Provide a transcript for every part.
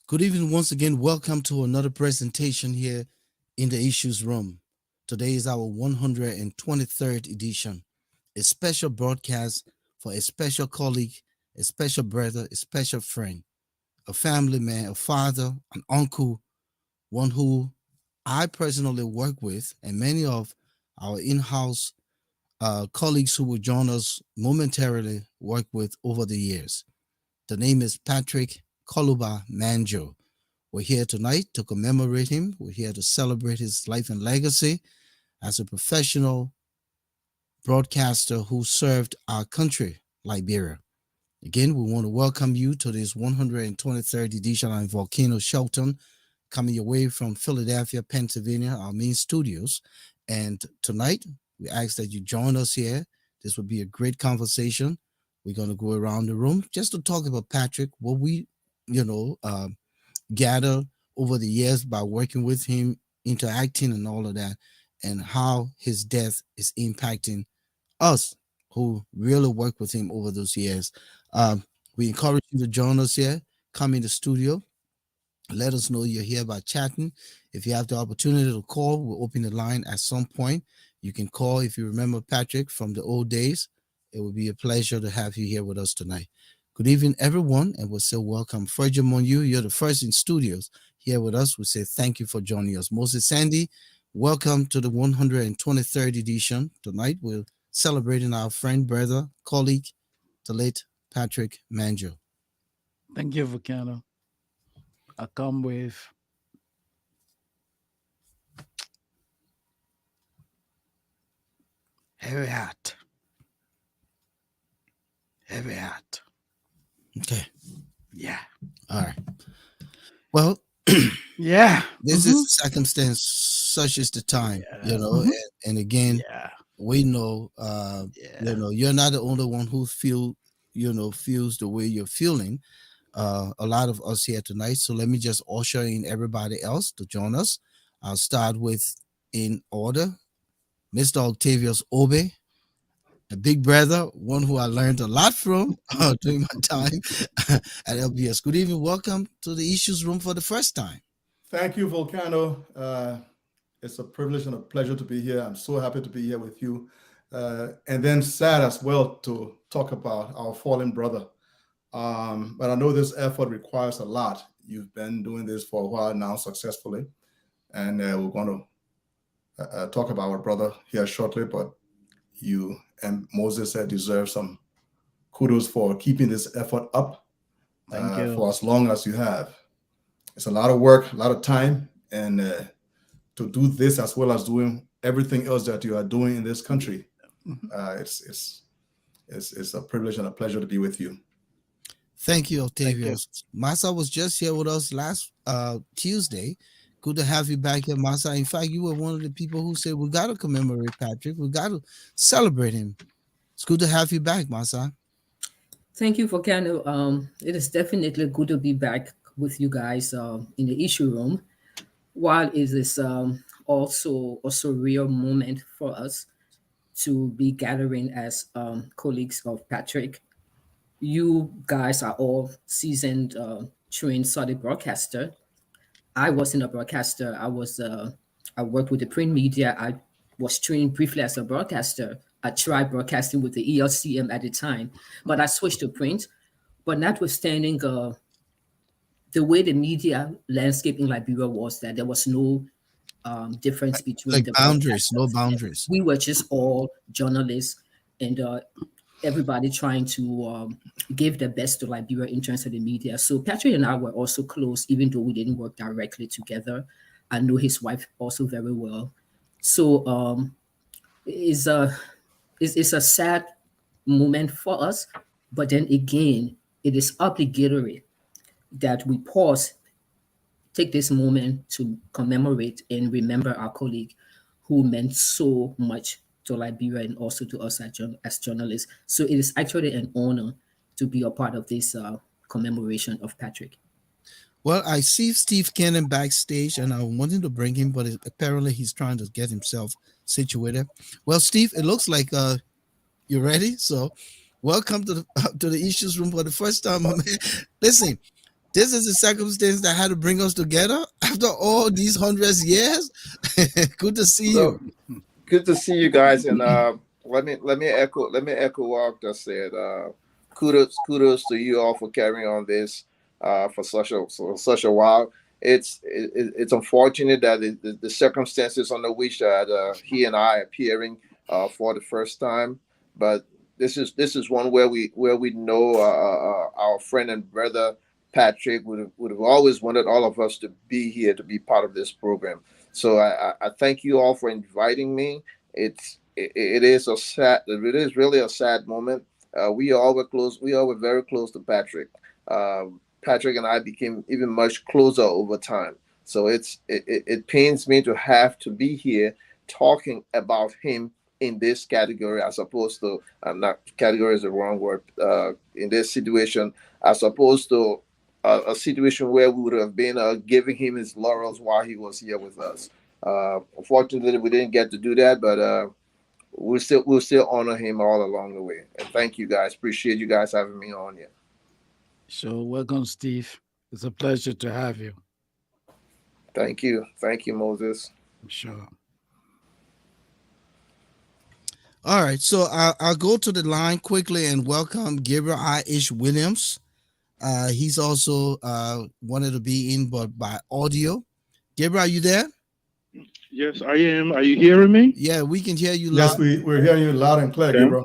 Good evening once again. Welcome to another presentation here in the Issues Room. Today is our 123rd edition, a special broadcast for a special colleague, a special brother, a special friend, a family man, a father, an uncle, one who I personally work with, and many of our in-house colleagues who will join us momentarily work with over the years. The name is Patrick Koluba Manjo. We're here tonight to commemorate him. We're here to celebrate his life and legacy as a professional broadcaster who served our country, Liberia. Again, we want to welcome you to this 123rd edition on Volcano, Shelton, coming your way from Philadelphia, Pennsylvania, our main studios. And tonight, we ask that you join us here. This will be a great conversation. We're going to go around the room just to talk about Patrick, what we, you know, gather over the years by working with him, interacting and all of that, and how his death is impacting us who really work with him over those years. We encourage you to join us here. Come in the studio. Let us know you're here by chatting. If you have the opportunity to call, we'll open the line at some point. You can call if you remember Patrick from the old days. It would be a pleasure to have you here with us tonight. Good evening, everyone, and we'll say welcome. Fergie Monyu, you're the first in studios here with us. We say thank you for joining us. Moses Sandy, welcome to the 123rd edition. Tonight, we're celebrating our friend, brother, colleague, the late Patrick Manjo. Thank you, Volcano. I come with heavy heart. Heavy heart. Okay. Yeah. All right. Well, Yeah. this is circumstance, such is the time, Yeah. and again, Yeah. we know, Yeah. you're not the only one who feels the way you're feeling. A lot of us here tonight. So let me just usher in everybody else to join us. I'll start with in order, Mr. Octavius Obe, a big brother, one who I learned a lot from during my time at LBS. Good evening. Welcome to the Issues Room for the first time. Thank you, Volcano. It's a privilege and a pleasure to be here. I'm so happy to be here with you. And then sad as well to talk about our fallen brother. But I know this effort requires a lot. You've been doing this for a while now successfully. And we're going to talk about our brother here shortly. But you and Moses deserve some kudos for keeping this effort up Thank you. for as long as you have. It's a lot of work, a lot of time, and to do this as well as doing everything else that you are doing in this country, it's a privilege and a pleasure to be with you. Thank you, Octavius. Masa was just here with us last Tuesday. Good to have you back here, Masa. In fact, you were one of the people who said we got to commemorate Patrick. We got to celebrate him. It's good to have you back, Masa. Thank you, Volcano. It is definitely good to be back with you guys in the issue room. While it is also a surreal moment for us to be gathering as colleagues of Patrick. You guys are all seasoned, trained, solid broadcaster. I wasn't a broadcaster. I worked with the print media. I was trained briefly as a broadcaster. I tried broadcasting with the ELCM at the time, but I switched to print. But notwithstanding the way the media landscape in Liberia was, that there was no difference between Like the boundaries, no broadcasters. boundaries. We were just all journalists, and everybody trying to give their best to Liberia in terms of the media. So Patrick and I were also close, even though we didn't work directly together. I know his wife also very well. So it's a it's a sad moment for us, but then again, it is obligatory that we pause, take this moment to commemorate and remember our colleague who meant so much to Liberia and also to us as journalists. So it is actually an honor to be a part of this commemoration of Patrick. Well, I see Steve Cannon backstage, and I wanted to bring him, but apparently he's trying to get himself situated. Well, Steve, it looks like you're ready. So, welcome to the Issues Room for the first time. Listen, this is the circumstance that had to bring us together after all these hundreds of years. Good to see So you. good to see you guys. And let me echo what Octa said. Kudos to you all for carrying on this for such a while. It's unfortunate that the circumstances under which he and I are appearing for the first time, but this is one where we know our friend and brother Patrick would have always wanted all of us to be here to be part of this program. So I thank you all for inviting me. It is really a sad moment. We all were close. We all were very close to Patrick. Patrick and I became even much closer over time. So it pains me to have to be here talking about him in this category as opposed to not category is the wrong word in this situation as opposed to a situation where we would have been giving him his laurels while he was here with us. Unfortunately, we didn't get to do that, but we'll still honor him all along the way. And thank you guys. Appreciate you guys having me on here. So welcome, Steve. It's a pleasure to have you. Thank you, Moses. Sure. All right, so I'll go to the line quickly and welcome Gabriel I.H. Williams. He's also wanted to be in, but by audio. Gabriel, are you there? Yes, I am. Are you hearing me? Yeah, we can hear you Yes, loud. we're hearing you loud and clear, Okay. Gabriel.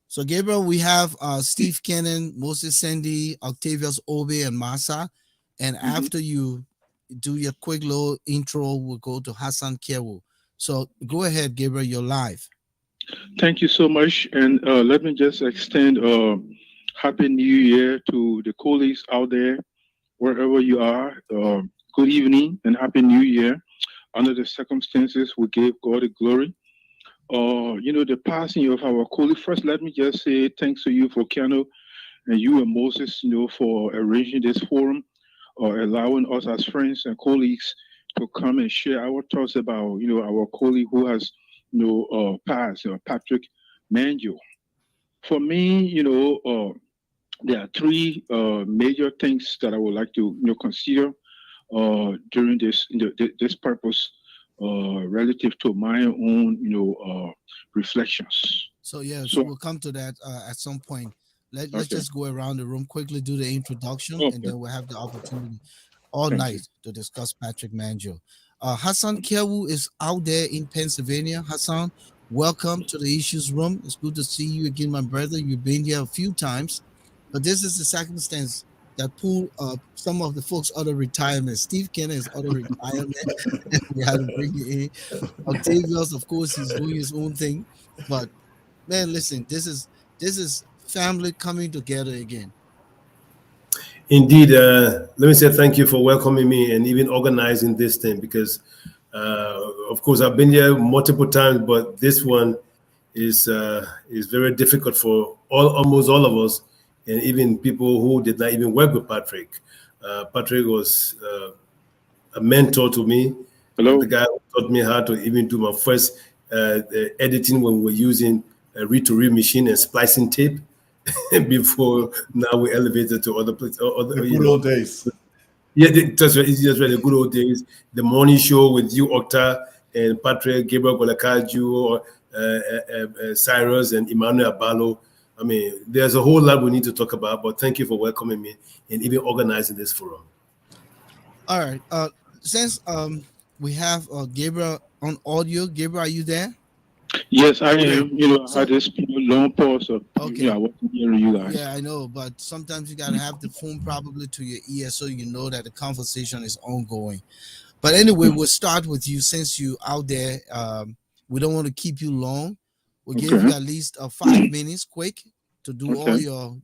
So, Gabriel, we have Steve Kennan, Moses Sandy, Octavius Obe, and Masa. And after you do your quick little intro, we'll go to Hassan Kewu. So, go ahead, Gabriel, you're live. Thank you so much. And let me just extend Happy New Year to the colleagues out there, wherever you are. Good evening and Happy New Year. Under the circumstances, we gave God the glory. The passing of our colleague. First, let me just say thanks to you, Volcano, and you and Moses, for arranging this forum, or allowing us as friends and colleagues to come and share our thoughts about, our colleague who has, passed, Patrick Manjo. For me, there are three major things that I would like to, consider during this purpose relative to my own, reflections. So, yeah, so So- we'll come to that at some point. Let's Okay. just go around the room quickly, do the introduction, Okay. and then we'll have the opportunity all Thank night you. to discuss Patrick Manjo. Hassan Kewu is out there in Pennsylvania. Hassan, welcome to the Issues Room. It's good to see you again, my brother. You've been here a few times, but this is the circumstance that pulled some of the folks out of retirement. Steve Kenner is out of retirement. We had to bring you in. Octavius, of course, he's doing his own thing. But man, listen, this is family coming together again. Indeed, let me say thank you for welcoming me and even organizing this thing because, of course, I've been here multiple times, but this one is very difficult for almost all of us, and even people who did not even work with Patrick. Patrick was a mentor to me. Hello. The guy who taught me how to even do my first editing when we were using a read-to-read machine and splicing tape. Before now we elevated to other places. The good old days. Yeah, that's right. It's just right. The good old days. The morning show with you, Octa, and Patrick, Gabriel Golakaju, Cyrus, and Emmanuel Abalo. I mean, there's a whole lot we need to talk about, but thank you for welcoming me and even organizing this forum. All right. Since we have Gabriel on audio, Gabriel, are you there? Yes, I am. So- I had this long pause of, Okay. I wasn't hearing you guys. Yeah, I know, but sometimes you gotta have the phone probably to your ear so you know that the conversation is ongoing. But anyway, we'll start with you since you out there. We don't want to keep you long. We'll give Okay. you at least 5 minutes, quick, to do all Okay. your,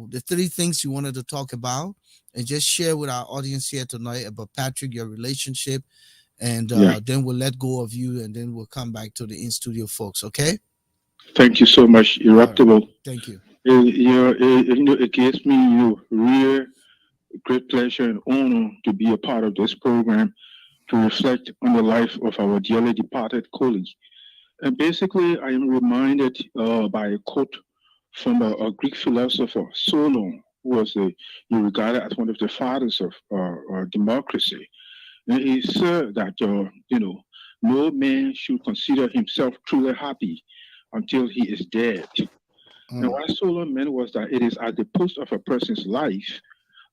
the three things you wanted to talk about, and just share with our audience here tonight about Patrick, your relationship, and Yeah. then we'll let go of you, and then we'll come back to the in studio folks. Okay? Thank you so much, Eruptible. Thank you. It gives me real great pleasure and honor to be a part of this program to reflect on the life of our dearly departed colleague. And basically, I am reminded by a quote from a Greek philosopher, Solon, was regarded as one of the fathers of democracy. And he said that, no man should consider himself truly happy until he is dead. And what Solon meant was that it is at the post of a person's life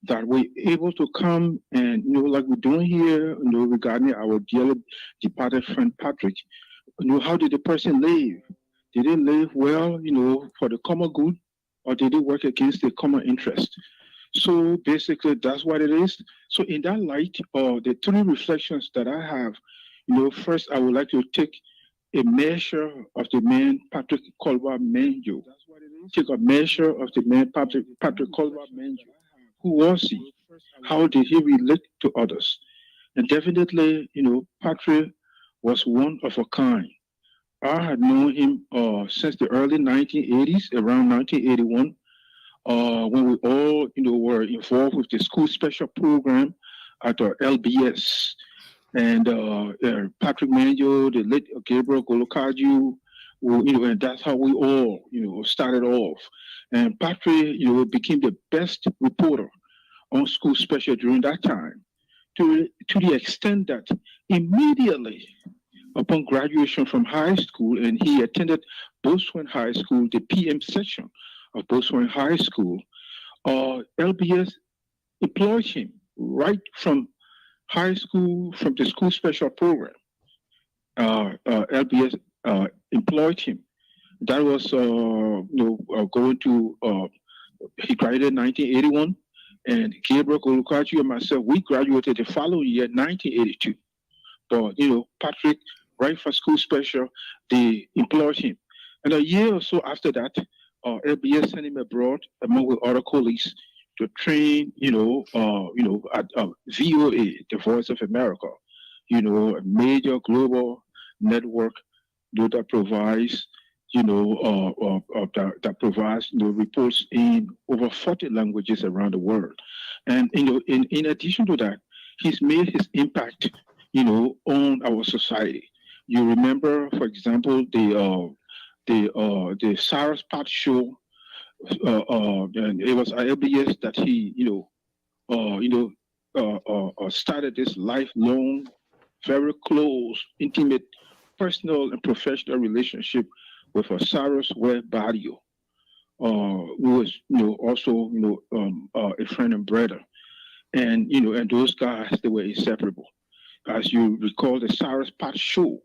that we're able to come and, like we're doing here, regarding our dearly departed friend Patrick, how did the person live? Did they live well, for the common good, or did they work against the common interest? So basically, that's what it is. So in that light, the three reflections that I have, first, I would like to take a measure of the man Patrick Colbert Menjo. Take a measure of the man Patrick Colbert Menjo. Who was he? How did he relate to others? And definitely, Patrick was one of a kind. I had known him since the early 1980s, around 1981, when we all, were involved with the school special program at the LBS. And Patrick Manjo, the late Gabriel Golokaju, and that's how we all, started off. And Patrick, became the best reporter on school special during that time, to the extent that immediately upon graduation from high school, and he attended Boston High School, the PM section of Boston High School, LBS employed him right from high school, from the school special program. LBS employed him. That was, going to, he graduated in 1981, and Gabriel Olukachi and myself, we graduated the following year, 1982. But, Patrick, right from school special, they employed him. And a year or so after that, LBS sent him abroad among with other colleagues to train, at VOA, the Voice of America, a major global network that provides, that provides, reports in over 40 languages around the world. And, in addition to that, he's made his impact, on our society. You remember, for example, the Cyrus Pat show, and it was LBS that he, started this lifelong, very close, intimate, personal and professional relationship with Cyrus Webb Badio, who was, also, a friend and brother. And, and those guys, they were inseparable. As you recall, the Cyrus Pat show,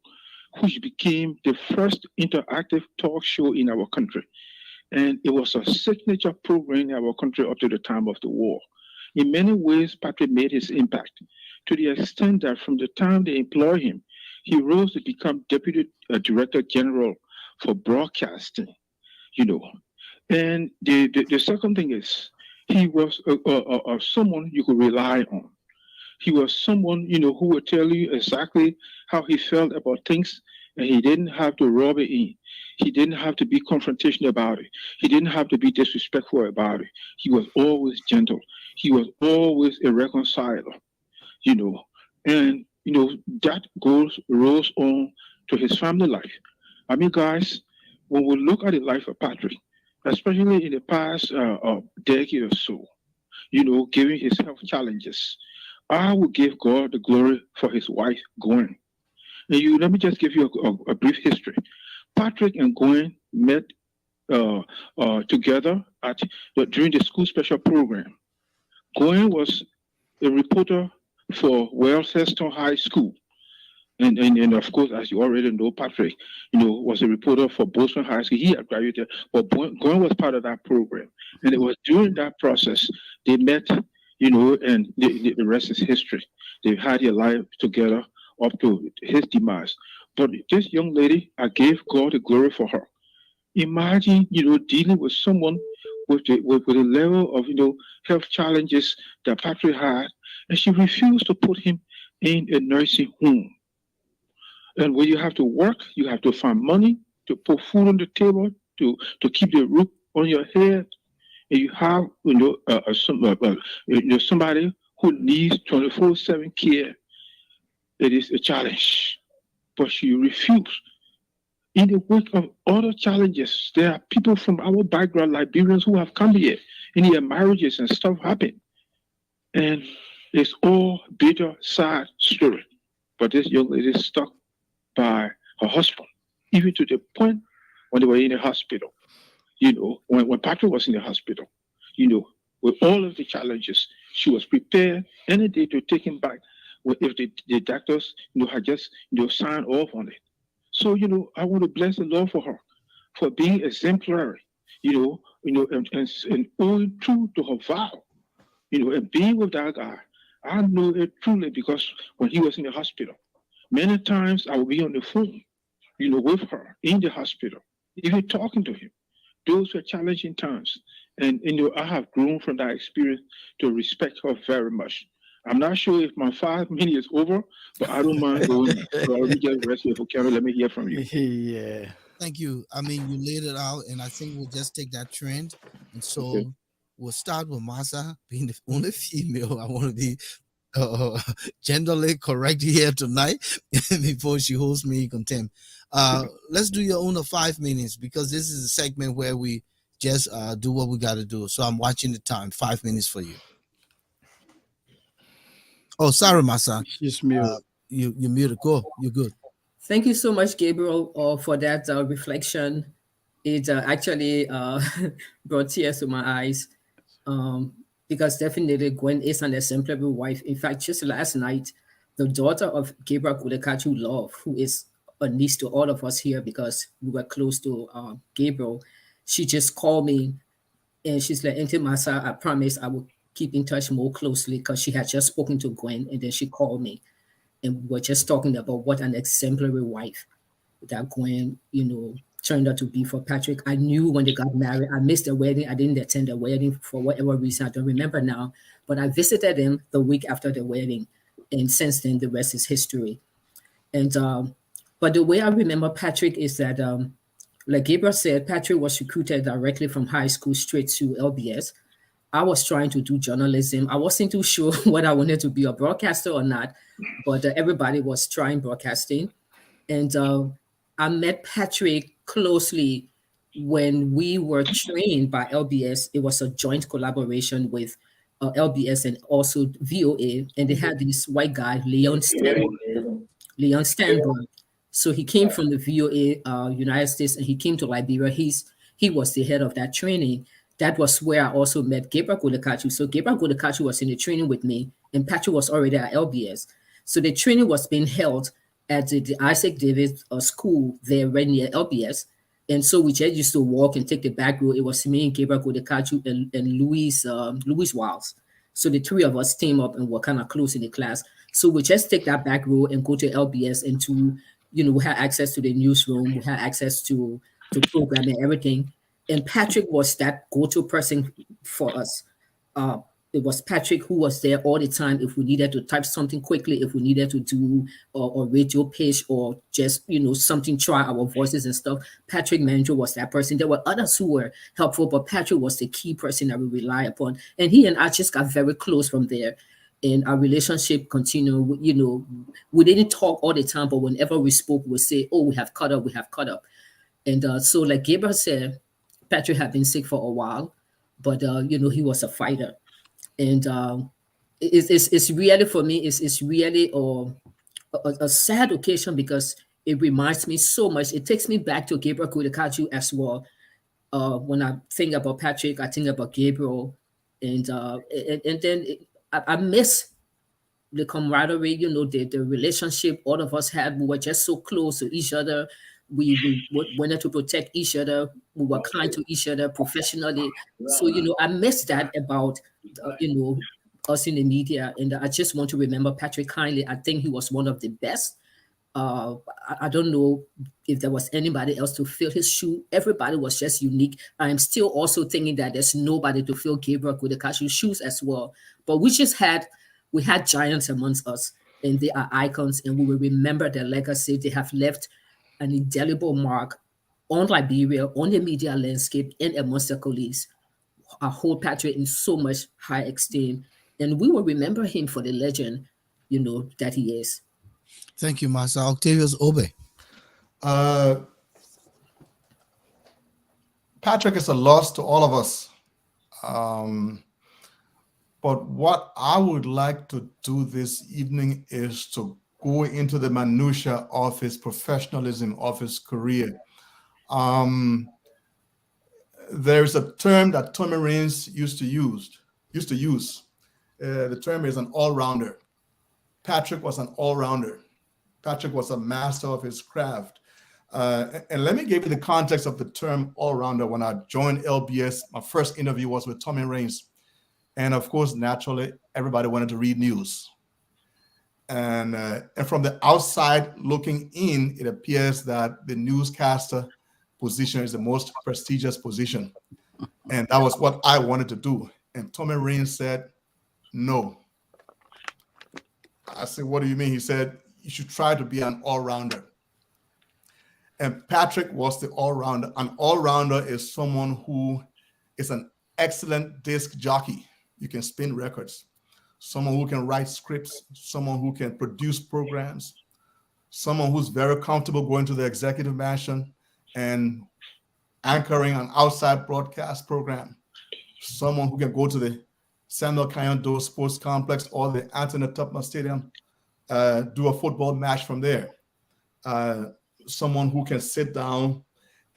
which became the first interactive talk show in our country. And it was a signature program in our country up to the time of the war. In many ways, Patrick made his impact to the extent that from the time they employed him, he rose to become Deputy Director General for Broadcasting, And the second thing is, he was someone you could rely on. He was someone, who would tell you exactly how he felt about things, and he didn't have to rub it in. He didn't have to be confrontational about it. He didn't have to be disrespectful about it. He was always gentle. He was always a reconciler, and, that rose on to his family life. I mean, guys, when we look at the life of Patrick, especially in the past decade or so, given his health challenges, I will give God the glory for his wife, Gwen. And let me just give you a brief history. Patrick and Gwen met together during the school special program. Gwen was a reporter for Wellston High School. And of course, as you already know, Patrick, was a reporter for Boston High School. He had graduated, but Gwen was part of that program. And it was during that process they met, and the rest is history. They had their life together up to his demise. But this young lady, I gave God the glory for her. Imagine, dealing with someone with the level of, health challenges that Patrick had, and she refused to put him in a nursing home. And when you have to work, you have to find money to put food on the table, to keep the roof on your head. And you have, somebody who needs 24/7 care. It is a challenge, but she refused. In the wake of other challenges, there are people from our background, Liberians, who have come here and their marriages and stuff happen. And it's all bitter, sad story. But this young lady is stuck by her husband, even to the point when they were in the hospital. When Patrick was in the hospital, with all of the challenges, she was prepared any day to take him back if the doctors, had just, signed off on it. So, I want to bless the Lord for her, for being exemplary, and owing true to her vow, and being with that guy. I know it truly because when he was in the hospital, many times I would be on the phone, with her in the hospital, even talking to him. Those were challenging times. And, I have grown from that experience to respect her very much. I'm not sure if my 5 minutes is over, but I don't mind going. So let me just rest here for Kevin. Let me hear from you. Yeah. Thank you. I mean, you laid it out, and I think we'll just take that trend. And so Okay. we'll start with Masa being the only female. I want to be genderly correct here tonight before she holds me in contempt. Let's do your own 5 minutes, because this is a segment where we just do what we got to do. So I'm watching the time. 5 minutes for you. Oh, sorry, Masa. She's mute. You muted. Go. You're good. Thank you so much, Gabriel, for that reflection. It actually brought tears to my eyes, because definitely Gwen is an exemplary wife. In fact, just last night, the daughter of Gabriel Kudekachu Love, who is a niece to all of us here because we were close to Gabriel, she just called me and she's like, Auntie Masa, I promise I will keep in touch more closely, because she had just spoken to Gwen and then she called me. And we were just talking about what an exemplary wife that Gwen, turned out to be for Patrick. I knew when they got married. I missed the wedding. I didn't attend the wedding for whatever reason. I don't remember now. But I visited him the week after the wedding. And since then, the rest is history. And but the way I remember Patrick is that, like Gabriel said, Patrick was recruited directly from high school straight to LBS. I was trying to do journalism. I wasn't too sure whether I wanted to be a broadcaster or not, but everybody was trying broadcasting. And I met Patrick closely when we were trained by LBS. It was a joint collaboration with LBS and also VOA. And they had this white guy, Leon Stanberg. So he came from the VOA, United States, and he came to Liberia. He was the head of that training. That was where I also met Gabriel Kudekachu. So Gabriel Kudekachu was in the training with me, and Patrick was already at LBS. So the training was being held at the Isaac Davis school there right near LBS. And so we just used to walk and take the back road. It was me and Gabriel Kudekachu and Louis Wiles. So the three of us teamed up and were kind of close in the class. So we just take that back road and go to LBS and to, we had access to the newsroom, we had access to program and everything. And Patrick was that go-to person for us. It was Patrick who was there all the time if we needed to type something quickly, if we needed to do a radio pitch or just, something, try our voices and stuff. Patrick Mandro was that person. There were others who were helpful, but Patrick was the key person that we rely upon. And he and I just got very close from there. And our relationship continued. We didn't talk all the time, but whenever we spoke, we'd say, oh, we have caught up. And so like Gabriel said, Patrick had been sick for a while, but he was a fighter, and it's really for me. It's really a sad occasion because it reminds me so much. It takes me back to Gabriel Kudekachu as well. When I think about Patrick, I think about Gabriel, and then I miss the camaraderie. The relationship all of us had. We were just so close to each other. We wanted to protect each other. We were kind to each other professionally. So, I miss that about, us in the media. And I just want to remember Patrick kindly. I think he was one of the best. I don't know if there was anybody else to fill his shoe. Everybody was just unique. I'm still also thinking that there's nobody to fill Gabriel Kudekachu's shoes as well. But we had giants amongst us, and they are icons, and we will remember their legacy. They have left an indelible mark on Liberia, on the media landscape, and amongst their colleagues. I hold Patrick in so much high esteem, and we will remember him for the legend, that he is. Thank you, Master. Octavius Obe. Patrick is a loss to all of us. But what I would like to do this evening is to go into the minutia of his professionalism, of his career. There's a term that Tommy Raines used to use. The term is an all-rounder. Patrick was an all-rounder. Patrick was a master of his craft. And let me give you the context of the term all-rounder. When I joined LBS, my first interview was with Tommy Raines. And of course, naturally, everybody wanted to read news. And from the outside looking in, it appears that the newscaster position is the most prestigious position. And that was what I wanted to do. And Tommy Raines said, no. I said, what do you mean? He said, you should try to be an all-rounder. And Patrick was the all-rounder. An all-rounder is someone who is an excellent disc jockey. You can spin records. Someone who can write scripts, someone who can produce programs, someone who's very comfortable going to the executive mansion and anchoring an outside broadcast program, someone who can go to the Samuel Kayando Sports Complex or the Anthony Tupman Stadium, do a football match from there. Someone who can sit down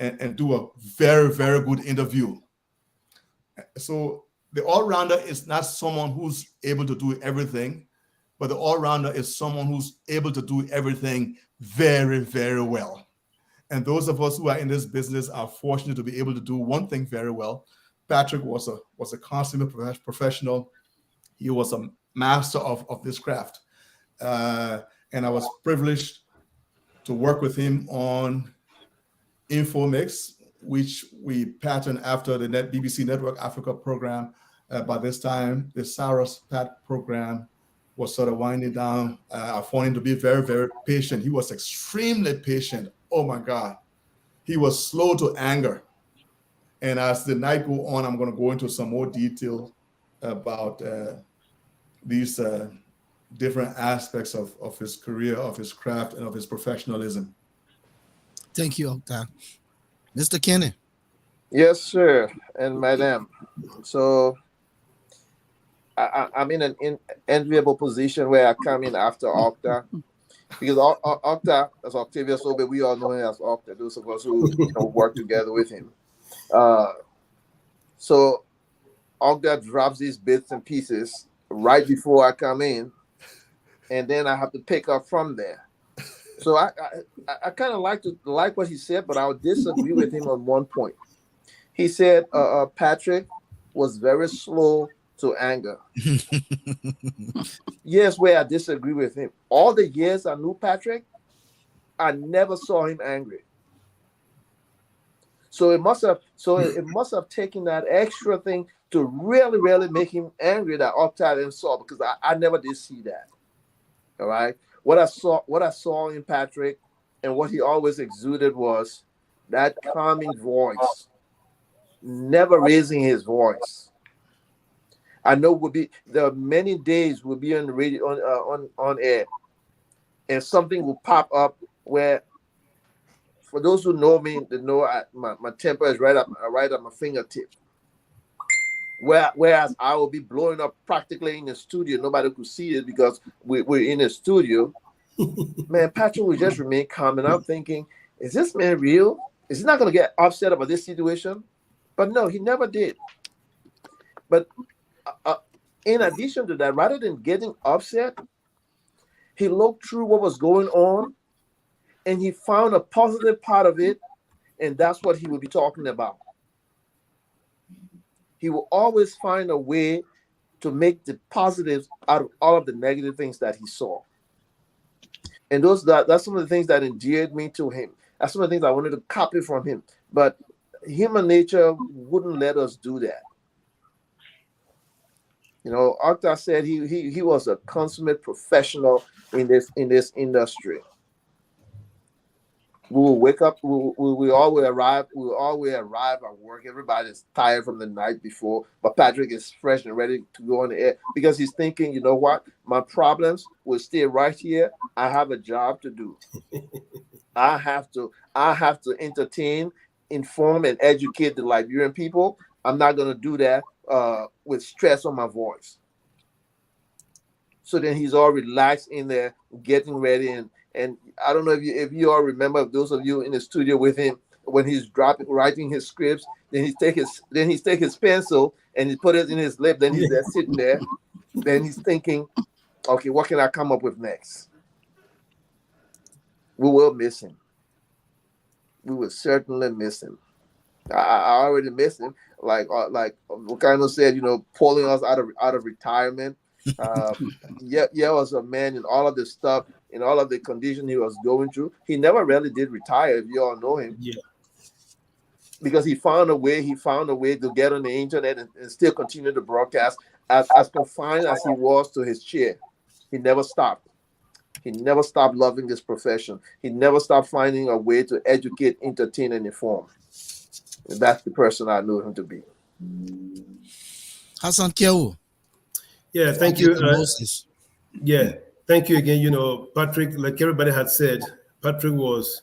and do a very, very good interview. So the all-rounder is not someone who's able to do everything, but the all-rounder is someone who's able to do everything very, very well. And those of us who are in this business are fortunate to be able to do one thing very well. Patrick was a consummate professional. He was a master of this craft. And I was privileged to work with him on InfoMix, which we patterned after the BBC Network Africa program. By this time, the Saros Pat program was sort of winding down. I found him to be very, very patient. He was extremely patient. Oh my God. He was slow to anger. And as the night go on, I'm going to go into some more detail about these different aspects of his career, of his craft, and of his professionalism. Thank you, Octa. Mr. Kenny. Yes, sir, and madam. So I'm in an enviable position where I come in after Octa, because Octa, as Octavius Obe, we all know him as Octa, those of us who work together with him. So Octa drops these bits and pieces right before I come in, and then I have to pick up from there. So I kind of like what he said, but I would disagree with him on one point. He said Patrick was very slow to anger. Yes, where I disagree with him. All the years I knew Patrick, I never saw him angry. So it must have taken that extra thing to really, really make him angry that Octa saw, because I never did see that. All right. What I saw in Patrick and what he always exuded was that calming voice, never raising his voice. I know there are many days we'll be on the radio on air, and something will pop up where, for those who know me, they know my temper is right at my fingertip. Whereas I will be blowing up practically in the studio. Nobody could see it because we're in the studio. Man, Patrick will just remain calm. And I'm thinking, is this man real? Is he not going to get upset about this situation? But no, he never did. But in addition to that, rather than getting upset, he looked through what was going on and he found a positive part of it. And that's what he will be talking about. He will always find a way to make the positives out of all of the negative things that he saw. And that's some of the things that endeared me to him. That's some of the things I wanted to copy from him. But human nature wouldn't let us do that. You know, Octa said he was a consummate professional in this industry. We will wake up. We always arrive. We will always arrive at work. Everybody's tired from the night before, but Patrick is fresh and ready to go on the air because he's thinking, you know what? My problems will stay right here. I have a job to do. I have to entertain, inform, and educate the Liberian people. I'm not going to do that with stress on my voice. So then he's all relaxed in there, getting ready, and I don't know if you all remember, those of you in the studio with him, when he's writing his scripts, then he take his pencil and he put it in his lip. Then he's there sitting there. Then he's thinking, okay, what can I come up with next? We will miss him. We will certainly miss him. I already miss him. Like Volcano said, pulling us out of retirement. Was a man in all of this stuff, in all of the condition he was going through. He never really did retire, if you all know him. Yeah. Because he found a way to get on the internet and still continue to broadcast as confined as he was to his chair. He never stopped. He never stopped loving this profession. He never stopped finding a way to educate, entertain, and inform. And that's the person I knew him to be. Hassan Kewu. Yeah, thank you. Moses. Yeah, thank you again. Patrick, like everybody had said, Patrick was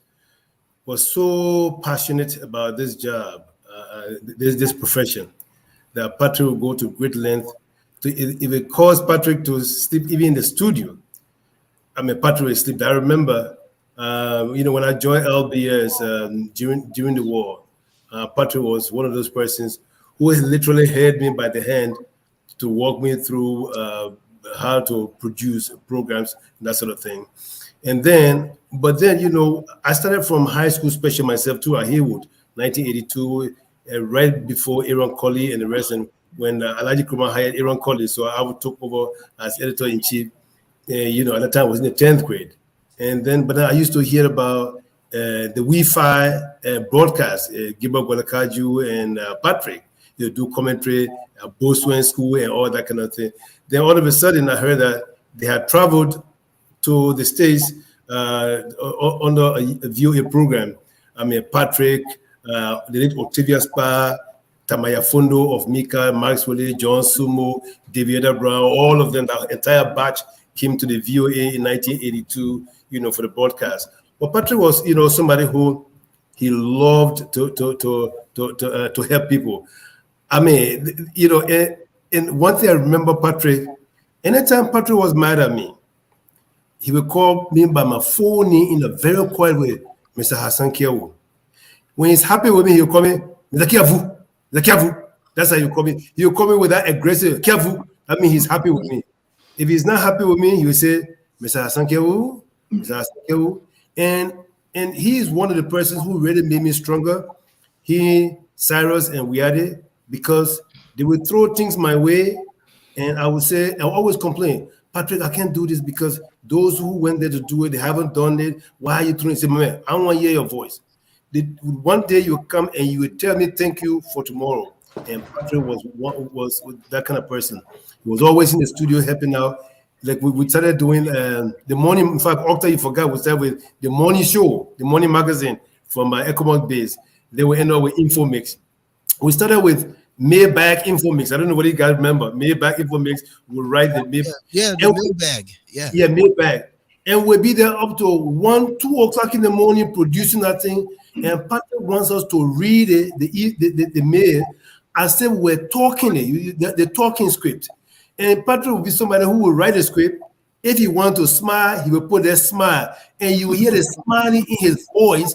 so passionate about this job, this profession, that Patrick would go to great length to, if it caused Patrick to sleep even in the studio. I mean, Patrick would sleep. I remember, when I joined LBS during the war, Patrick was one of those persons who literally held me by the hand to walk me through how to produce programs, that sort of thing. But then, I started from high school special myself too at Haywood, 1982, right before Aaron Colley and the rest. And when Alhaji Kurma hired Aaron Colley, so I took over as editor-in-chief. At the time I was in the 10th grade. But then I used to hear about the Wi-Fi broadcast, Gilbert Gwalakaju and Patrick, do commentary at Boswell School and all that kind of thing. Then all of a sudden I heard that they had traveled to the States under a VOA program. I mean, Patrick, the late Octavia Spa, Tamaya Fundo of Mika, Max Willie, John Sumo, David Brown, all of them, the entire batch came to the VOA in 1982, for the broadcast. But Patrick was, somebody who he loved to help people. I mean, and one thing I remember Patrick, anytime Patrick was mad at me, he would call me by my phone in a very quiet way, Mr. Hassan Kewu. When he's happy with me, he'll call me, Mr. Kewu, Mr. Kewu. That's how you call me. He'll call me with that aggressive, Kewu. I mean, he's happy with me. If he's not happy with me, he will say, Mr. Hassan Kewu, Mr. Hassan Kewu. And he's one of the persons who really made me stronger. He, Cyrus, and Wiade, because they would throw things my way, and I would say, I always complain, Patrick, I can't do this because those who went there to do it, they haven't done it. Why are you throwing? Say, man, I want to hear your voice. One day you come and you would tell me thank you for tomorrow. And Patrick was that kind of person. He was always in the studio helping out. Like we started doing the morning. In fact, Octa, you forgot, we started with the morning show, the morning magazine from my Ecomont base. Then we ended up with Infomix. We started with Mailbag Infomix. I don't know what you guys remember. Mailbag Infomix would write the Mailbag. Yeah, the Mailbag. Yeah. Yeah, Mailbag. And we'll be there up to 1, 2 o'clock in the morning producing that thing. And Patrick wants us to read the mail as if we're talking the talking script. And Patrick will be somebody who will write a script. If he wants to smile, he will put that smile. And you will hear the smiling in his voice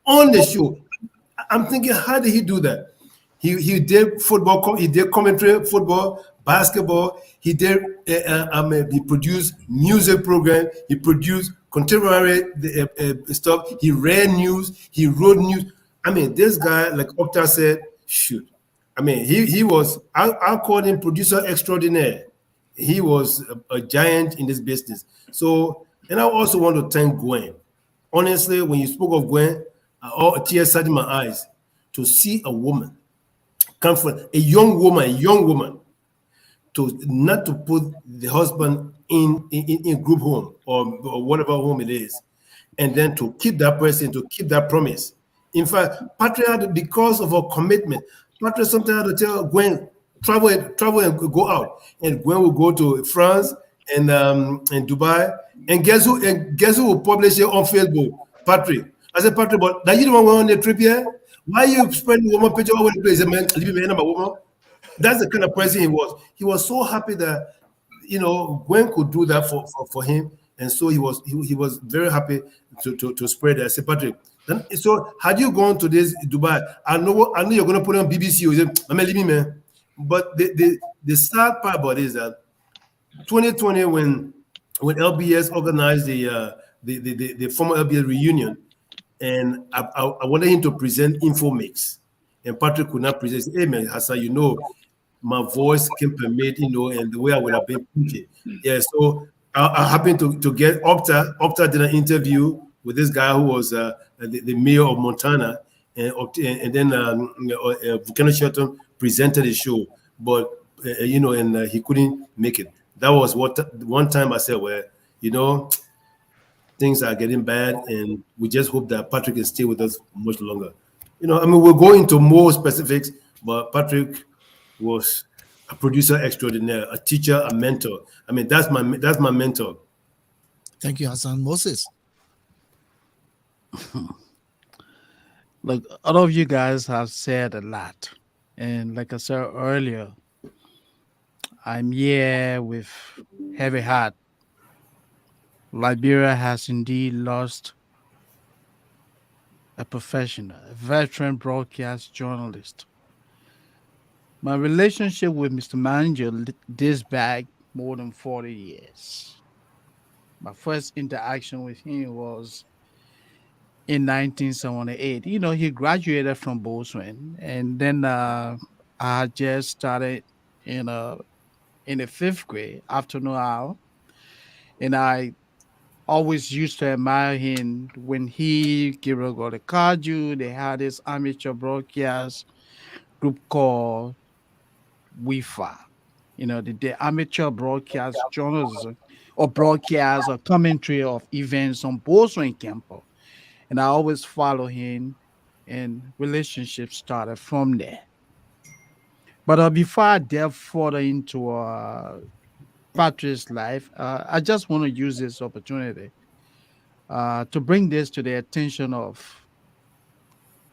on the show. I'm thinking, how did he do that? He did football, he did commentary, football, basketball. He did, he produced music program. He produced contemporary stuff. He read news. He wrote news. I mean, this guy, like Octa said, shoot. I mean, he was, I call him producer extraordinaire. He was a giant in this business. So, and I also want to thank Gwen. Honestly, when you spoke of Gwen, tears started in my eyes to see a woman come from a young woman, to not to put the husband in group home or whatever home it is, and then to keep that person, to keep that promise. In fact, Patrick had, because of her commitment, Patrick sometimes had to tell Gwen, travel and go out. And Gwen will go to France and Dubai. And guess who will publish it on Facebook? Patrick. I said, Patrick, but now you don't want to go on the trip here? Why are you spreading woman picture all over the place? Man, leave me, my woman. That's the kind of person he was. He was so happy that Gwen could do that for him, and so he was very happy to spread that. I said, Patrick, then, so had you gone to this Dubai, I know you're going to put on BBC. You say, I'm leaving, man. But the sad part about it is that 2020, when LBS organized the former LBS reunion, and I wanted him to present Infomix, and Patrick could not present. He said, hey man, Hassan, my voice can permit, and the way I would have been thinking. Yeah, so I happened to get Opta. Opta did an interview with this guy who was the mayor of Montana, and then Volcano Shelton presented the show, but and he couldn't make it. That was one time I said, well, things are getting bad, and we just hope that Patrick can stay with us much longer. We'll go into more specifics, but Patrick was a producer extraordinaire, a teacher, a mentor. I mean, that's my mentor. Thank you, Hassan. Moses. Look, all of you guys have said a lot. And like I said earlier, I'm here with heavy heart. Liberia has indeed lost a professional, a veteran broadcast journalist. My relationship with Mr. Manager dates back more than 40 years. My first interaction with him was in 1978. He graduated from Boston, and then I had just started in the fifth grade, afternoon hour, and I always used to admire him when he, Gabriel Godekaju, they had this amateur broadcast group called WIFA. The amateur broadcast journalism or broadcast or commentary of events on Boston campus. And I always follow him, and relationships started from there. But before I delve further into Patrick's life, I just want to use this opportunity to bring this to the attention of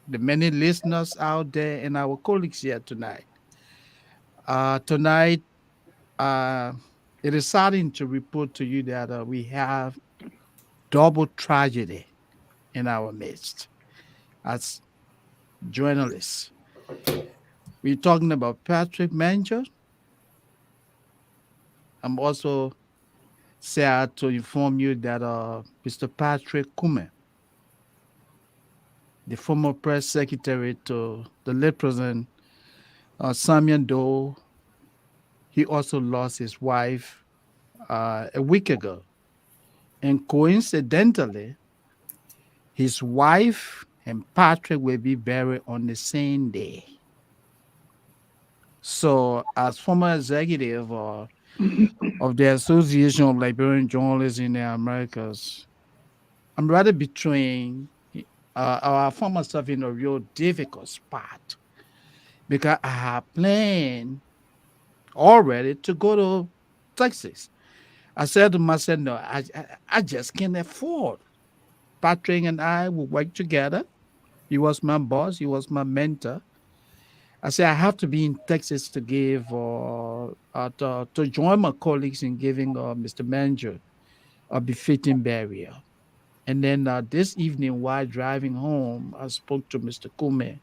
the many listeners out there and our colleagues here tonight. Tonight, it is saddening to report to you that we have double tragedy in our midst as journalists. We're talking about Patrick Manger. I'm also sad to inform you that Mr. Patrick Kume, the former press secretary to the late President Samuel Doe, he also lost his wife a week ago. And coincidentally, his wife and Patrick will be buried on the same day. So, as former executive of the Association of Liberian Journalists in the Americas, I'm rather betraying our former self in a real difficult spot because I have planned already to go to Texas. I said to myself, no, I just can't afford. Patrick and I will work together. He was my boss. He was my mentor. I said, I have to be in Texas to give, to join my colleagues in giving Mr. Manager a befitting burial. And then this evening, while driving home, I spoke to Mr. Kume.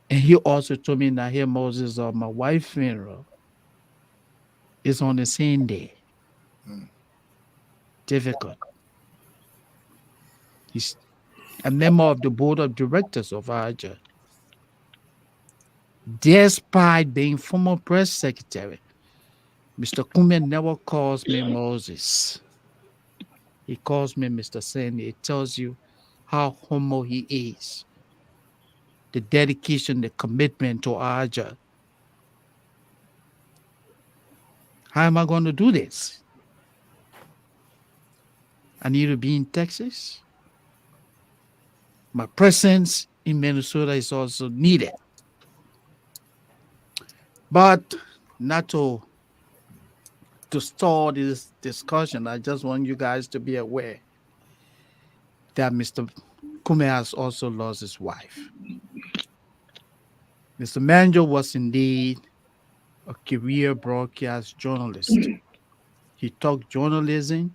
And he also told me that here, Moses, my wife's funeral is on the same day. Difficult. He's a member of the board of directors of Aja. Despite being former press secretary, Mr. Kume never calls me Moses. He calls me Mr. Sandy. It tells you how humble he is. The dedication, the commitment to Aja. How am I going to do this? I need to be in Texas. My presence in Minnesota is also needed. But not to stall this discussion, I just want you guys to be aware that Mr. Kume has also lost his wife. Mr. Manager was indeed a career broadcast journalist. He taught journalism.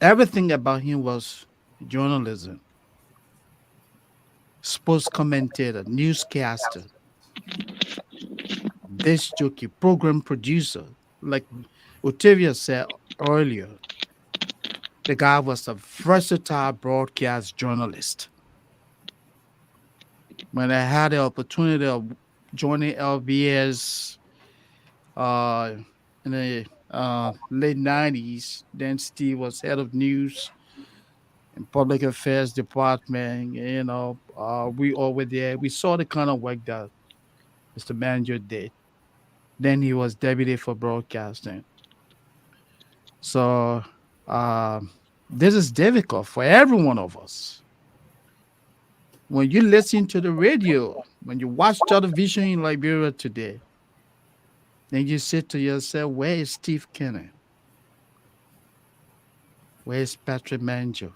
Everything about him was journalism. Sports commentator, newscaster, disc jockey, program producer. Like Otavia said earlier, the guy was a versatile broadcast journalist. When I had the opportunity of joining LBS uh, in the late 90s, then Steve was head of news and public affairs department. We all were there. We saw the kind of work that Mr. Manager did. Then he was deputy for broadcasting. So this is difficult for every one of us. When you listen to the radio, when you watch television in Liberia today, then you say to yourself, where is Steve Kenner? Where is Patrick Manjo?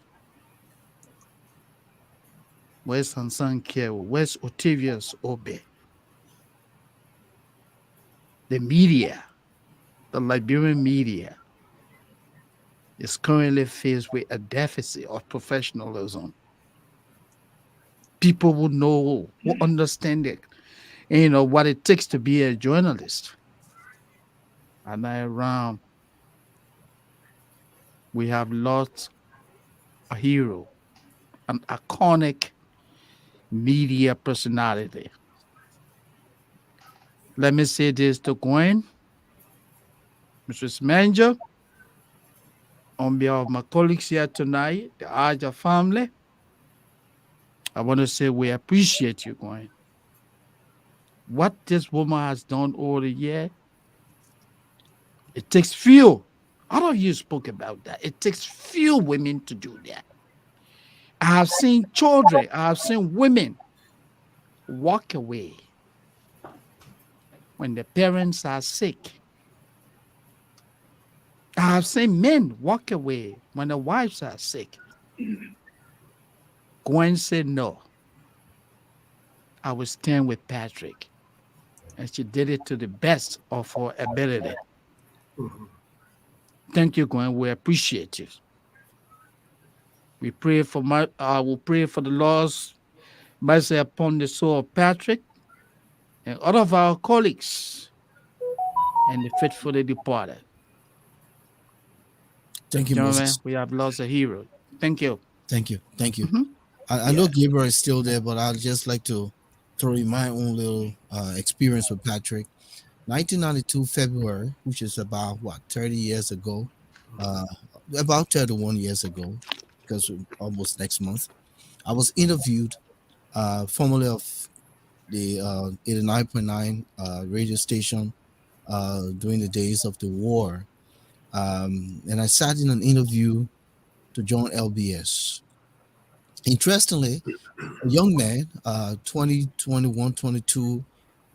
Where's Hansan Kewo? Where's Otavius Obe? The media, the Liberian media, is currently faced with a deficit of professionalism. People will know, will understand it, what it takes to be a journalist. And now around, we have lost a hero, an iconic media personality. Let me say this to Gwen, Mrs. Manager, on behalf of my colleagues here tonight, the Aja family. I want to say we appreciate you, Gwen. What this woman has done over the year, it takes few. All of you spoke about that. It takes few women to do that. I have seen children, I have seen women walk away when the parents are sick. I have seen men walk away when the wives are sick. Gwen said, no, I will stand with Patrick. And she did it to the best of her ability. Thank you, Gwen. We appreciate you. We pray for we'll pray for the Lord's mercy upon the soul of Patrick and all of our colleagues and the faithfully departed. Thank you, Gentlemen, Moses. we have lost a hero. Thank you. Thank you. Thank you. Mhm. I know Gabriel is still there, but I'd just like to throw in my own little experience with Patrick. 1992 February, which is about 30 years ago, about 31 years ago, because almost next month, I was interviewed, formerly of the 89.9 radio station during the days of the war. And I sat in an interview to join LBS. Interestingly, a young man, 20, 21, 22,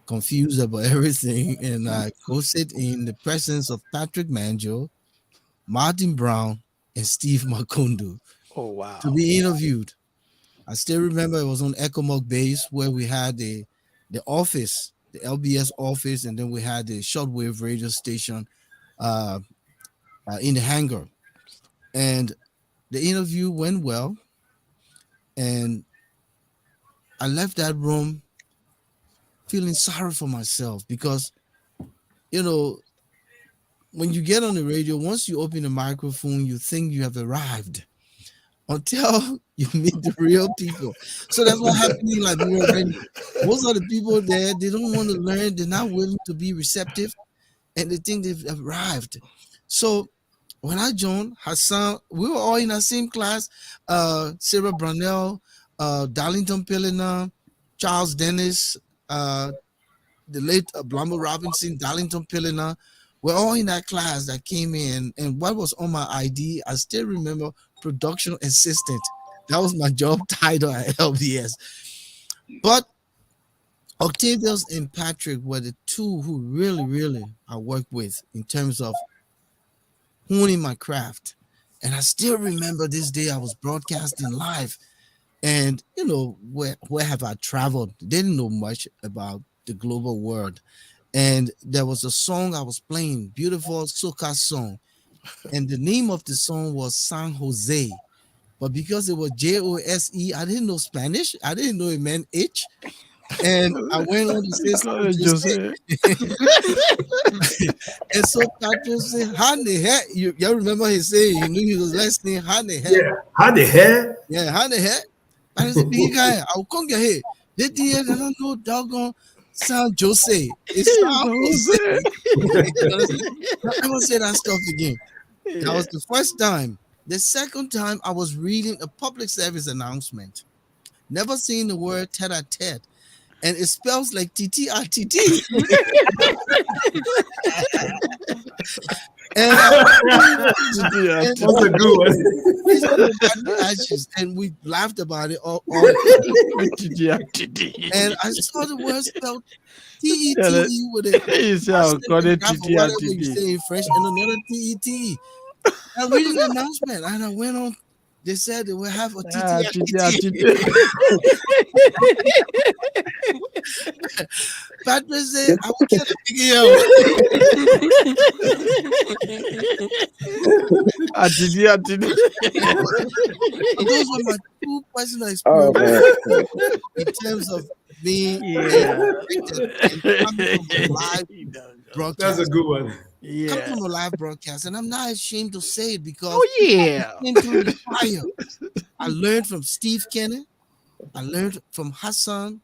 confused about everything, and I hosted in the presence of Patrick Manjo, Martin Brown, and Steve Makundu Oh, wow. to be interviewed. I still remember it was on Ecomog base where we had the office, the LBS office, and then we had the shortwave radio station in the hangar. And the interview went well, and I left that room feeling sorry for myself because, when you get on the radio, once you open the microphone, you think you have arrived until you meet the real people. So that's what happened in Liberia Radio. Most of the people there, they don't want to learn. They're not willing to be receptive, and they think they've arrived. So when I joined Hassan, we were all in the same class. Sarah Brownell, Darlington Pillina, Charles Dennis, the late Blambo Robinson, Darlington Pillina. We're all in that class that came in. And what was on my ID, I still remember production assistant. That was my job title at LBS. But Octavius and Patrick were the two who really I worked with in terms of honing my craft. And I still remember this day I was broadcasting live. And where have I traveled? They didn't know much about the global world. And there was a song I was playing, beautiful soca song, and the name of the song was San Jose. But because it was Jose, I didn't know Spanish. I didn't know it meant H. And I went on to say San Jose. And so Patrick said, "How the heck?" You remember he saying he knew he was listening. How the heck? Yeah. How the hell? Yeah, how the heck? I said, "Big guy, I'll come get here." They did, I don't know, doggone San Jose. It's San Jose. I never say that stuff again. That was the first time. The second time, I was reading a public service announcement. Never seen the word tete-a-tete. And it spells like TTRTT. And That's a good one. and we laughed about it all and and I saw the word spelled T-E-T-E with it. Whatever you say in French, and another T-E-T-E. I read an announcement and I went on. They said they will have a TTRTT. Patrick said, I will kill a Those were my two personal experiences in terms of being live broadcast. That's a good one. Come from a live broadcast, and I'm not ashamed to say it because Oh, I came through the fire. I learned from Steve Kenny. I learned from Hassan.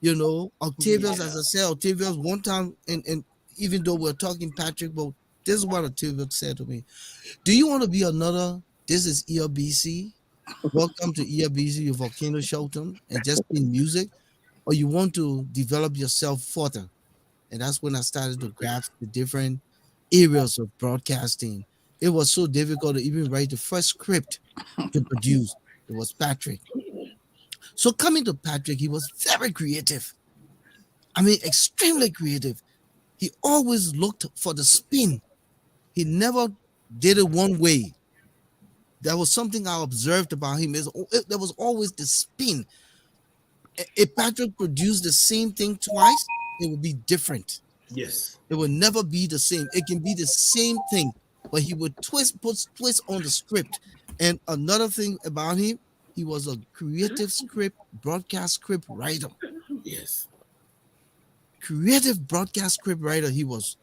You know, Octavius, as I said, Octavius one time, and even though we're talking Patrick, but this is what Octavius said to me. Do you want to be another? This is ELBC. Welcome to ELBC, your Volcano Shelton, and just in music, or you want to develop yourself further? And that's when I started to grasp the different areas of broadcasting. It was so difficult to even write the first script to produce. It was Patrick. So coming to Patrick, he was very creative. I mean, extremely creative. He always looked for the spin. He never did it one way. That was something I observed about him. There was always the spin. If Patrick produced the same thing twice, it would be different. Yes. It will never be the same. It can be the same thing, but he would put twist on the script. And another thing about him, he was a creative broadcast script writer. Yes. Creative broadcast script writer he was.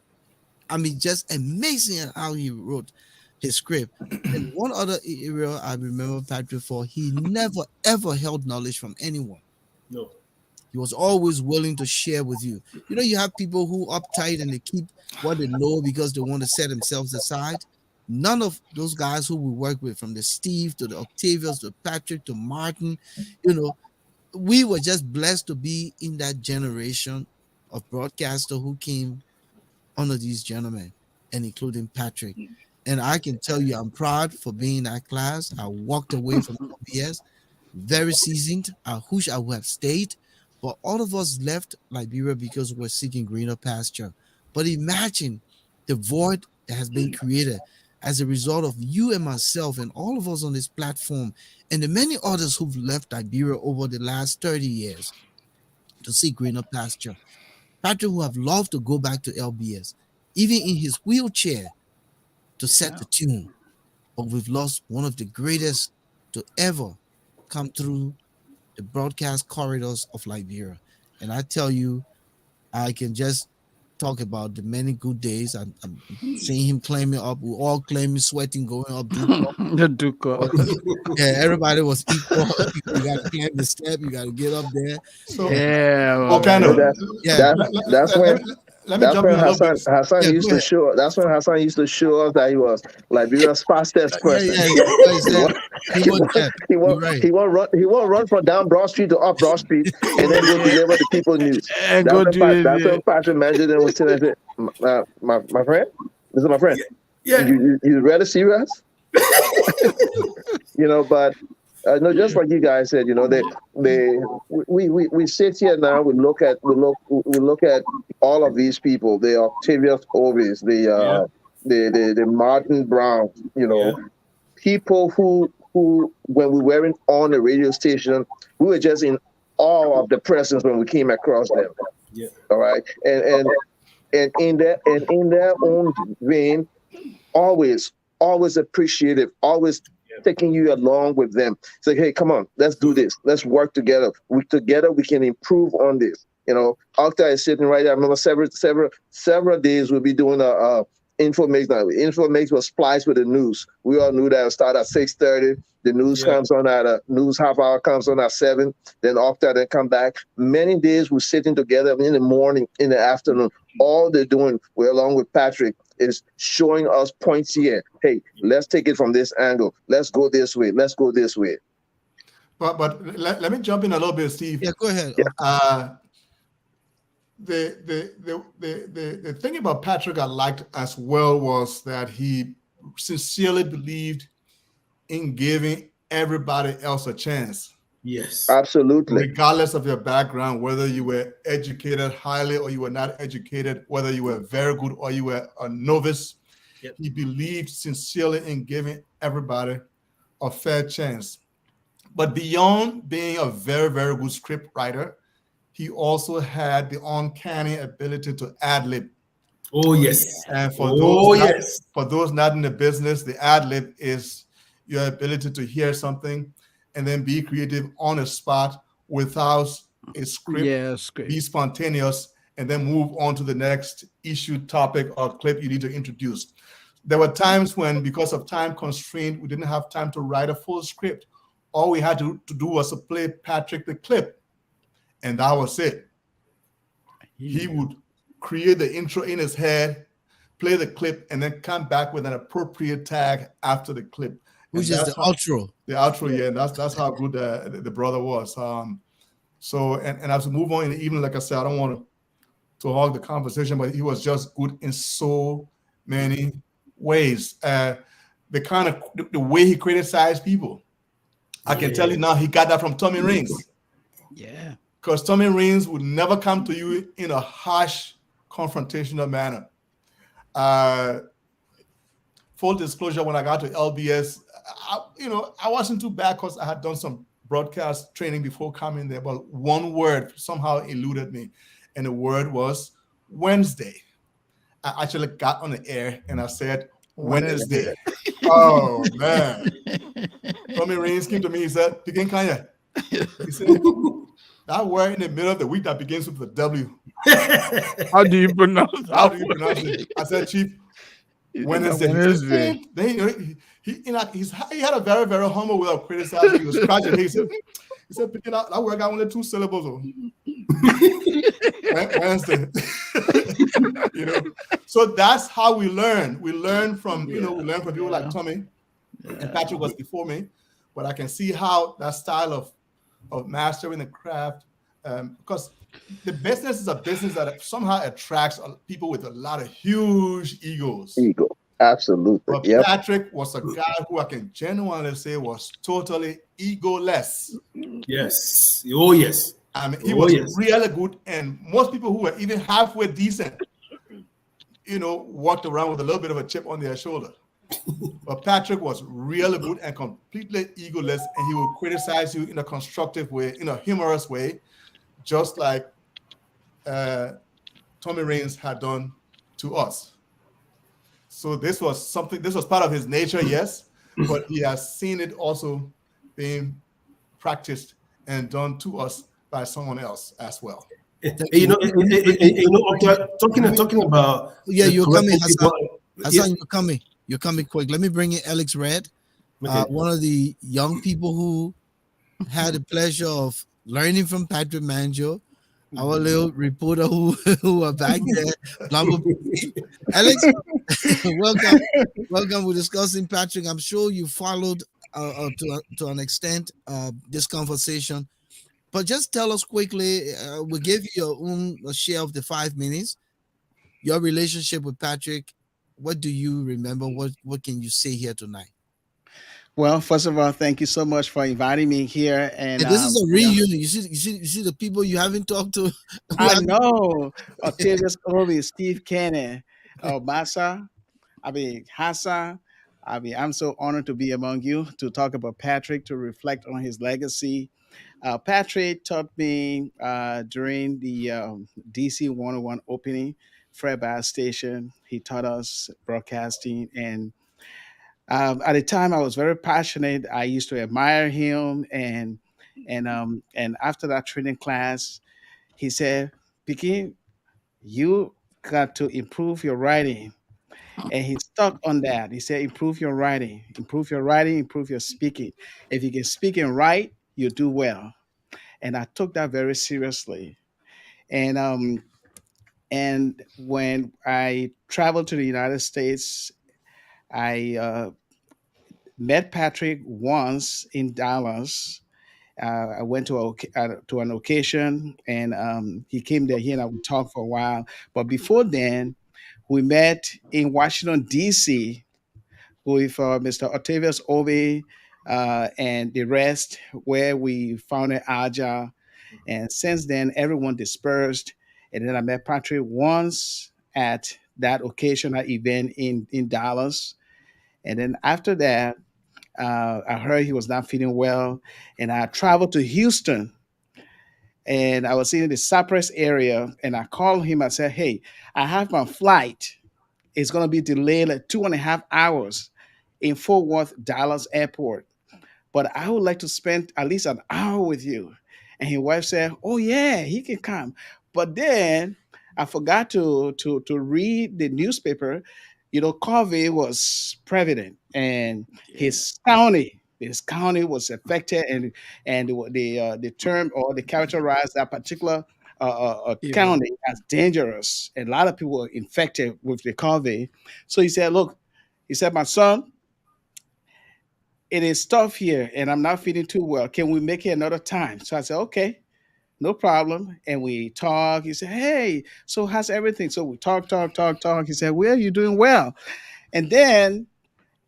I mean, just amazing at how he wrote his script. And one other area I remember Patrick for, he never ever held knowledge from anyone. No. He was always willing to share with you. You know, you have people who uptight and they keep what they know because they want to set themselves aside. None of those guys who we work with, from the Steve to the Octavius to Patrick to Martin, you know, we were just blessed to be in that generation of broadcasters who came under these gentlemen, and including Patrick. And I can tell you, I'm proud for being in that class. I walked away from LBS very seasoned. I wish I would have stayed, but all of us left Liberia because we're seeking greener pasture. But imagine the void that has been created as a result of you and myself and all of us on this platform and the many others who've left Liberia over the last 30 years to seek greener pasture. Patrick would have loved to go back to LBS, even in his wheelchair, to set the tune. But we've lost one of the greatest to ever come through the broadcast corridors of Liberia. And I tell you, I can just talk about the many good days. I'm seeing him climbing up. We all climbing, sweating, going up. Yeah, everybody was equal. You got to climb the step. You got to get up there. So, Volcano. That's when let me jump in a little bit. Hassan used to show. That's when Hassan used to show us that he was Liberia's fastest person. He won't run from down Broad Street to up Broad Street and then go deliver the people news. That's when Patrick mentioned and was saying, my friend, this is my friend. Yeah. You really serious? You know, but no, just like you guys said, you know, we sit here now. We look at all of these people. The Octavius Ovis, the Martin Brown. You know, people who when we weren't on the radio station, we were just in awe of the presence when we came across them. Yeah. All right, and in their own vein, always, always appreciative, always taking you along with them. Say, hey, come on, let's do this. Let's work together. Together we can improve on this. Octa is sitting right there. I remember several days we'll be doing a information. Information was spliced with the news. We all knew that it started at 6:30. The news Yeah. comes on at a news half hour comes on at 7. Then Octa then come back. Many days we're sitting together in the morning, in the afternoon. All they're doing, we're along with Patrick, is showing us points here. Hey, let's take it from this angle. Let's go this way. Let's go this way. But let me jump in a little bit, Steve. Yeah, go ahead. The thing about Patrick I liked as well was that he sincerely believed in giving everybody else a chance, Yes. Absolutely. regardless of your background, whether you were educated highly or you were not educated, whether you were very good or you were a novice. Yep. He believed sincerely in giving everybody a fair chance. But beyond being a very, very good script writer, he also had the uncanny ability to ad lib. Oh yes. And Oh yes. for those not in the business, the ad lib is your ability to hear something and then be creative on the spot without a script, Yes, be great. spontaneous, and then move on to the next issue, topic, or clip you need to introduce. There were times when, because of time constraint, we didn't have time to write a full script. All we had to do was to play Patrick the clip, and that was it. He would create the intro in his head, play the clip, and then come back with an appropriate tag after the clip. Which And is the that's how- outro. the outro, yeah, and that's how good the brother was. So and as we move on in the evening, like I said, I don't want to hog the conversation, but he was just good in so many ways. The way he criticized people, I can tell you now, he got that from Tommy Rings, Yeah. because Tommy Rings would never come to you in a harsh, confrontational manner. Full disclosure, when I got to LBS, I wasn't too bad because I had done some broadcast training before coming there, but one word somehow eluded me, and the word was Wednesday. I actually got on the air and I said Wednesday. Oh man. Tommy Rains came to me, he said, Begin Kanye. He said, that word in the middle of the week that begins with the W. How do you pronounce How that? do you pronounce it? I said, Chief, Wednesday. Wednesday. Wednesday. Then he had a very, very humble way of criticizing. He was scratching. He said, picking out that word got only 2 syllables. Wednesday. So that's how we learn. We learn from people like Tommy, and Patrick was before me, but I can see how that style of mastering the craft, because the business is a business that somehow attracts people with a lot of huge egos. Ego. Absolutely. But Yep. Patrick was a guy who I can genuinely say was totally egoless. Yes. Oh yes. I mean, he was really good, and most people who were even halfway decent, walked around with a little bit of a chip on their shoulder. But Patrick was really good and completely egoless, and he would criticize you in a constructive way, in a humorous way, just like Tommy Rains had done to us. So this was part of his nature, yes, but he has seen it also being practiced and done to us by someone else as well. Talking about You're coming, correcting Hassan. people- Hassan, you're coming quick. Let me bring in Alex Red, Okay. one of the young people who had the pleasure of learning from Patrick Manjo, our little reporter who are back there. Alex, welcome. We're discussing Patrick. I'm sure you followed to an extent this conversation, but just tell us quickly. We'll give you your own share of the 5 minutes. Your relationship with Patrick. What do you remember? What can you say here tonight? Well, first of all, thank you so much for inviting me here. And this is a reunion. You see the people you haven't talked to. I know Octavius Obi, Steve Kenny, Massa, Hassan. I'm so honored to be among you to talk about Patrick, to reflect on his legacy. Patrick taught me during the DC 101 opening, Fred Station. He taught us broadcasting, and at the time I was very passionate. I used to admire him, and after that training class, he said, "Pikin, you got to improve your writing." And he stuck on that. He said, improve your writing, improve your speaking. If you can speak and write, you do well. And I took that very seriously. And when I traveled to the United States, I met Patrick once in Dallas. I went to an occasion, and he came there. He and I would talk for a while. But before then, we met in Washington D.C. with Mr. Octavius Obi and the rest, where we founded Aja. And since then, everyone dispersed. And then I met Patrick once at that occasional event in Dallas. And then after that, I heard he was not feeling well. And I traveled to Houston, and I was in the Cypress area. And I called him. I said, "Hey, I have my flight. It's going to be delayed like 2.5 hours in Fort Worth, Dallas Airport. But I would like to spend at least an hour with you." And his wife said, "Oh yeah, he can come." But then I forgot to read the newspaper. You know, COVID was prevalent, and his county was affected, and the term or the characterized that particular Area. county as dangerous, and a lot of people were infected with the COVID. So he said, "Look," he said, "my son, it is tough here and I'm not feeling too well. Can we make it another time?" So I said, "Okay, no problem." And we talk. He said, "Hey, so how's everything?" So we talk. He said, "Well, you're doing well." And then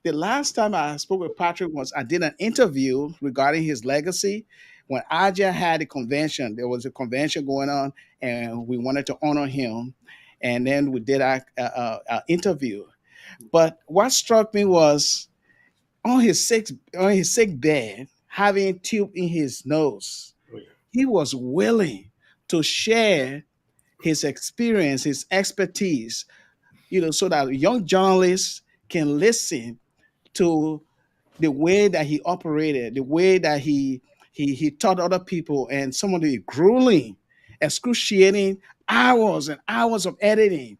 the last time I spoke with Patrick was I did an interview regarding his legacy. When Aja had a convention, there was a convention going on, and we wanted to honor him. And then we did our interview. But what struck me was on his sick bed, having tube in his nose, he was willing to share his experience, his expertise, so that young journalists can listen to the way that he operated, the way that he taught other people, and some of the grueling, excruciating hours and hours of editing.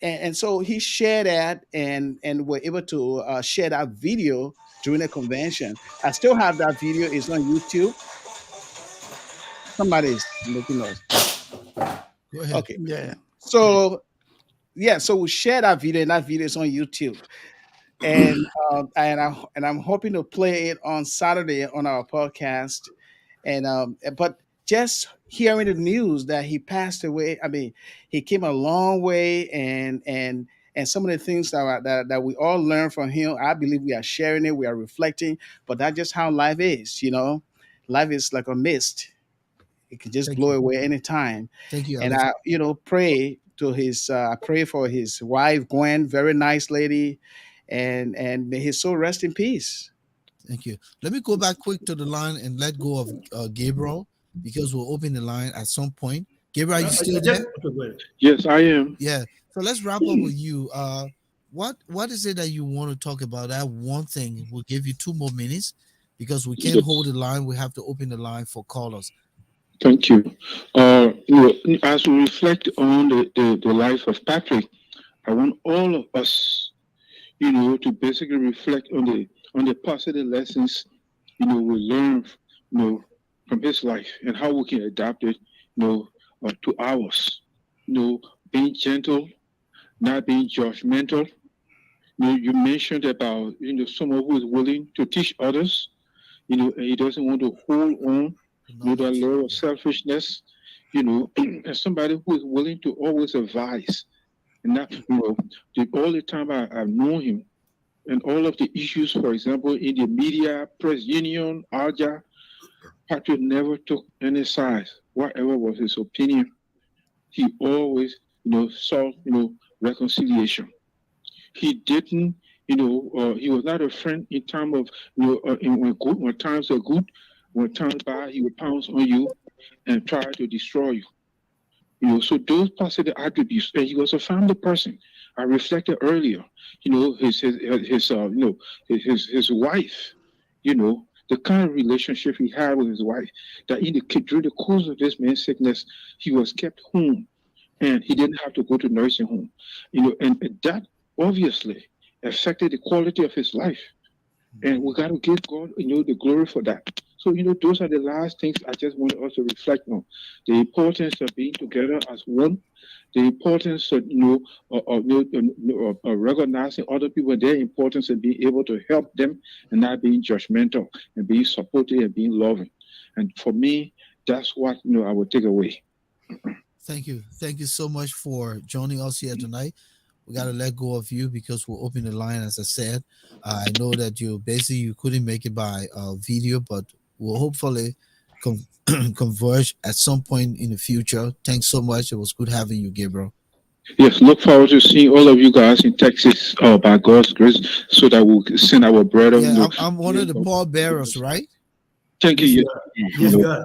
And so he shared that, and we're able to share that video during the convention. I still have that video. It's on YouTube. Somebody's making noise. Go ahead. Okay. Yeah. So yeah, so we share that video, and that video is on YouTube. And I'm hoping to play it on Saturday on our podcast. But just hearing the news that he passed away, I mean, he came a long way, and some of the things that we all learn from him, I believe we are sharing it, we are reflecting. But that's just how life is. Life is like a mist; it can just Thank blow you. away anytime. Thank you, And Alex. I pray for his wife Gwen, very nice lady, and may his soul rest in peace. Thank you. Let me go back quick to the line and let go of Gabriel because we'll open the line at some point. Gabriel, are you still Just there? okay, go ahead. Yes, I am. Yeah. So let's wrap up with you. What is it that you want to talk about? That one thing. We'll give you 2 more minutes because we can't hold Yes. the line. We have to open the line for callers. Thank you. As we reflect on the life of Patrick, I want all of us, to basically reflect on the positive lessons, we learn, from his life and how we can adapt it, to ours. Being gentle, not being judgmental. You mentioned about, someone who is willing to teach others, and he doesn't want to hold on, that Knowledge. law of selfishness, and somebody who is willing to always advise. And that, all the time I've known him, and all of the issues, for example, in the media, press union, Arja, Patrick never took any sides. Whatever was his opinion, he always, sought, reconciliation. He didn't, he was not a friend in time of, when times are good, When time by, he will pounce on you and try to destroy you. So those positive attributes, and he was a family person. I reflected earlier, his wife, the kind of relationship he had with his wife, that during the course of this man's sickness, he was kept home and he didn't have to go to nursing home, and that obviously affected the quality of his life. And we got to give God, the glory for that. So, those are the last things I just want us to reflect on. The importance of being together as one, the importance of, recognizing other people, their importance and being able to help them and not being judgmental and being supportive and being loving. And for me, that's what, I would take away. Thank you. Thank you so much for joining us here tonight. We got to let go of you because we're opening the line, as I said. I know that you couldn't make it by video, but we'll hopefully converge at some point in the future. Thanks so much. It was good having you, Gabriel. Yes, look forward to seeing all of you guys in Texas by God's grace, so that we'll send our brother. Yeah, I'm one of the pallbearers, right? Thank you. Yes, God.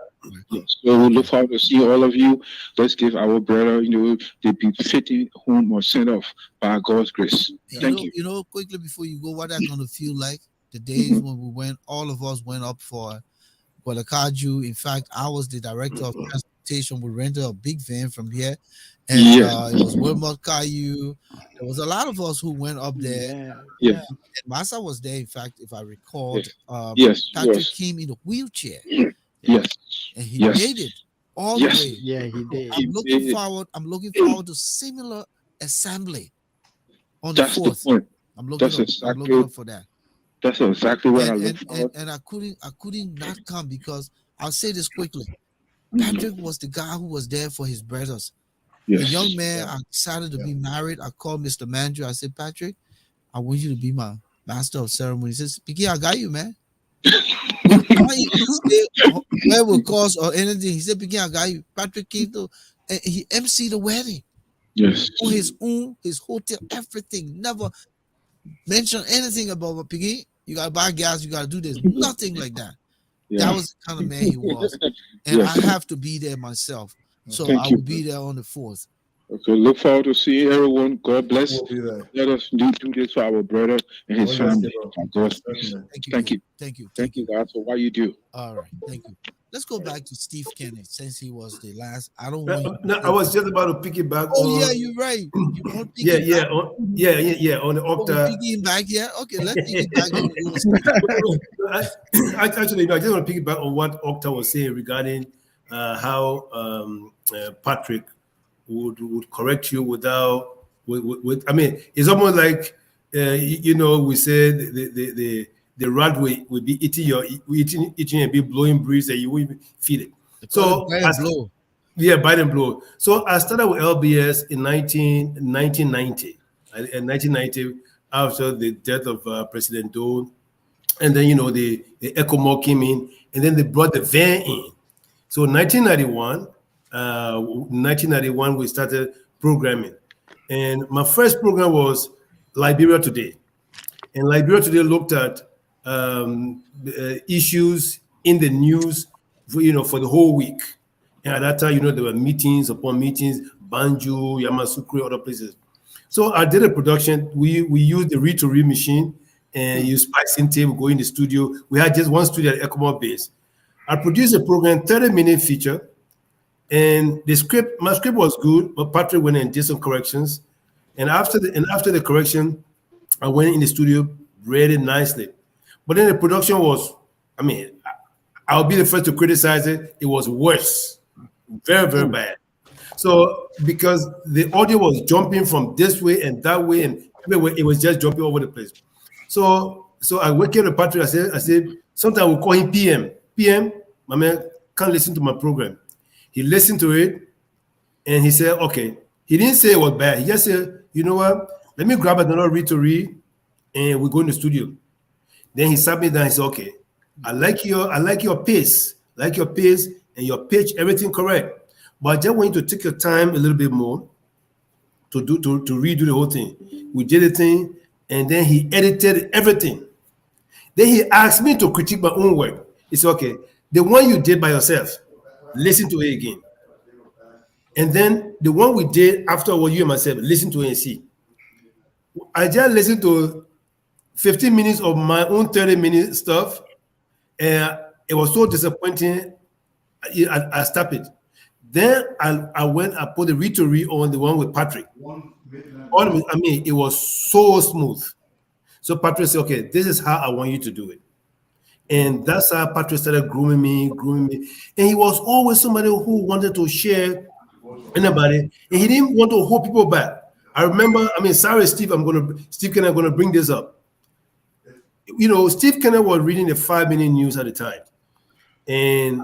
So we look forward to see all of you. Let's give our brother, the befitting home or sent off by God's grace. Thank you. Quickly before you go, what that's gonna feel like the days when all of us went up for Guadalajara. In fact, I was the director of transportation. We rented a big van from here, and it was Wilmot Caillou. There was a lot of us who went up there. Yeah. And Massa was there. In fact, if I recalled, Patrick came in a wheelchair. Yes. And he made it all the way. Yeah, he did. I'm looking forward to similar assembly on the 4th. I'm looking up for that. That's exactly what I look for. And I couldn't not come because I'll say this quickly. Patrick was the guy who was there for his brothers. Yes. A young man, I decided to be married. I called Mr. Manager. I said, Patrick, I want you to be my master of ceremony. He says, Biggie, I got you, man. Where will cost or anything? He said, Biggie, I got you. Patrick came to, and he emceed the wedding. Yes. On his own, his hotel, everything. Never mention anything about Piggy. You gotta buy gas, you gotta do this. Nothing like that. Yeah. That was the kind of man he was. And I have to be there myself. So I will be there on the 4th. Okay, look forward to seeing everyone. God bless. Let us do this for our brother and his family. God. Thank you. Thank you, guys, for what you do. All right, thank you. Let's go back to Steve Kenneth since he was the last. I don't want. No, I was just about to pick it back. Oh yeah, you're right. You want yeah, on the Octa. Picking back, yeah. Okay, let's pick it back. Actually, no, I just want to pick it back on what Octa was saying regarding how Patrick would correct you without. I mean, it's almost like we said the rat will be eating a bit blowing breeze and you won't even feel it. So bite and blow. So I started with LBS in 1990. In 1990, after the death of President Dole, and then the ECOMO came in, and then they brought the van in. So 1991, we started programming, and my first program was Liberia Today, and Liberia Today looked at issues in the news for the whole week. And at that time, there were meetings upon meetings, Banjo, Yamoussoukro, other places. So I did a production. We used the read-to-read machine and used spicing tape. We go in the studio. We had just one studio at Ecomob base. I produced a program, 30-minute feature, and my script was good, but Patrick went and did some corrections. And after the correction, I went in the studio, read it nicely. But then the production was, I'll be the first to criticize it. It was worse, very, very bad. So because the audio was jumping from this way and that way, and everywhere, it was just jumping over the place. So I wake up to Patrick. I said, sometimes we call him PM. PM, my man can't listen to my program. He listened to it, and he said, okay. He didn't say it was bad. He just said, you know what? Let me grab another read-to-read, and we go in the studio. Then he sat me down and said, okay, I like your pace, and your pitch, everything correct. But I just want you to take your time a little bit more to redo the whole thing. We did the thing, and then he edited everything. Then he asked me to critique my own work. He said, okay, The one you did by yourself, listen to it again. And then the one we did after what you and myself, listen to it and see. I just listened to 15 minutes of my own 30-minute stuff, and it was so disappointing. I stopped it. Then I went, I put the read on the one with Patrick. I mean, it was so smooth. So Patrick said, okay, this is how I want you to do it. And that's how Patrick started grooming me. And he was always somebody who wanted to share anybody, and he didn't want to hold people back. I remember, I mean, sorry, Steve Kenneth, I'm gonna bring this up. You know, Steve Kenneth was reading the 5-minute news at the time. And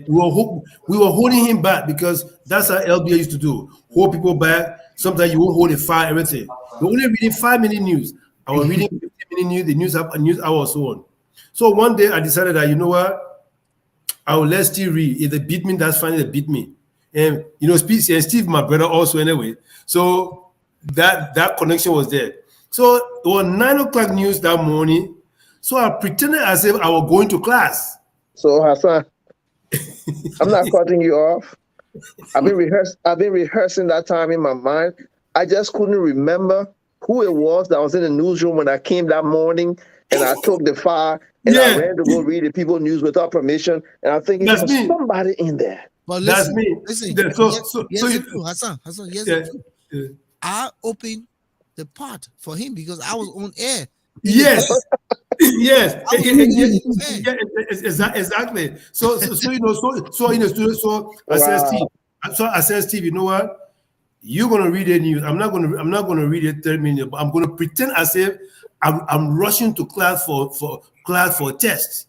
we were holding him back because that's how LBA used to do. Hold people back. Sometimes you won't hold it fire, everything. We're only reading 5-minute news. I was reading 15-minute news, the news hour, so on. So one day I decided that, you know what, I will let Steve read. If they beat me, that's fine. They beat me. And you know, Steve, my brother, also anyway. So that connection was there. So it was 9 o'clock news that morning. So I pretended as if I was going to class. So Hassan, I'm not cutting you off. I've been rehearsing that time in my mind. I just couldn't remember who it was that was in the newsroom when I came that morning, and I took the file and I ran to go read the People News without permission. And I'm thinking there's somebody in there. But That's listen, me. listen, Hassan, I opened the pot for him because I was on air. Yes. Yes. Yeah, Exactly. So I said, Steve, you know what? You're gonna read the news. I'm not gonna read it 30 minutes, but I'm gonna pretend as if I'm rushing to class for a test.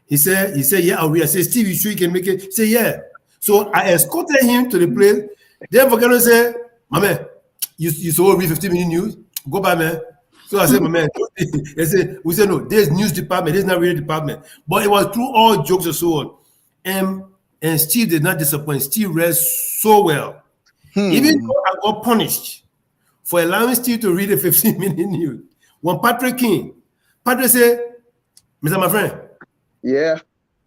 He said, yeah, I'll read. I said, Steve, you sure you can make it? He said, yeah. So I escorted him to the place. Then Volcano said, my man, you saw read 15-minute news? Go by, man. So I said, my man, we said, no, there's news department, there's not radio department. But it was through all jokes and so on. And Steve did not disappoint. Steve read so well. Even though I got punished for allowing Steve to read a 15-minute news. When Patrick came, Patrick said, Mr. My friend, yeah,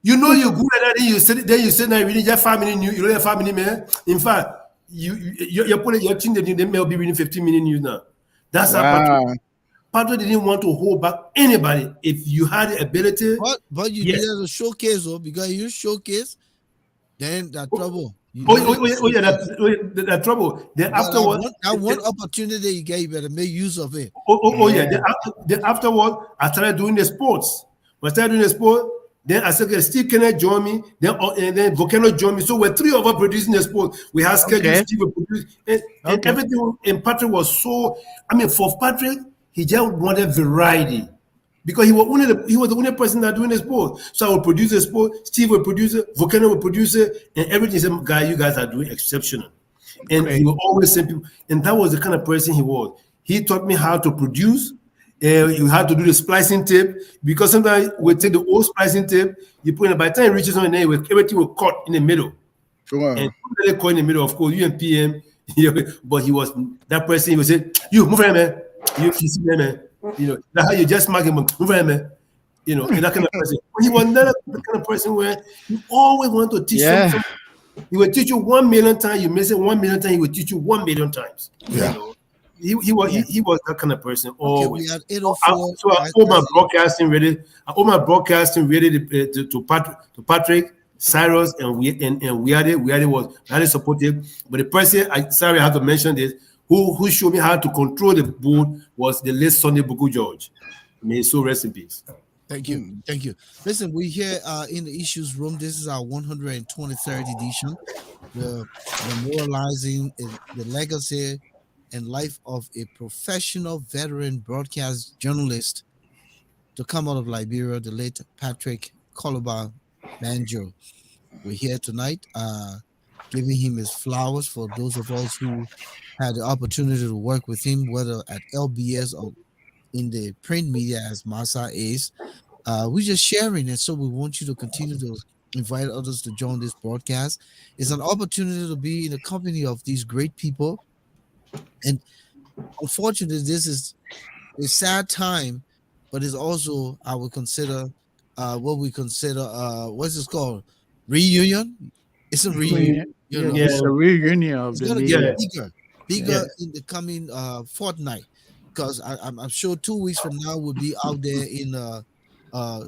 you know you're good at that. Then you sit there reading just 5-minute news. You don't have 5 minute, man. In fact, you're putting your team. They may be reading 15-minute news now. That's how Patrick didn't want to hold back anybody. If you had the ability, but you did it a showcase, because you showcase, then that trouble. That trouble. Then afterwards, that one opportunity you get, you better make use of it. Then afterwards, I started doing the sports. When I started doing the sport, then I said, okay, Steve Kenneth joined me, then Volcano joined me. So we're 3 of us producing the sport. We had scheduled, Steve would produce, and everything. And Patrick was so, I mean, for Patrick, he just wanted variety. Because he was the only person that doing the sport. So I would produce the sport, Steve would produce it, Volcano would produce it, and everything. He said, guy, you guys are doing exceptional. And he would always send people, and that was the kind of person he was. He taught me how to produce. You had to do the splicing tape, because sometimes we take the old splicing tape, you put it, by the time it reaches on there, everything will cut in the middle. Sure. And they caught in the middle, of course, you and PM, but he was that person. He would say, you move around, man. You see there, man. You know, that's how you just mark him, move around, man. You know, and that kind of person. But he was not the kind of person where you always want to teach something. He will teach you 1 million times, you miss it 1 million times, he will teach you 1 million times. Yeah. You know? He was that kind of person. Always. Okay, we had 804. So I hold my broadcasting ready. To Patrick, Cyrus, and Weade was supportive. But the person, I have to mention this, who showed me how to control the board was the late Sunday Buku George. May so rest in peace. Thank you. Thank you. Listen, we're here in the issues room. This is our 123rd edition. We're memorializing the legacy and life of a professional veteran broadcast journalist to come out of Liberia, the late Patrick Koloba Banjo. We're here tonight giving him his flowers for those of us who had the opportunity to work with him, whether at LBS or in the print media as Masa is. We're just sharing it, so we want you to continue to invite others to join this broadcast. It's an opportunity to be in the company of these great people. And unfortunately, this is a sad time, but it's also, I would consider, what we consider what's this called, reunion. It's a reunion. You Yeah, know, it's a reunion of it's the gonna get media. Yeah. bigger Yeah. in the coming fortnight, because I'm sure 2 weeks from now we'll be out there in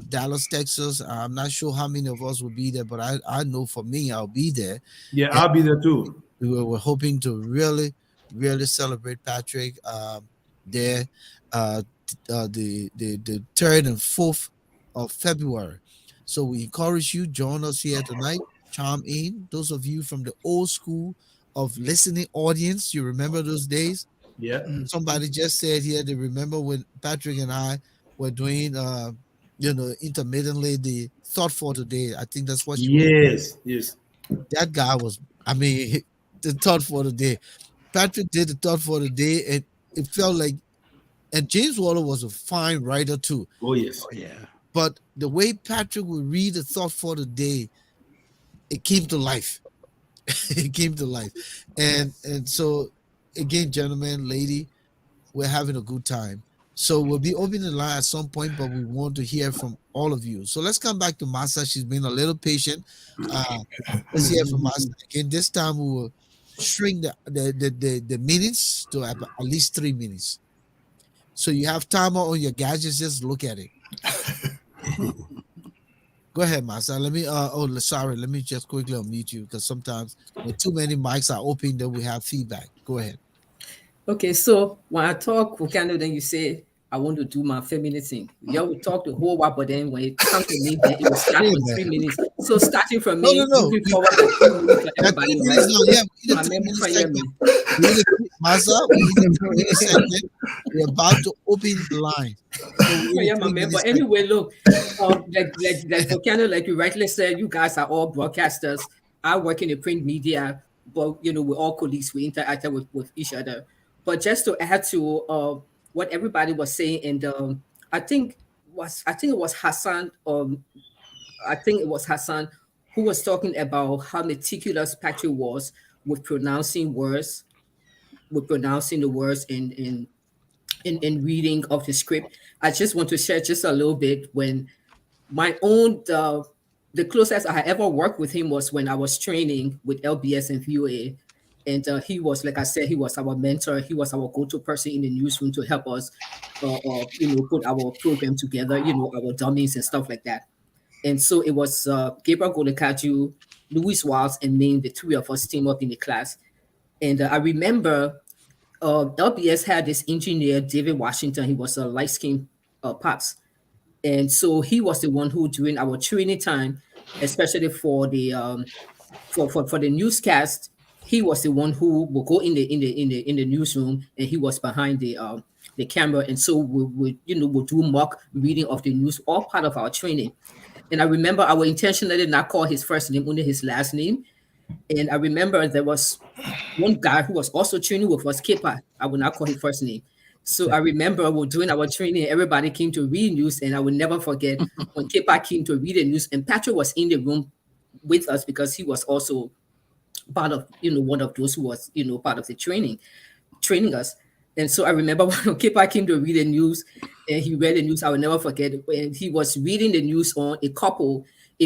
Dallas, Texas. I'm not sure how many of us will be there, but I know for me I'll be there. Yeah, I'll be there too. We're hoping to really celebrate Patrick there, the 3rd and 4th of February. So we encourage you, join us here tonight, chime in. Those of you from the old school of listening audience, you remember those days. Yeah. Somebody just said here they remember when Patrick and I were doing intermittently the thought for today. I think that's what she was. Yes. Yes. That guy was, I mean, the thought for the day. Patrick did the thought for the day, and it felt like, and James Waller was a fine writer too. Oh yes. Oh, yeah. But the way Patrick would read the thought for the day, it came to life. It came to life. And so again, gentlemen, lady, we're having a good time. So we'll be opening the line at some point, but we want to hear from all of you. So let's come back to Masa. She's been a little patient. Let's hear from Masa again. This time we will shrink the minutes to at least 3 minutes. So you have timer on your gadgets, just look at it. Go ahead, Masa. Let me sorry, let me just quickly unmute you, because sometimes when too many mics are open, then we have feedback. Go ahead. Okay, so when I talk Volcano, then you say I want to do my feminine thing. You will talk the whole while, but then when it comes to me, then it will start Hey, on man. 3 minutes. So starting from me, No. moving forward to 3 minutes for Yeah, everybody, 3 right? minutes now. Yeah, we need My a 3 member minute for segment. Yemen. Masa, we need a 3 minute segment. We're about to open the line. So we Oh, need yeah, a my 3 man. minute But segment. anyway, look, like Volcano, like you rightly said, you guys are all broadcasters. I work in the print media, but we're all colleagues. We interact with each other. But just to add to what everybody was saying, and I think it was Hassan. I think it was Hassan who was talking about how meticulous Patrick was with pronouncing words, with pronouncing the words in reading of the script. I just want to share just a little bit when my own the closest I ever worked with him was when I was training with LBS and VOA. And he was, like I said, he was our mentor. He was our go-to person in the newsroom to help us, put our program together, our dummies and stuff like that. And so it was Gabriel Golekaju, Louis Wiles, and me, the three of us team up in the class. And I remember LBS had this engineer, David Washington. He was a light-skinned pops. And so he was the one who, during our training time, especially for the for the newscast, he was the one who would go in the newsroom, and he was behind the camera. And so we would we'll do mock reading of the news, all part of our training. And I remember I would intentionally not call his first name, only his last name. And I remember there was one guy who was also training with us, Kepa. I will not call his first name. So I remember we were doing our training, everybody came to read news, and I will never forget when Kepa came to read the news, and Patrick was in the room with us because he was also part of, one of those who was, part of the training us. And so I remember when Kepa came to read the news, and he read the news, I will never forget it, when he was reading the news on a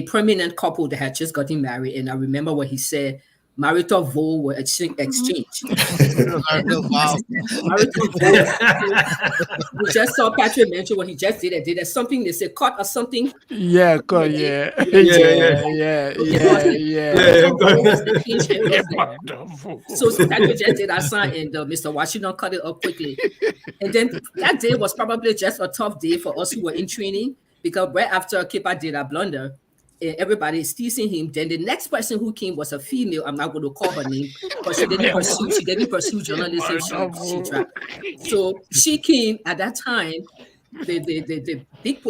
prominent couple that had just gotten married. And I remember what he said, marital vow were exchanged. Wow. Marital vow. We just saw Patrick mention what he just did. There's something they say, cut or something. Yeah, Yeah, yeah, yeah. So Patrick just did that sign, and Mr. Washington cut it up quickly. And then that day was probably just a tough day for us who were in training, because right after Kepa did a blunder, everybody is teasing him. Then the next person who came was a female. I'm not going to call her name, but she didn't pursue journalism. She dropped. So she came at that time. The big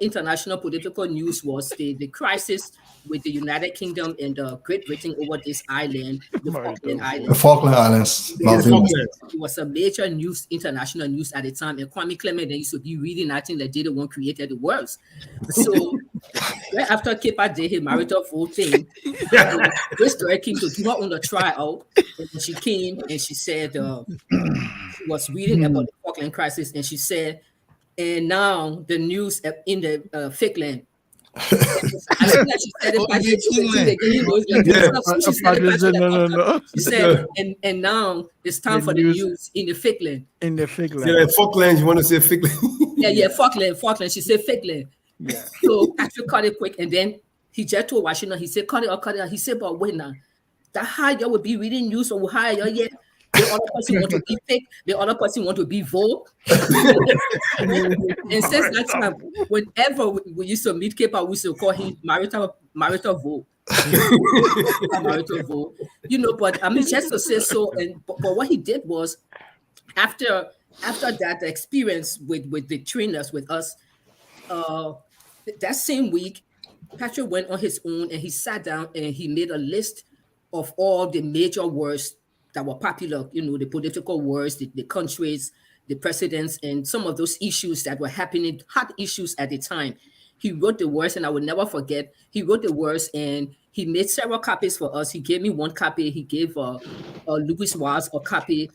international political news was the crisis with the United Kingdom and Great Britain over this island, the Falkland The Islands. Falkland Islands. It was a major international news at the time. And Kwame Clement, they used to be reading, I think, that they the one created the words. So right after Kepa did his marital vow thing, this story came to do her on the trial. And she came and she said, she was reading about the Falkland crisis, and she said, and now the news in the Falkland, As soon as she said it, Oh, you Patrick mean took the thing Finland? again, like Yeah. she said it, Patrick Patrick said, no, no, like, no. she said, and now it's time The for the news news in the Falkland. in the fig See, land. like Falklands, you want to say Falkland? Yeah, Falkland. She said Falkland. Yeah. So Patrick cut it quick, and then he just told Washington, he said, cut it out. He said, but wait now, that how y'all would be reading news or how y'all yet the other person want to be fake, the other person want to be Vogue. And since that time, whenever we used to meet Kepa, we used to call him marital Vogue. Marital Vogue. But I mean, just to say so, but what he did was after that experience with the trainers with us, that same week, Patrick went on his own and he sat down and he made a list of all the major words that were popular, the political words, the countries, the presidents, and some of those issues that were happening, hot issues at the time. He wrote the words, and I will never forget. He wrote the words, and he made several copies for us. He gave me one copy. He gave Louis Waz a copy.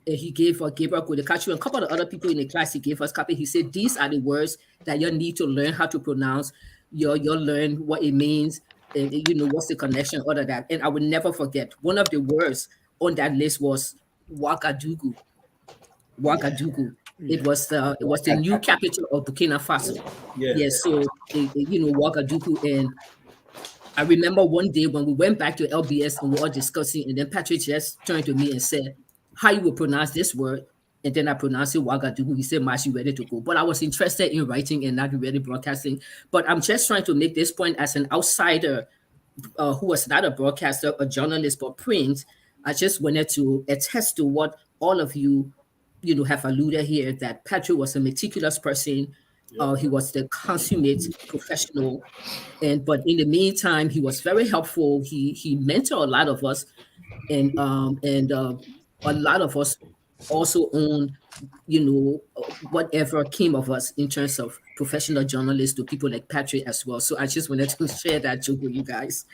And he gave Gabriel Godekachu and a couple of other people in the class. He gave us copy. He said, these are the words that you need to learn how to pronounce. You'll learn what it means, and what's the connection, all of that. And I will never forget, one of the words on that list was Ouagadougou. Ouagadougou. It was the new capital of Burkina Faso. Yeah. Yes, so Ouagadougou. And I remember one day when we went back to LBS and we were discussing, and then Patrick just turned to me and said, how you will pronounce this word? And then I pronounced it Ouagadougou. He said, Mash, you ready to go? But I was interested in writing and not really broadcasting. But I'm just trying to make this point as an outsider who was not a broadcaster, a journalist, but print. I just wanted to attest to what all of you, have alluded here, that Patrick was a meticulous person. He was the consummate professional. But in the meantime, he was very helpful. He mentored a lot of us. And a lot of us also own, whatever came of us in terms of professional journalists to people like Patrick as well. So I just wanted to share that joke with you guys.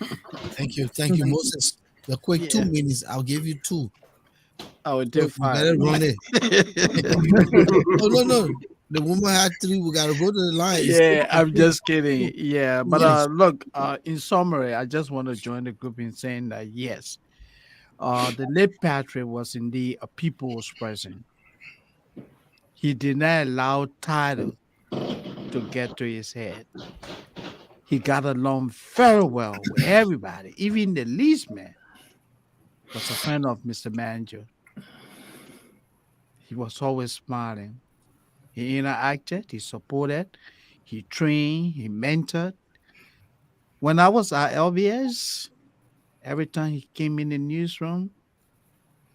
Thank you, Moses. The quick 2 minutes, I'll give you 2. I would So do you fine. better run it. No. The woman had 3. We gotta go to the line. Yeah, I'm just kidding. Yeah, but Yes. look, in summary, I just want to join the group in saying that yes, the late Patrick was indeed a people's person. He did not allow title to get to his head. He got along very well with everybody, even the least man was a friend of Mr. Manager. He was always smiling. He interacted, he supported, he trained, he mentored. When I was at LBS, every time he came in the newsroom,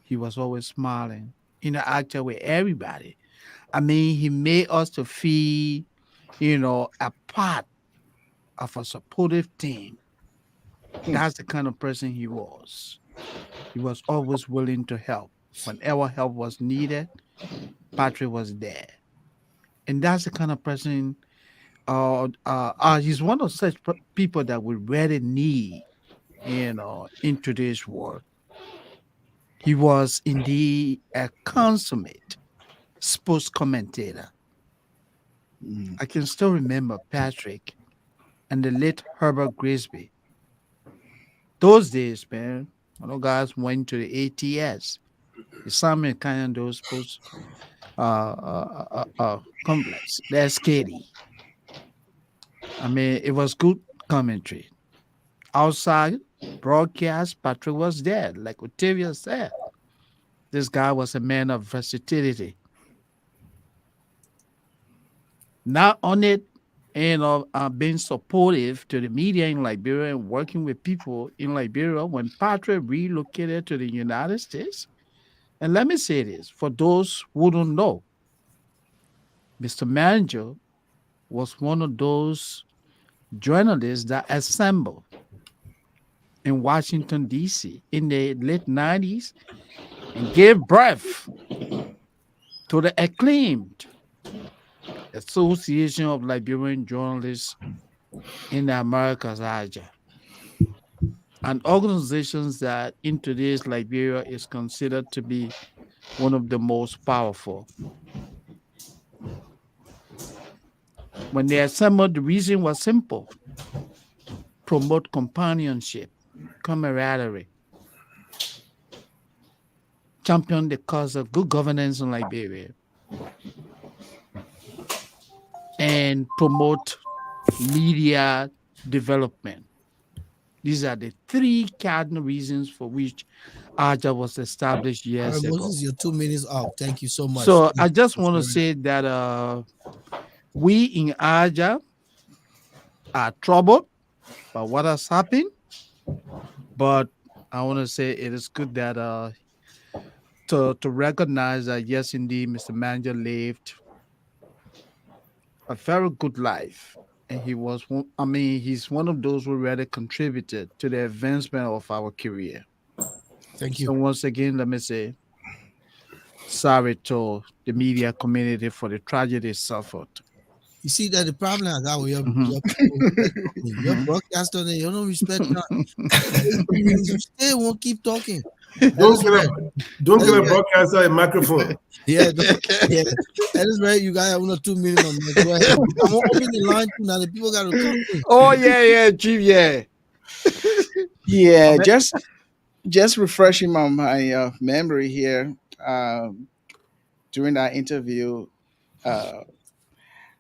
he was always smiling, interacted with everybody. I mean, he made us to feel, a part of a supportive team. That's the kind of person he was. He was always willing to help. Whenever help was needed, Patrick was there. And that's the kind of person, he's one of such people that we really need, in today's world. He was indeed a consummate sports commentator. I can still remember Patrick and the late Herbert Grisby. Those days, man, when those guys went to the ATS, the Simon kind of those sports complex. They're scary. I mean, it was good commentary. Outside broadcast, Patrick was there, like Octavia said. This guy was a man of versatility. Not on it, being supportive to the media in Liberia and working with people in Liberia when Patrick relocated to the United States. And let me say this for those who don't know, Mr. Manager was one of those journalists that assembled in Washington, D.C. in the late 90s and gave birth to the acclaimed Association of Liberian Journalists in the Americas, AJA, an organization that in today's Liberia is considered to be one of the most powerful. When they assembled, the reason was simple. promote companionship, camaraderie, champion the cause of good governance in Liberia, and promote media development. These are the three cardinal reasons for which AJA was established All right, years ago. Moses, your 2 minutes up. Thank you so much. So I just That's want to very- say that we in AJA are troubled by what has happened, but I want to say it is good that to recognize that yes, indeed, Mr. Manager lived a very good life, and he was I mean, he's one of those who really contributed to the advancement of our career. Thank So you. once again, let me say sorry to the media community for the tragedy suffered. You see that the problem I got with Mhm. your people respect me. Your Mhm. broadcaster, you don't respect time. I give you 2 minutes, you still won't keep talking. That Don't is give right. a don't That give is a right. broadcaster a microphone. Yeah, yeah. That is right. You guys have only 2 minutes, my man. Go ahead. I'm gonna open the line too now. The people got to come in. Oh yeah, yeah, Chief, yeah. Yeah, Amen. just refreshing my memory here. During that interview, uh,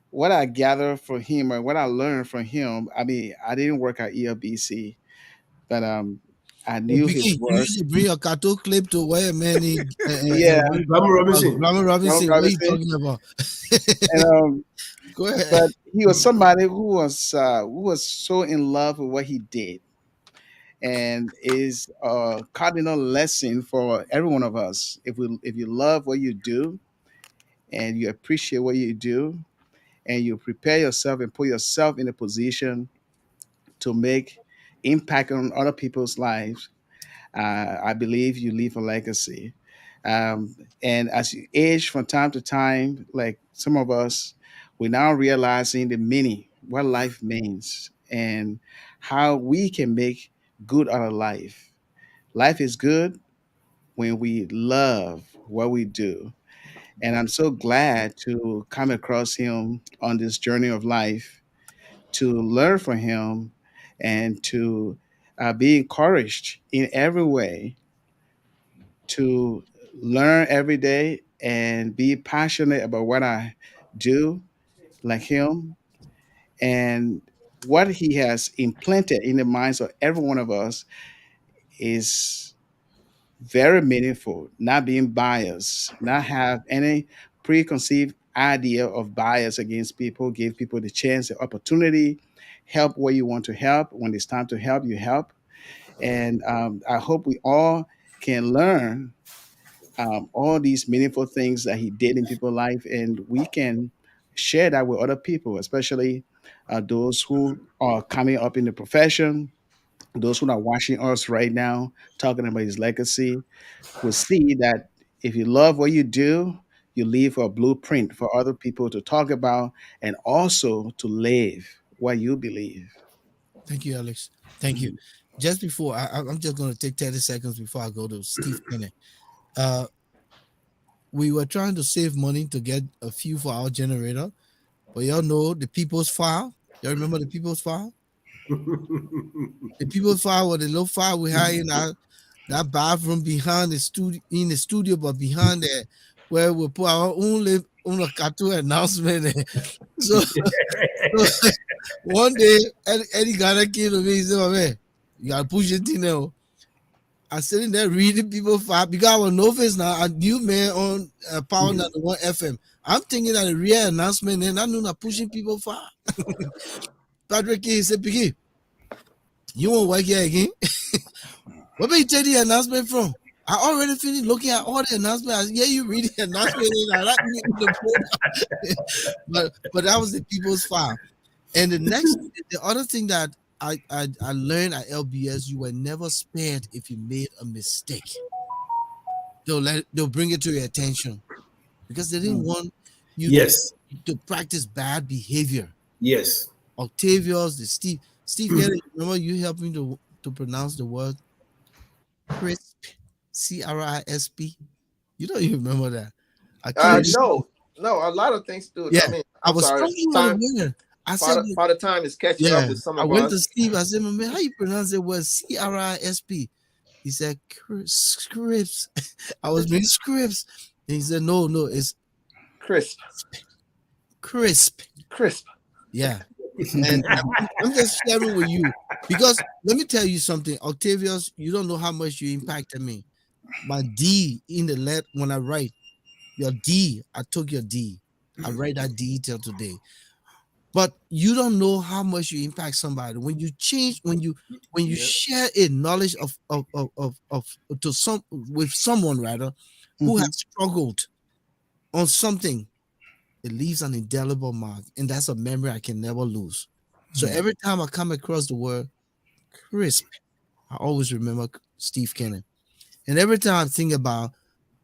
what I gathered from him or what I learned from him. I mean, I didn't work at ELBC, but I Oh, knew his Biggie, you work. usually bring your cartoon clip to where man Yeah, Bama Robinson. Robert Ron Robinson. What are you Robinson, talking about? and Go ahead. but he was somebody who was so in love with what he did, and is a cardinal lesson for every one of us. If you love what you do and you appreciate what you do, and you prepare yourself and put yourself in a position to make impact on other people's lives, I believe you leave a legacy. And as you age from time to time, like some of us, we're now realizing the meaning, what life means, and how we can make good out of life. Life is good when we love what we do. And I'm so glad to come across him on this journey of life, to learn from him, and to be encouraged in every way, to learn every day and be passionate about what I do, like him, and what he has implanted in the minds of every one of us is very meaningful. Not being biased, not have any preconceived idea of bias against people, give people the chance, the opportunity, help where you want to help. When it's time to help, you help. And I hope we all can learn all these meaningful things that he did in people's life, and we can share that with other people, especially those who are coming up in the profession, those who are watching us right now, talking about his legacy, will see that if you love what you do, you leave a blueprint for other people to talk about and also to live what you believe. Thank you, Alex. Thank you. Mhm. Just before I'm just gonna take 30 seconds before I go to Steve Kennedy. Uh we were trying to save money to get a few for our generator, but y'all know the people's file. Y'all remember the people's file? The people's file was the little file we had in that bathroom behind the studio, in the studio, but behind there where we put our own own cartoon announcement. so, so one day Eddie Ghana came to me, he said, "My man, you gotta push it in there." I sitting there reading people file because I was no face now. A new man on Power 91 FM. I'm thinking that a real announcement, and I know not pushing people file. Patrick K said, "Piki, you won't work here again." Where did you take the announcement from? I already finished looking at all the announcements. Yeah, you read the announcement and I like me in the program. but that was the people's file. And the other thing that I learned at LBS, you were never spared if you made a mistake. They'll bring it to your attention because they didn't want you Yes. to practice bad behavior. Yes. Octavius, the Steve Gary, remember you helped me to pronounce the word crisp, CRISP. You don't even remember that. I couldn't. Chris. No, no, a lot of things do. Yeah, I mean, I I'm was sorry. struggling with Time. the word. I said, Father Time is catching up yeah. with some I of went to us. Steve. I said, my man, how you pronounce it? Was CRISP? He said, Scripps. I was being Scripps. And he said, no, it's Crisp. crisp. Crisp. Yeah. And I'm just sharing with you because let me tell you something, Octavius, you don't know how much you impacted me. My D in the let when I write your D, I took your D. I write that D till today. But you don't know how much you impact somebody when you change, when you share a knowledge of to some with someone rather who Mhm. has struggled on something. It leaves an indelible mark, and that's a memory I can never lose. So every time I come across the word crisp, I always remember Steve Kennan. And every time I think about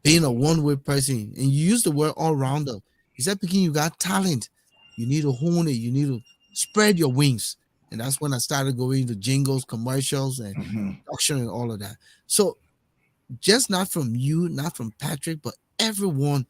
being a one-way person, and you use the word all-rounder, is that because you got talent? You need to hone it. You need to spread your wings. And that's when I started going into jingles, commercials, and production and all of that. So just not from you, not from Patrick, but everyone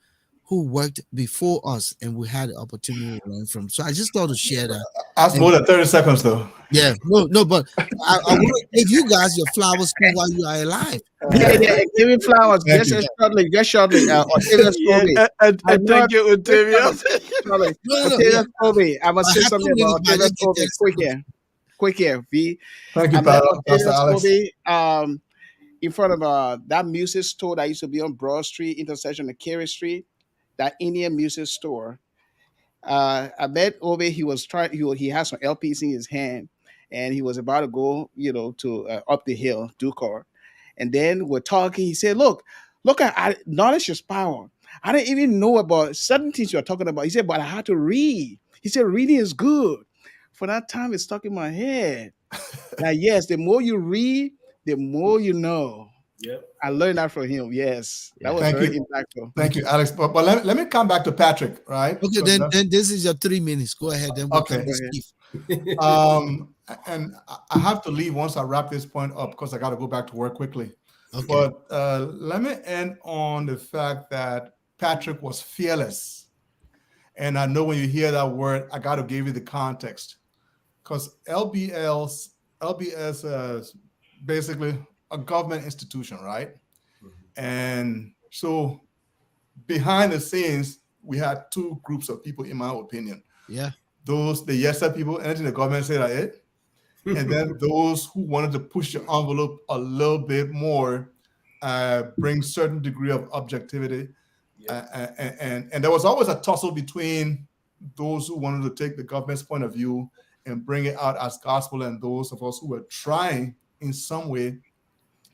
who worked before us and we had the opportunity to learn from. So I just thought to share that. That's And more than 30 seconds, though. yeah, no, but I want to give you guys your flowers too while you are alive. Yeah, give me flowers. Thank Just you. shortly, just shortly. Octavius Yeah, Kobe. and I thank you, Octavius. Sorry. No, yeah. Octavius Kobe. I must I say have 2 something minutes, about but I Octavius just get Kobe. 30 Quick seconds. here. Quick here, V. Thank you, I met Pastor Octavius Alex. Kobe in front of that music store that used to be on Broad Street, intersection of Carey Street, that Indian music store. I met Obi. He was trying. He had some LPs in his hand, and he was about to go, to up the hill, Ducar. And then we're talking. He said, look at knowledge is power. I didn't even know about certain things you're talking about." He said, "But I had to read." He said, "Reading is good." For that time, it's stuck in my head. Now, yes, the more you read, the more you know. Yeah. I learned that from him. Yes, that was Thank very you. impactful. Thank you, Alex. But let me come back to Patrick, right? Okay, then this is your 3 minutes. Go ahead. Then we'll come Okay. to Go ahead. Steve. And I have to leave once I wrap this point up because I got to go back to work quickly. Okay. But let me end on the fact that Patrick was fearless. And I know when you hear that word, I got to give you the context because LBS is basically a government institution, right? And so behind the scenes, we had two groups of people, in my opinion. Yeah. Those, the yes sir people, anything the government said are it. And then those who wanted to push the envelope a little bit more, bring certain degree of objectivity. And there was always a tussle between those who wanted to take the government's point of view and bring it out as gospel, and those of us who were trying in some way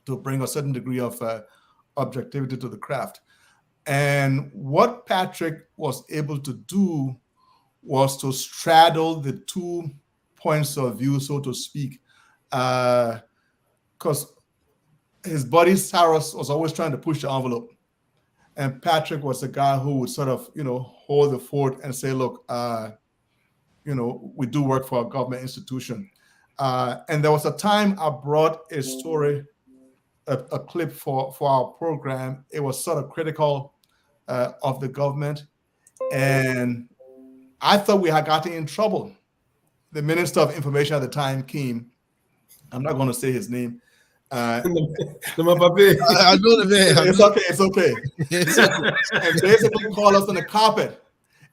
to bring a certain degree of objectivity to the craft. And what Patrick was able to do was to straddle the two points of view, so to speak, because his buddy Saros was always trying to push the envelope. And Patrick was the guy who would sort of, hold the fort and say, look, we do work for a government institution. And there was a time I brought a story, a clip for our program. It was sort of critical of the government. And I thought we had gotten in trouble. The Minister of Information at the time came. I'm not going to say his name. No, my papi. I know the man. It's okay. It's okay. And basically called us on the carpet.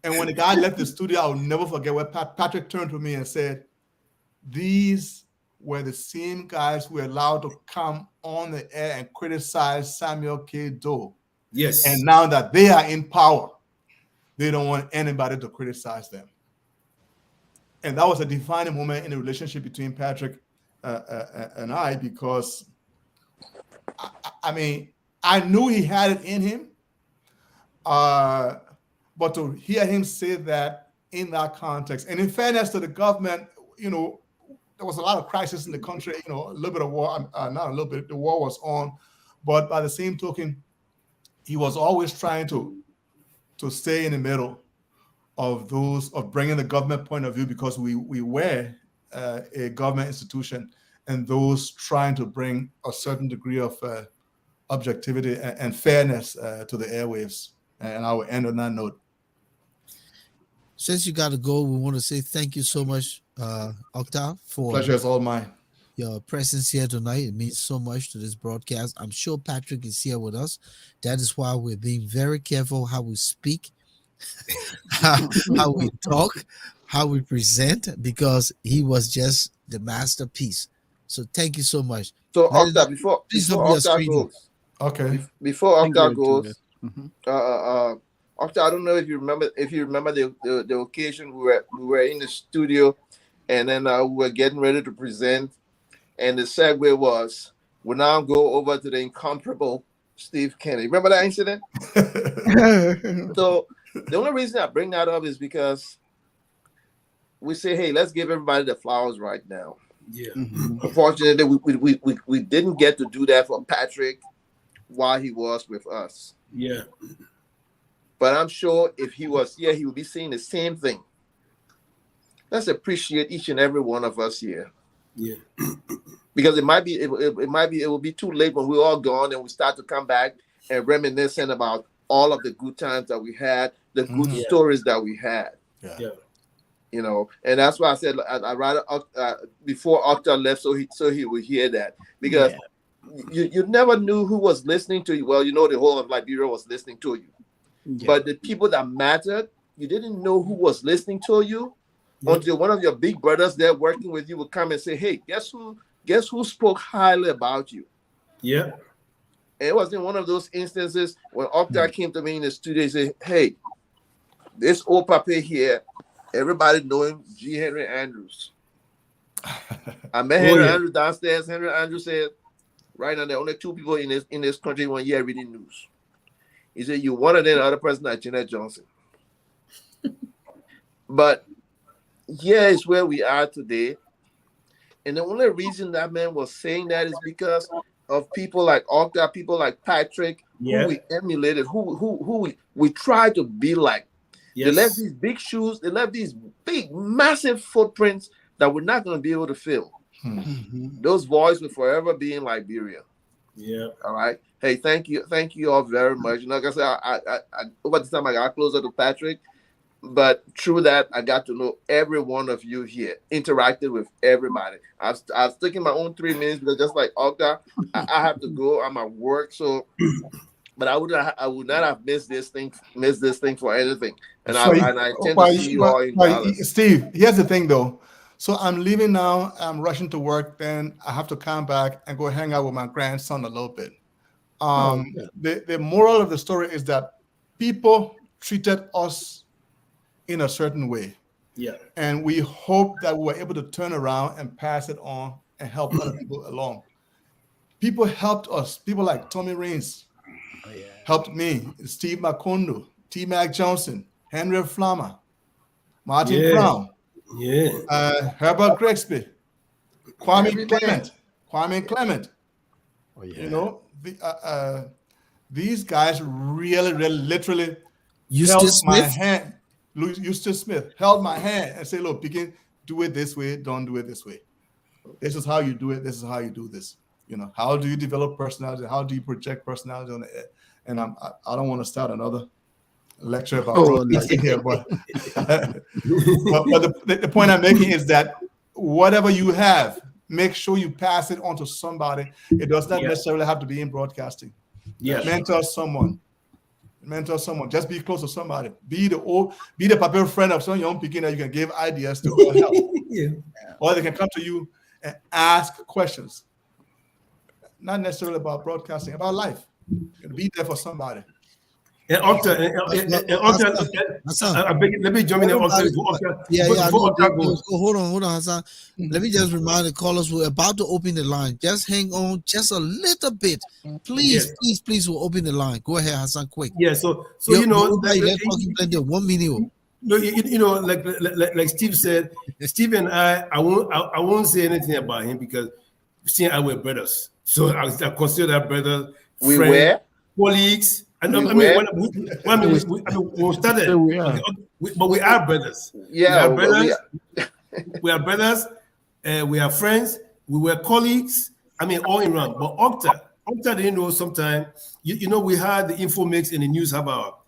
And when the guy left the studio, I'll never forget what Patrick turned to me and said, "These were the same guys who were allowed to come on the air and criticize Samuel K. Doe. Yes. And now that they are in power, they don't want anybody to criticize them." And that was a defining moment in the relationship between Patrick and I, because I mean, I knew he had it in him, but to hear him say that in that context, and in fairness to the government, there was a lot of crisis in the country, a little bit of war, not a little bit, the war was on, but by the same token, he was always trying to stay in the middle of bringing the government point of view, because we were a government institution, and those trying to bring a certain degree of objectivity and fairness to the airwaves. And I will end on that note. Since you got to go, we want to say thank you so much, Octa, for Pleasure is all mine. your presence here tonight. It means so much to this broadcast. I'm sure Patrick is here with us. That is why we're being very careful how we speak, how we talk, how we present, because he was just the masterpiece. So thank you so much. So Let us- Octa, before please before don't be a Octa stranger. goes, Okay. before Thank you, Octa goes, Julius. Mhm. Octa, I don't know if you remember the occasion we were in the studio, and then we were getting ready to present, and the segue was we now go over to the incomparable Steve Kennedy. Remember that incident? So the only reason I bring that up is because we say, hey, let's give everybody the flowers right now. Yeah. Mhm. Unfortunately, we didn't get to do that for Patrick while he was with us. Yeah. But I'm sure if he was here, he would be saying the same thing. Let's appreciate each and every one of us here. Yeah. Because it will be too late when we're all gone and we start to come back and reminiscing about all of the good times that we had, the good Mhm. stories that we had. Yeah. You know, and that's why I said I rather before Octa left, so he would hear that, because you never knew who was listening to you. Well, you know, the whole of Liberia was listening to you, Yeah. but the people that mattered, you didn't know who was listening to you until one of your big brothers there working with you would come and say, "Hey, guess who spoke highly about you?" Yeah. And it was in one of those instances when Octa came to me in the studio and said, "Hey, this old papa here, everybody know him, G. Henry Andrews." I met Henry Andrews downstairs. Henry Andrews said, "Right now, there are only two people in this country 1 year reading news." He said, "You one of them, the other person is Jeanette Johnson." But here is where we are today. And the only reason that man was saying that is because of people like Octa, people like Patrick, who we emulated, who we tried to be like. They left these big shoes, they left these big, massive footprints that we're not going to be able to fill. Mhm. Those boys will forever be in Liberia. Yeah. All right. Hey, thank you all very much. Like I said, I over the time I got closer to Patrick, but through that I got to know every one of you here, interacted with everybody. I've taken my own 3 minutes because just like Octa, I have to go. I'm at work, so. But I would not have missed this thing for anything. And I intend to see you all in Dallas. Steve, here's the thing though. So I'm leaving now. I'm rushing to work. Then I have to come back and go hang out with my grandson a little bit. The moral of the story is that people treated us in a certain way. Yeah. And we hope that we were able to turn around and pass it on and help other people along. People helped us. People like Tommy Raines helped me, Steve Makondo, T. Mac Johnson, Henry Flammer, Martin Brown, Herbert Grexby, Kwame Clement. Oh, yeah. You know, these guys really, literally Eustace held my Smith? hand. Eustace Smith held my hand and said, "Look, begin, do it this way. Don't do it this way. This is how you do it. This is how you do this. You know, how do you develop personality? How do you project personality on it?" And I don't want to start another lecture about broadcasting here, but the point I'm making is that whatever you have, make sure you pass it on to somebody. It does not necessarily have to be in broadcasting. Mentor someone. Just be close to somebody. Be the paper friend of some young beginner you can give ideas to or help. Or they can come to you and ask questions. Not necessarily about broadcasting, about life. Be there for somebody. And Octa, let me jump in there. Hold on, Hassan. Let me just remind the callers we're about to open the line. Just hang on just a little bit. Please, we'll open the line. Go ahead, Hassan, quick. Yeah, so you know, let's talking plenty of 1 minute. No, you know, like Steve said, Steve and I won't say anything about him because Steve and I were brothers. So I consider that brother, friend, colleagues. We started, but we are brothers. Yeah, we are brothers. We are friends. We were colleagues. I mean, all in round. But Octa didn't know. Sometimes, you know, we had the info mix in the news about.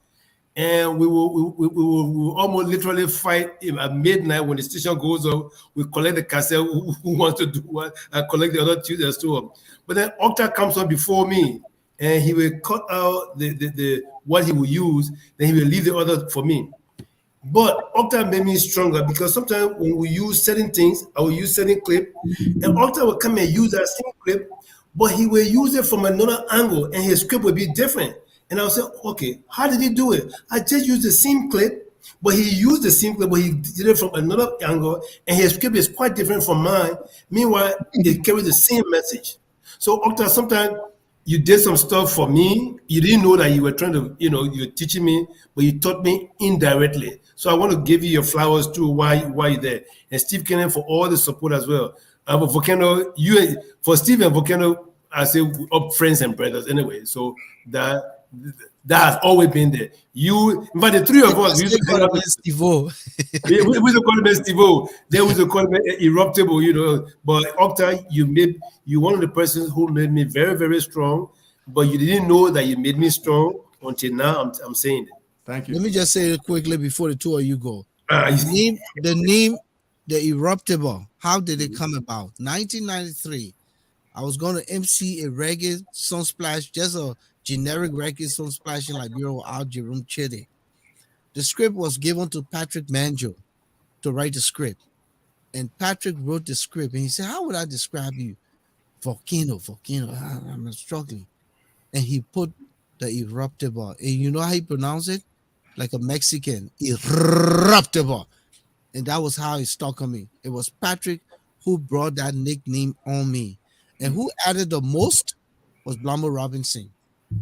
and we will almost literally fight at midnight when the station goes up. We collect the cassette, who wants to do what, and collect the other two that's too. But then Octa comes on before me, and he will cut out the what he will use, then he will leave the other for me. But Octa made me stronger because sometimes when we use certain things, I will use certain clip, and Octa will come and use that same clip, but he will use it from another angle, and his script will be different. And I'll say, okay, how did he do it? I just used the same clip, but he used the same clip, but he did it from another angle, and his script is quite different from mine. Meanwhile, it carries the same message. So Octa, sometimes you did some stuff for me. You didn't know that you were trying to, you're teaching me, but you taught me indirectly. So I want to give you your flowers too while you're there. And Steve Kennan for all the support as well. For Volcano, for Steve and Volcano, I say up friends and brothers anyway. So that has always been there. But the three of us, we used to hang out with Steve-O. we used to call him Steve-O. Then we used to call him Eruptible, But Octa, you one of the persons who made me very, very strong. But you didn't know that you made me strong until now. I'm saying it. Thank you. Let me just say it quickly before the two of you go. You The name, the Eruptible, how did it come about? 1993, I was going to MC a reggae sunsplash, just a generic reggae sunsplash in Liberia with Al Jerome Chidi. The script was given to Patrick Manjo to write the script. And Patrick wrote the script and he said, how would I describe you? Volcano, I'm struggling. And he put the Eruptible. And you know how he pronounced it? Like a Mexican, Eruptible. And that was how it stuck on me. It was Patrick who brought that nickname on me. And who added the most was Blamo Robinson.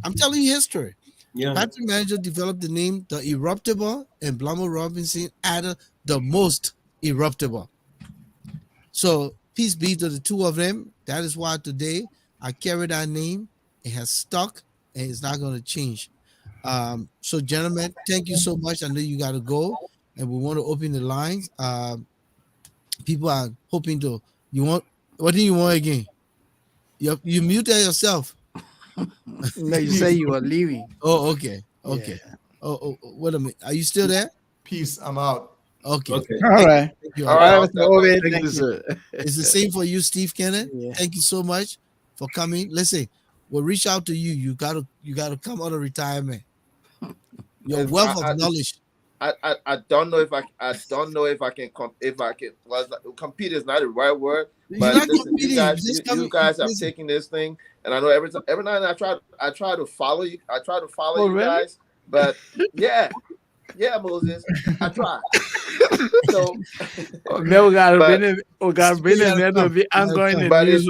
I'm telling you history. Yeah. Patrick Manager developed the name the Eruptible, and Blamo Robinson added the most Eruptible. So peace be to the two of them. That is why today I carry that name. It has stuck and it's not going to change. So gentlemen, thank you so much. I know you got to go, and we want to open the lines. People are hoping to. What do you want again? You muted yourself. No, you say you are leaving. Oh, okay. Yeah. Oh, wait a minute. Are you still there? Peace. I'm out. Okay. Okay. All right. Thank you. All right. All right, Mr. Ovid, Thank thank you, you. sir. It's the same for you, Steve Kennan. Yeah. Thank you so much for coming. Listen, we'll reach out to you. You gotta come out of retirement. Your If wealth I- of knowledge. I don't know if I can compete is not the right word, You're but not listen, competing. you guys have Listen. taken this thing, and I know every night I try to follow you. I try to follow Oh, you really? guys, but yeah, Moses, I try. So, Now we gotta But- bring in there to be ongoing in but news it's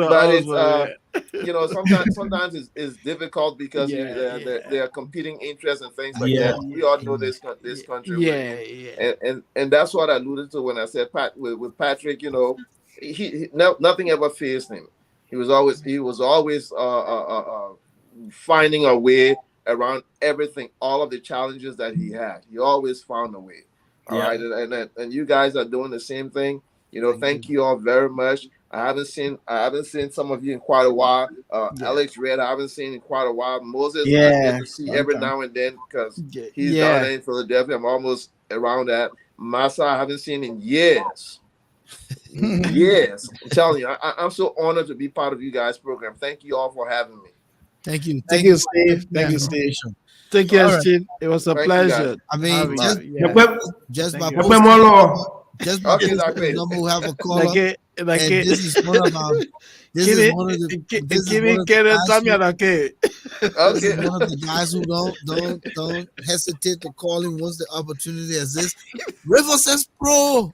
also. sometimes it's difficult because there are competing interests and things like Yeah. that. We all know this country. we're in. Yeah. And that's what I alluded to when I said with Patrick. Nothing ever fazed him. He was always finding a way around everything, all of the challenges that he had. He always found a way. All Yeah. right, and you guys are doing the same thing. Thank you all very much. I haven't seen some of you in quite a while. Yeah. Alex Red, I haven't seen in quite a while. Moses, I Yeah, get to see every long time. now and then because Yeah. he's down there in Philadelphia. I'm almost around that. Massa, I haven't seen in years. Yes, I'm telling you, I'm so honored to be part of you guys' program. Thank you all for having me. Thank you. Thank you, Steve. Thank Yeah. you, Steve. Thank you, All right. Steve. It was a Thank you, guys. pleasure. I mean, having just- you. Yeah. Just Thank by you. posting, just by Okay, posting that's the great. number, we have a caller. Like it, like And it. this is one of our. This is one of the. This is one of the guys who- Okay. This Okay. is one of the guys who don't hesitate to call him once the opportunity exists. River says pro.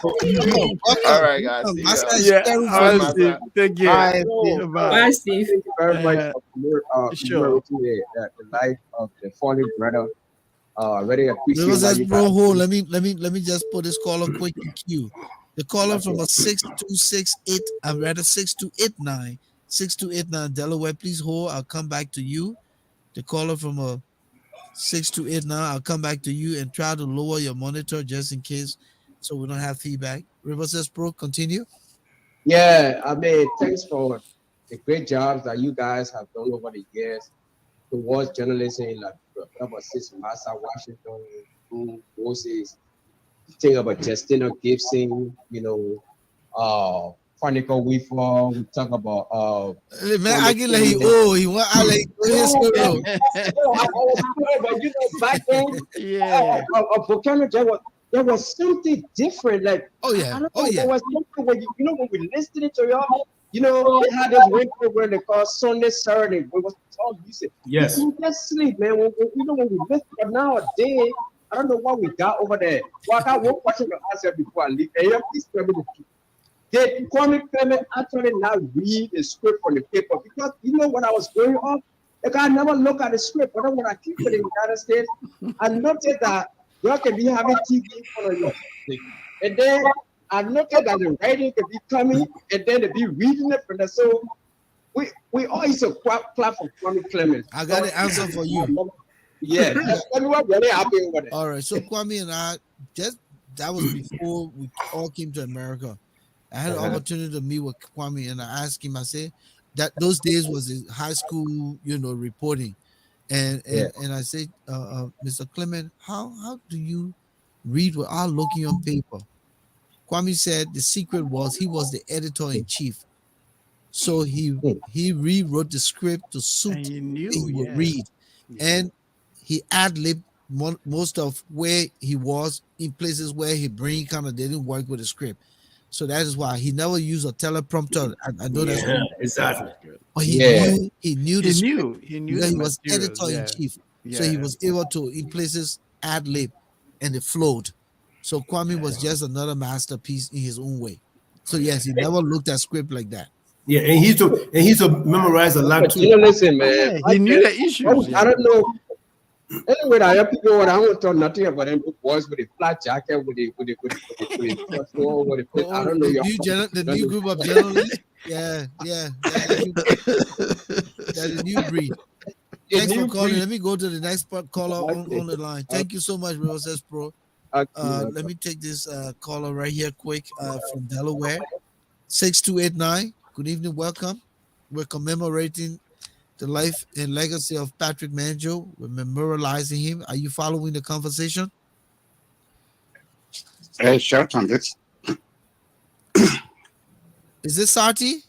Welcome. All right, guys. Welcome. See Master ya. is Yeah. caring All for right, you. Bye. Steve. Thank you. Bye. Bye. Bye, Steve. Thank you very much Uh, for sure. commemorating the life of the fallen brother. Really appreciate River what says you pro. guys Hold. do. Let me just put this caller quick in queue. The caller from a 6268, I'm rather 6289, 6289 Delaware. Please hold. I'll come back to you. The caller from a 6289, I'll come back to you and try to lower your monitor just in case, so we don't have feedback. River says pro. Continue. Yeah, I mean, thanks for the great jobs that you guys have done over the years towards journalism in Sis Massa Washington, who Moses, think about Justina Gibson, Fanica Weaver, we talk about Man, I Kwame can let you. Ture. Oh, he want I like his Oh, man, squirrel. I was good, but back then, Yeah. Volcano, there was something different. Like Oh I yeah. don't Oh know, there yeah. was something when when we listened to y'all, they had this radio program they called Sunday Saturday. We was talking music. We Yes. couldn't just sleep, man. When we listen, but nowadays, I don't know what we got over there. Well, I got one question to ask you before I leave. Hey, please tell me the truth. Did Kwame Clement actually not read the script from the paper? Because when I was growing up, like I never look at the script. But then when I came to the United States, I noticed that you can be having TV in front of you. And then I noticed that the writing could be coming and then they be reading it from the so we all used to clap for Kwame Clement. I got the answer for you. Yeah, everyone very happy over there. All right. So Kwame and I that was before we all came to America. I had an opportunity to meet with Kwame and I asked him, I said that those days was in high school, reporting. And I said, Mr. Clement, how do you read without looking on paper? Kwame said the secret was he was the editor in chief. So he rewrote the script to suit And you the way knew, he would yeah. read. Yeah. And he ad-libbed most of where he was in places where his brain kind of didn't work with the script. So that is why he never used a teleprompter. I know that's Yeah, exactly. but he Yeah. knew the He script knew because the he was materials. editor in Yeah. chief. So he Yeah. was able to in places ad lib and it flowed. So Kwame was just another masterpiece in his own way. So yes, he never looked at script like that. Yeah, and he used to memorize a lot too. Listen, man. Yeah, he knew the issues. I don't know. Anyway, I have people what I won't talk nothing about them boys with a flat jacket with the I don't know The new group of journalists. Yeah. That's a new breed. Thanks for calling. Let me go to the next caller on the line. Thank you so much, Says Pro. Let me take this caller right here quick from Delaware. 6289. Good evening, welcome. We're commemorating the life and legacy of Patrick Manjo. We're memorializing him. Are you following the conversation? Shelton, this. Is this Sati?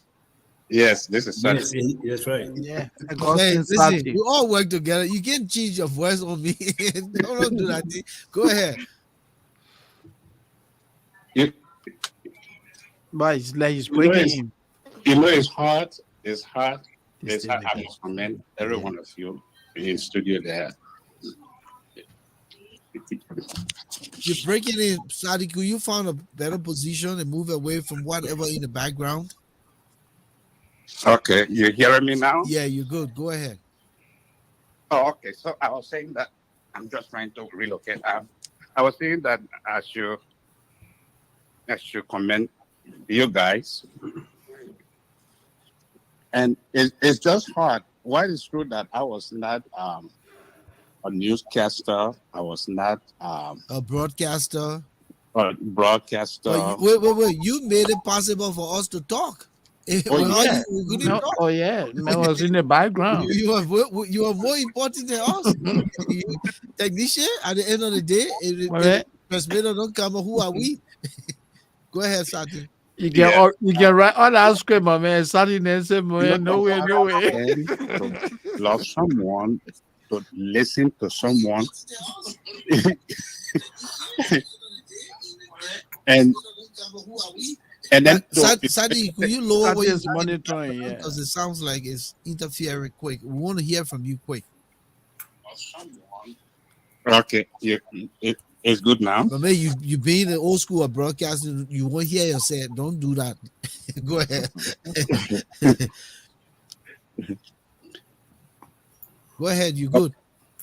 Yes, this is Yes, Sati. that's right. Yeah. Hey, listen, we all work together. You can't change your voice on me. Don't do that. Go ahead. But it's like he's breaking him. It's hard. It's hard. I must commend every one of you in studio there. You're breaking in, Sadi. Could you find a better position and move away from whatever in the background? Okay, you hearing me now? Yeah, you're good. Go ahead. Oh, okay. So I was saying that I'm just trying to relocate. I was saying that I should commend you guys. And it's just hard. While it's true that I was not a newscaster, I was not a broadcaster. Wait. You made it possible for us to talk. Oh yeah, man was in the background. You are more important than us. Technician, at the end of the day, if transmitter don't come, who are we? Go ahead, Sati. You can write all that script, my man. Sati Nancy, man, no way. To love someone, to listen to someone, and then Sadi, could you lower what is monitoring? Yeah, because it sounds like it's interfering quick. We want to hear from you quick. Okay, it's good now. But man, you being an old school of broadcasting, you won't hear yourself. Don't do that. Go ahead. Go ahead. You good?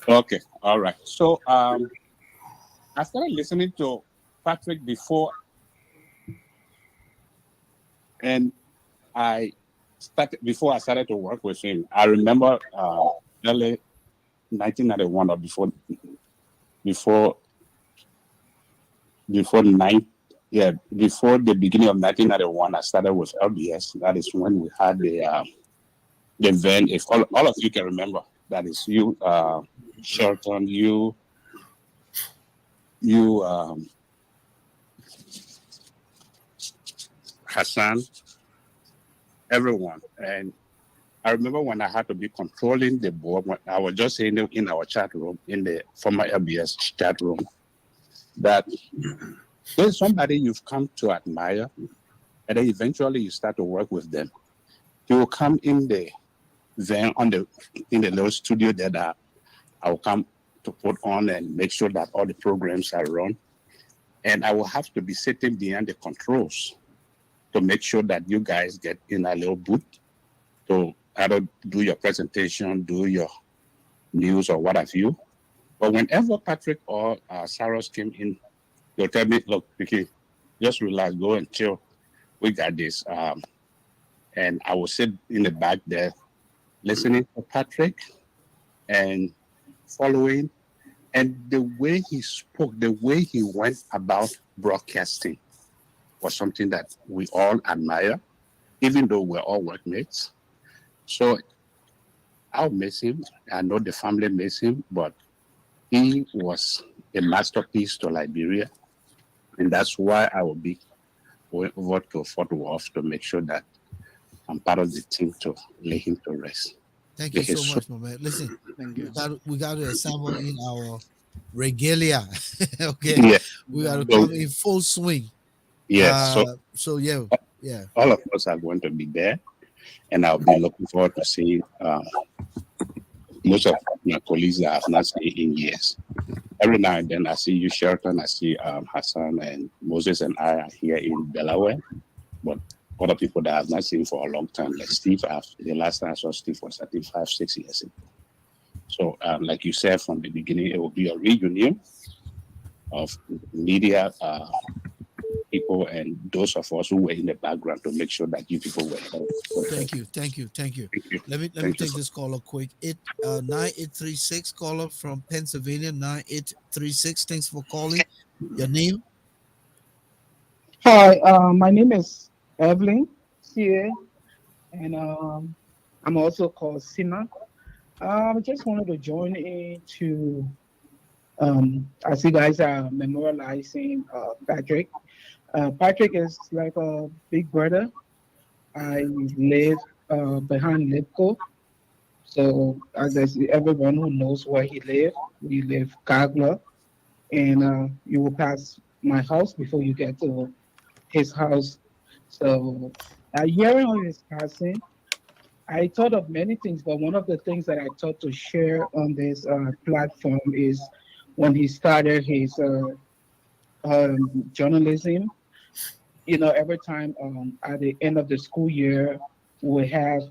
Okay. All right. So I started listening to Patrick before, and I started to work with him. I remember early 1991 or before the beginning of 1991, I started with LBS. That is when we had the event. If all of you can remember, that is you, Shelton, Hassan, everyone. And I remember when I had to be controlling the board, when I was just saying in our chat room, in the former LBS chat room, that there's somebody you've come to admire, and then eventually you start to work with them. You will come in the van in the little studio that I will come to put on and make sure that all the programs are run. And I will have to be sitting behind the controls to make sure that you guys get in a little booth to either do your presentation, do your news or what have you. But whenever Patrick or Saros came in, they'll tell me, look, Vicky, just relax, go and chill. We got this. And I will sit in the back there listening to Patrick and following. And the way he spoke, the way he went about broadcasting was something that we all admire, even though we're all workmates. So I'll miss him. I know the family miss him, but he was a masterpiece to Liberia. And that's why I will be going over to Fort Worth to make sure that I'm part of the team to lay him to rest. Thank you so much, my man. Listen, we got to assemble in our regalia. Okay. Yeah. We got to come in full swing. Yes. So yeah. All of us are going to be there, and I'll be looking forward to seeing most of my colleagues that I've not seen in years. Every now and then I see you, Shelton, I see Hassan and Moses, and I are here in Delaware. But other people that I've not seen for a long time, like Steve, the last time I saw Steve was I think 5-6 years ago. So like you said from the beginning, it will be a reunion of media people and those of us who were in the background to make sure that you people were heard. Thank you. Let me take this caller quick. 9836 caller from Pennsylvania, 9836. Thanks for calling. Your name? Hi, my name is Evelyn here, and I'm also called Sima. I just wanted to join in to, as you guys are memorializing Patrick. Patrick is like a big brother. I live behind Lipco. So as I see, everyone who knows where he lives, we live Kagla. And you will pass my house before you get to his house. So hearing of his passing, I thought of many things, but one of the things that I thought to share on this platform is when he started his journalism. You know, every time at the end of the school year, we have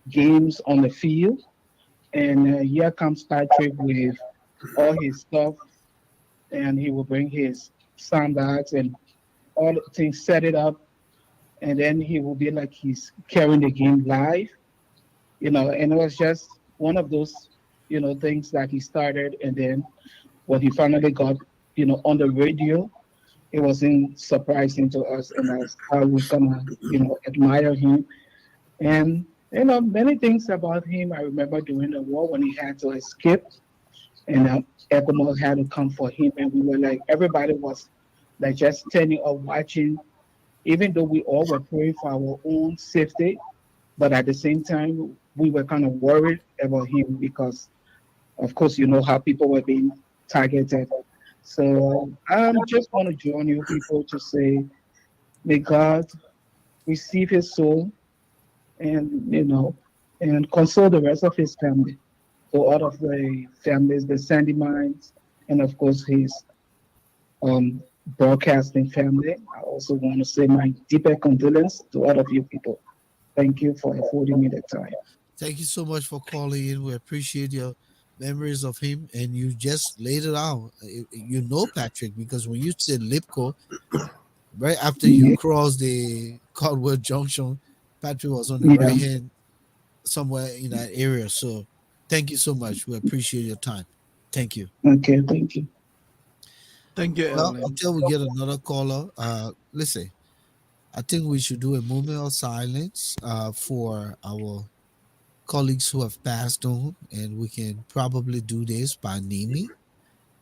games on the field, and here comes Patrick with all his stuff, and he will bring his sandbags and all the things, set it up, and then he will be like he's carrying the game live, you know, and it was just one of those, you know, things that he started, and then when he finally got, you know, on the radio, it wasn't surprising to us, and that's how we kind of, you know, admire him. And, you know, many things about him. I remember during the war when he had to escape, and Ecomo had to come for him, and we were like, everybody was like just standing up watching, even though we all were praying for our own safety, but at the same time, we were kind of worried about him because, of course, you know how people were being targeted. So I just want to join you people to say, may God receive his soul and, you know, and console the rest of his family. For all of the families, the Sandy Mines, and of course his broadcasting family. I also want to say my deeper condolence to all of you people. Thank you for affording me the time. Thank you so much for calling in. We appreciate your memories of him, and you just laid it out. You know Patrick because when you said Lipco, right after you crossed the Caldwell Junction, Patrick was on the right hand somewhere in that area. So thank you so much. We appreciate your time. Thank you. Okay, thank you. Thank you, Well, Ellen. until we get another caller, listen, I think we should do a moment of silence for our colleagues who have passed on, and we can probably do this by naming.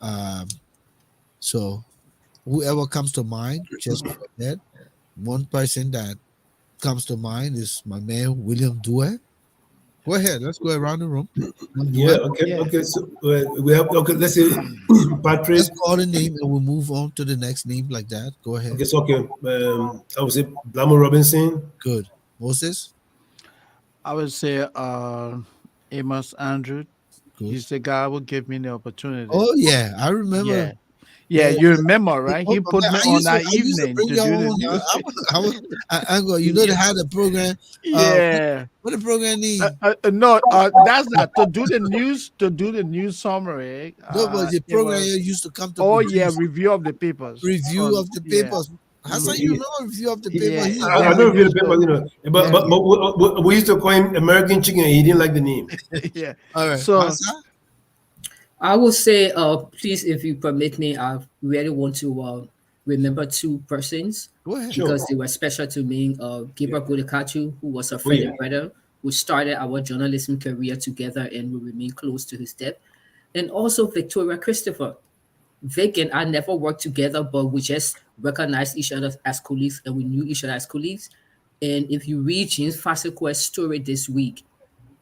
Um, so whoever comes to mind, just go ahead. One person that comes to mind is my man William Dewey. Go ahead. Let's go around the room. William Yeah. Dewey. Okay. Yeah. Okay. So we have. Okay. Let's say Patrick. Let's call the name and we'll move on to the next name like that. Go ahead. Okay. So okay. I would say Blamo Robinson. Good. Moses. I would say Amos Andrew. Good. He's the guy who gave me the opportunity. Oh yeah, I remember. yeah. Yeah, you remember, right? He put me on that I used to evening bring to you do the on. news. You know they had a program. Yeah. What the program need? No, that's not to do the news. To do the news summary. No, but the it program was- used to come to oh produce yeah, review of the papers. review of the Yeah. papers. Hassan, Yeah. you know review of the paper. Yeah. He's I don't feel the paper, you know, but we used to call him American Chicken. And he didn't like the name. Yeah. all right. So- Masa? I will say, please, if you permit me, I really want to remember two persons Go ahead. Sure. because they were special to me. Gabriel Godekachu, who was a friend yeah. and brother, who started our journalism career together and will remain close to his death. And also Victoria Christopher. Vic and I never worked together, but we just recognized each other as colleagues and we knew each other as colleagues. And if you read James Fasekwe's story this week,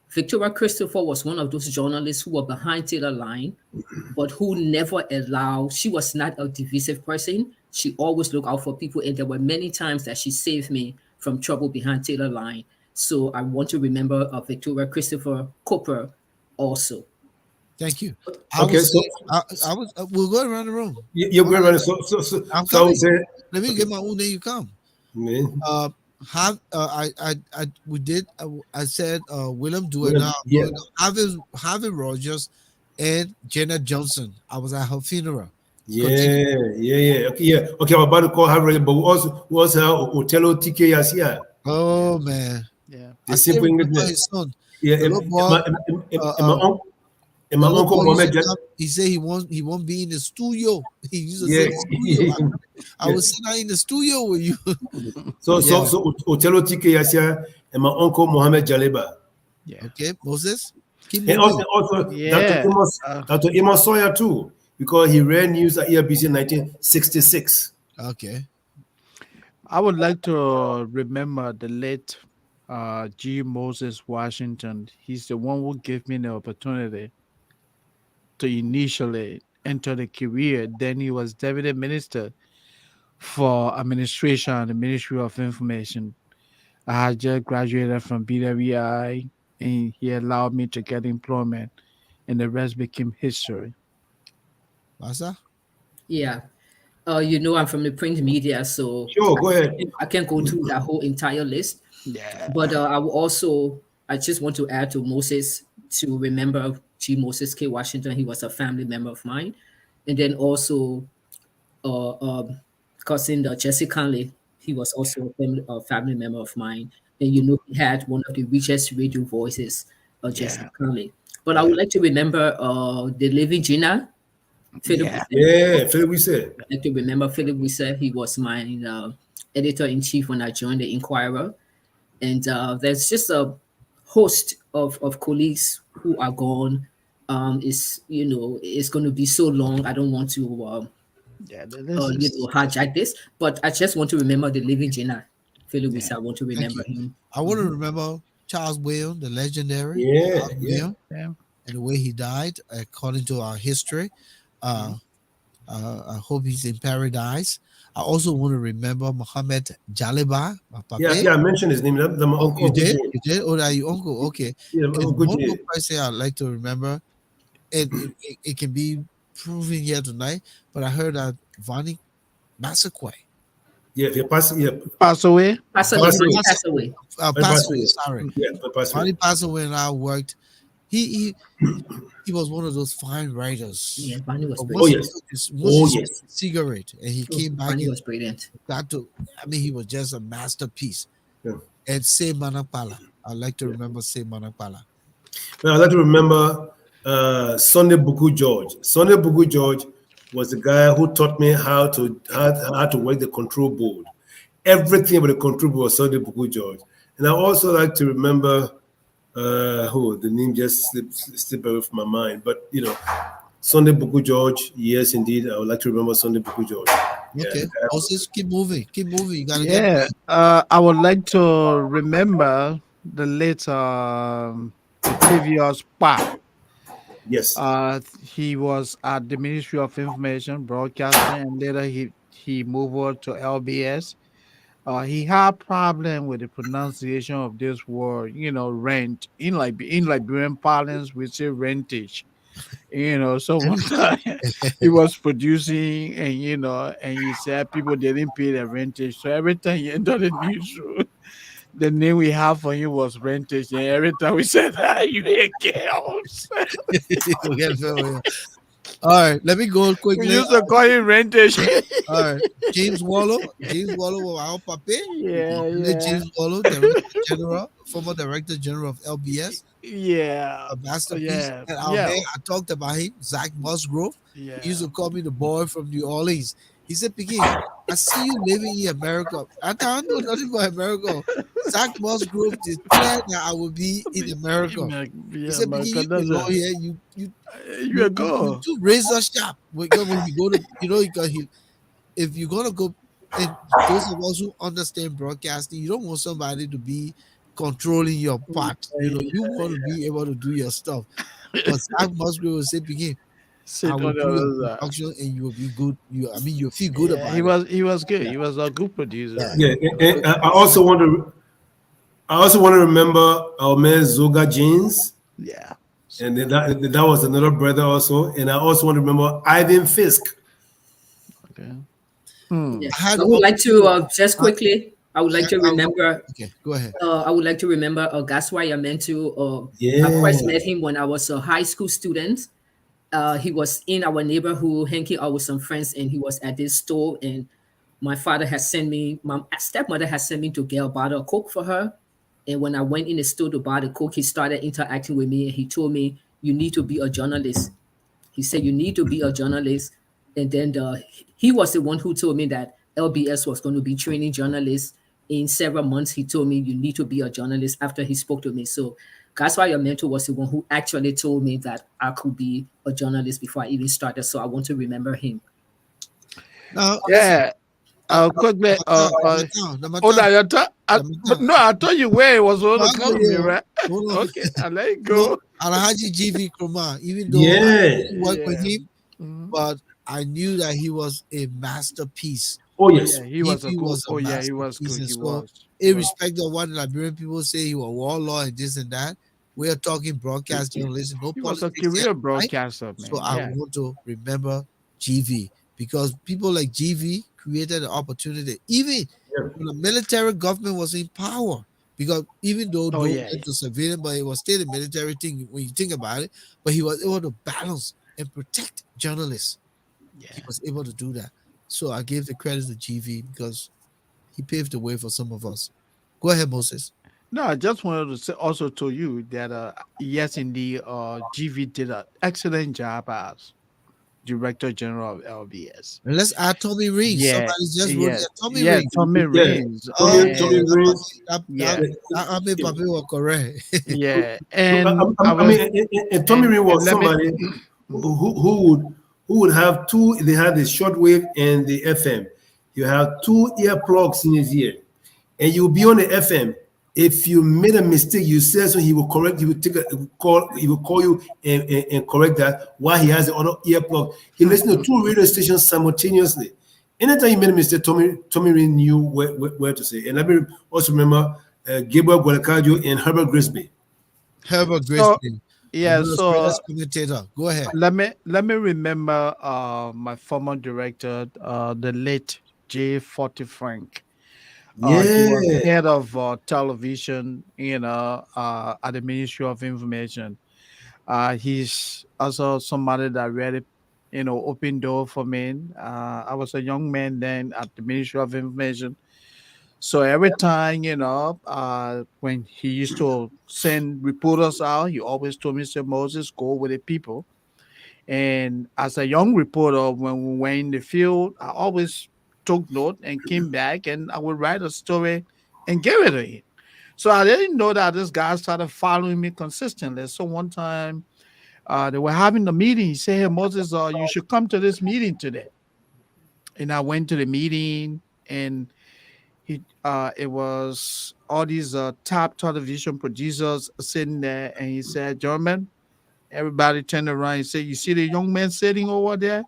Victoria Christopher was one of those journalists who were behind Taylor Line, but who never allowed, she was not a divisive person. She always looked out for people. And there were many times that she saved me from trouble behind Taylor Line. So I want to remember Victoria Christopher Cooper also. Thank you. Okay, so I was. We'll go around the room. you're going around. So I'm I would coming. say, Let me get my own. Then you come. man, We did. I said William Dewey. William, Now yeah. Harvey Rogers and Janet Johnson. I was at her funeral. yeah. Okay, yeah. Okay, I'm about to call Harry, but we also have Otello TK Yasia. Oh man. Yeah. I The still simple remember English. his son. Yeah, The and little boy, my the little uncle boy used Mohammed. to come, he said he won't be in the studio. He used to Yeah, say studio. I yeah. was sitting out in the studio with you. So Yeah. Otello TK Yasia and my uncle Mohammed Jaleba. Yeah. Okay, Moses. Keep And moving. also Yeah. Dr. Amos Sawyer too, because he ran news at ERBC in 1966. Okay. I would like to remember the late G. Moses Washington. He's the one who gave me the opportunity to initially enter the career. Then he was deputy minister for administration, the Ministry of Information. I had just graduated from BWI, and he allowed me to get employment, and the rest became history. Masa? Yeah. I'm from the print media, so Sure, go ahead. I can't go through that whole entire list. Yeah. But I just want to add to Moses to remember G. Moses K. Washington. He was a family member of mine. And then also cousin Jesse Conley. He was also a family member of mine. And he had one of the richest radio voices, Jesse Yeah. Conley. But I would like to remember the living Gina. Philip Yeah. Yeah, Philip, we said. I like to remember Philip Wisser. He was my editor-in-chief when I joined the Inquirer. And there's just a host of colleagues who are gone. It's going to be so long. I don't want to Yeah. This is, hijack this, but I just want to remember the living Gina. Philip Wisser, I want to remember him. I want to remember Charles Williams, the legendary. Yeah, Charles yeah. Williams, yeah. and the way he died, according to our history. I hope he's in paradise. I also want to remember Mohammed Jaleba. My papa. Yeah, I mentioned his name. That's my uncle. You did? Jane. You did? Or are you uncle? Okay. Yeah, And Uncle one Jane. more person I'd like to remember, and it can be proven here tonight, but I heard that Vani Masakwe Yeah, he passed. Yeah, Pass away. Passed Passed away. away. Passed away. passed away, sorry. yeah, he passed away. Vani passed away and I worked. He was one of those fine writers. Yeah, Vani was But brilliant. once Oh, he yes. smoked a cigarette and he came back Vani and was brilliant. got to, he was just a masterpiece. Yeah. And Say Manakpala. I like to remember Say Manakpala. Now, I'd like to remember Sunday Buku George. Sunday Buku George was the guy who taught me how to work the control board. Everything about the control board was Sunday Buku George. And I also like to remember who the name just slipped away from my mind. But Sunday Buku George, yes, indeed, I would like to remember Sunday Buku George. Okay, And Moses, keep moving, keep moving. You gotta get Yeah, I would like to remember the late the previous PAP. yes, He was at the Ministry of Information Broadcasting, and later he moved over to LBS. He had problem with the pronunciation of this word, rent. In Liberian parlance, we say rentage. So one time he was producing, and and he said people didn't pay the rentage. So every time he entered the newsroom, the name we have for him was rentage, and every time we said, you hear chaos. Forget it. All right, let me go We quickly. used to call him rentage. All right, James Wallow. James Wallow was our papi. Yeah, yeah, James Wallow, Director General, former Director General of LBS, yeah, a masterpiece. yeah, And our yeah, man, I talked about him, Zach Musgrove. He used yeah. to call me the boy from New Orleans. He said, Piggy, I see you living in America. I thought I know nothing about America. Zach Musgrove declared that I will be in America. He Yeah, said, Piggy, America, you that's belong a here. you a You go. too razor sharp. When you go to, if you're gonna go, and those of us who understand broadcasting, you don't want somebody to be controlling your part. You want to be able to do your stuff. But Zach Musgrave will say, "Begin, I Sit will on do your the production, and you will be good. You'll feel good Yeah, about it." he was good. Yeah, He was a good yeah. producer. yeah. So, And I also want to remember our man Zoga Jeans, Yeah. and that was another brother also. And I also want to remember Ivan Fisk. Okay. Hmm. Yeah. I had I the would like to opportunity. just I, quickly. I would like yeah, to remember. okay, go ahead. I would like to remember Gaswai Amentu. I first Yeah, met him when I was a high school student. He was in our neighborhood hanging out with some friends, and he was at this store. And my father has sent me, my stepmother has sent me to get a bottle of Coke for her. And when I went in the store to buy the Coke, he started interacting with me, and he told me, "You need to be a journalist." He said, "You need to be a journalist." And then he was the one who told me that LBS was going to be training journalists. In several months, he told me, "You need to be a journalist," after he spoke to me. So that's why your mentor was the one who actually told me that I could be a journalist before I even started. So I want to remember him. Now, listen, Yeah. Quickly. Oh, the no, but matter. no, I told you where it was going No, to I know come with me, you. right? Hold on. Okay, I let it go. Alhaji GV Kroma, even though I yeah. didn't work with Yeah. him, Mhm. but I knew that he was a masterpiece. Oh Oh yes. yeah, he was a GV good. was a Oh yeah, he was masterpiece. good. And He so, was. He was. irrespective of what Liberian people say, he was a warlord and this and that, we are talking broadcast journalism, no He was a politics here, career right? broadcaster, So man. I Yeah. want to remember GV because people like GV created an opportunity, even Yeah. when the military government was in power. Because even though Oh Doe yeah. went to civilian, but it was still a military thing when you think about it. But he was able to balance and protect journalists. He Yeah. was able to do that. So I give the credit to GV because he paved the way for some of us. Go ahead, Moses. No, I just wanted to say also to you that yes, indeed, GV did an excellent job as Director General of LBS. And let's add Tommy Reed. Yeah, Somebody just wrote yeah, there. Tommy yeah. Reed. Tommy Yeah. Rains Tommy and Reigns. yeah, I mean, Papi was correct. yeah, I, and I I mean, was and Tommy Reigns and was let me. somebody Mhm. who would have two. They had the shortwave and the FM. You have two earplugs in his ear, and you'll be on the FM. If you made a mistake, you said so. He will correct. He will take a call. He will call you and correct that. While he has the other earplug, he listened to two radio stations simultaneously. Anytime you made a mistake, Tommy Reigns knew where to say. And let me also remember Gabriel Guadalcadio and Herbert Grisby. Herbert So Grisby, yeah, America's so greatest commentator. Go ahead. let me remember my former director, the late J. 40 Frank. He was Yeah, head of television, at the Ministry of Information. He's also somebody that really, opened door for me. I was a young man then at the Ministry of Information. So every time, when he used to send reporters out, he always told me, "Say Moses, go with the people." And as a young reporter, when we were in the field, I always took note and came back, and I would write a story and give it to him. So I didn't know that this guy started following me consistently. So one time they were having a meeting. He said, "Hey Moses, you should come to this meeting today." And I went to the meeting, and it was all these top television producers sitting there, and he said, "Gentlemen," everybody turned around. He said, "You see the young man sitting over there?"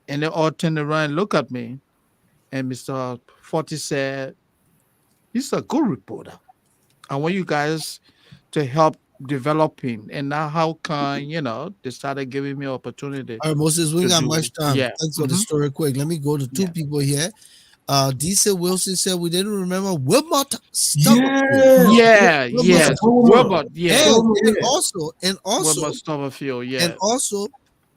And they all turned around and looked at me. And Mr. Forty said, "He's a good reporter. I want you guys to help develop him." And now how can, they started giving me opportunity All right, Moses, we to ain't got do much it. time. Yeah. Thanks for the story. Quick, let me go to two Yeah. people here. DC Wilson said we didn't remember Wilmot Yeah. Yeah, yes. Wilbert, yeah. and Wilbert Stubblefield, and yeah. also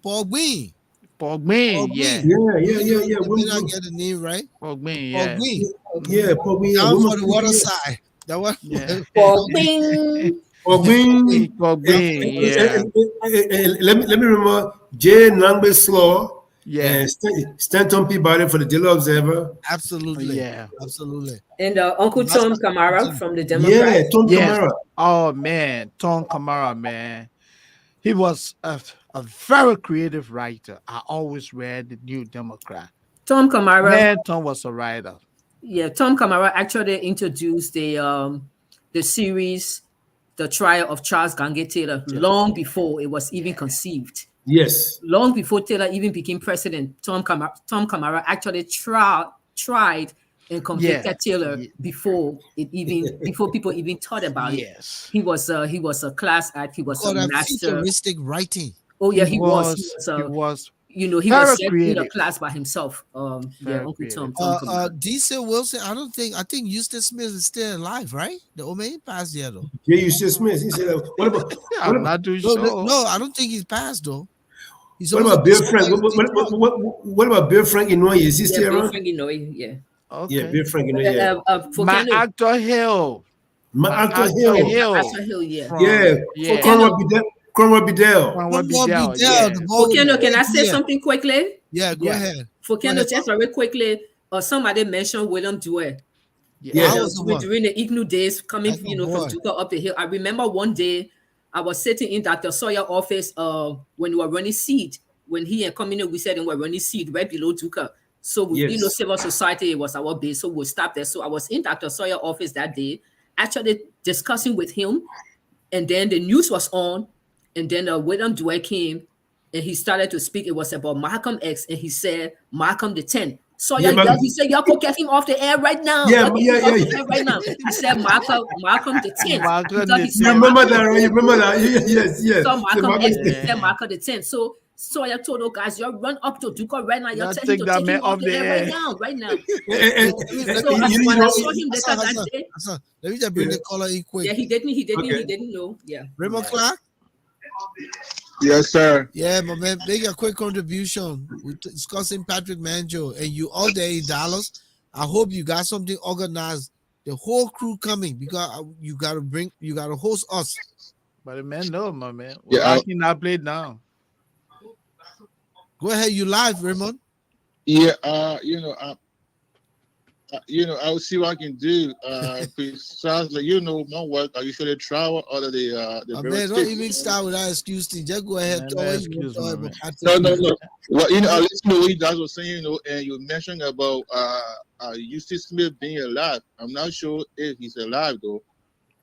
Paul Green. Paul Green, yeah. Yeah. I may not get the name right. Paul Green, Paul yeah. Green. Yeah, probably. Yeah, Down for the water side. That one. Yeah. Bing. Paul Green, yeah. Let me remember J. Nangbe Slaw Yeah. and Stanton Peabody for the Daily Observer. Absolutely. Yeah. Absolutely. And Uncle That's Tom what- Kamara from the Yeah, Democrats. Tom Yes. Kamara. Oh man, Tom Kamara, man. He was a very creative writer. I always read the New Democrat. Tom Kamara. Man, Tom was a writer. Yeah, Tom Kamara actually introduced the series, The Trial of Charles Gange Taylor, long before it was even conceived. Yes. Long before Taylor even became president, Tom Kamara actually tried and convicted Taylor before people even thought about it. Yes. He was a class act. He was Called a that master. futuristic writing. Oh yeah, he was. He was He very was set in a creative. class by himself. Very Uncle creative. Tom Kamara. DC Wilson, I think Eustace Smith is still alive, right? The old man passed there though. Yeah, you said Smith. He said, what about I'm not too sure. No, I don't think he's passed though. He's what almost about Bill Frank? What about Bill Frank Inouye? Is he still Bill around? Frank Inouye, yeah. Okay. Yeah, Bill Frank Inouye. Yeah. My Volcano. actor Hill. Actor Pastor Hill, yeah. Cromwell Bedell. Yeah. Volcano, can I say something quickly? Yeah, go ahead. Volcano, just very quickly. Somebody mentioned William Dewey. Yeah, during the IGNU days, coming from Duka up the hill. I remember one day I was sitting in Dr. Sawyer office when we were running seed. When he and coming in, we said we were running seed right below Duka. So we, civil society was our base, so we stopped there. So I was in Dr. Sawyer office that day, actually discussing with him, and then the news was on, and then William Dewey came, and he started to speak. It was about Malcolm X, and he said Malcolm the 10th. Sawyer, he said, y'all could get him off the air right now. Right now. He said Malcolm the 10th. You remember that, right? You remember that? Yes. So Malcolm X said Malcolm the 10th. So Sawyer told those guys, y'all run up to Duka right now. Y'all tell him to take him off the air right now. So when I saw him later that day. Let me just bring the caller in quick. Yeah, he didn't know. Yeah. Raymond Clark? Yes, sir. Yeah, my man, make a quick contribution. We're discussing Patrick Manjo, and you all there in Dallas. I hope you got something organized. The whole crew coming because you gotta host us. But the man, no, my man. I cannot play now. Go ahead, you live, Raymond. Yeah, I'll see what I can do. Precisely, my work. I usually travel out of the man, don't even start with that excuse thing. Just go ahead. No. Well, I'll let you know what you guys were saying, and you mentioned about Eustace Smith being alive. I'm not sure if he's alive though.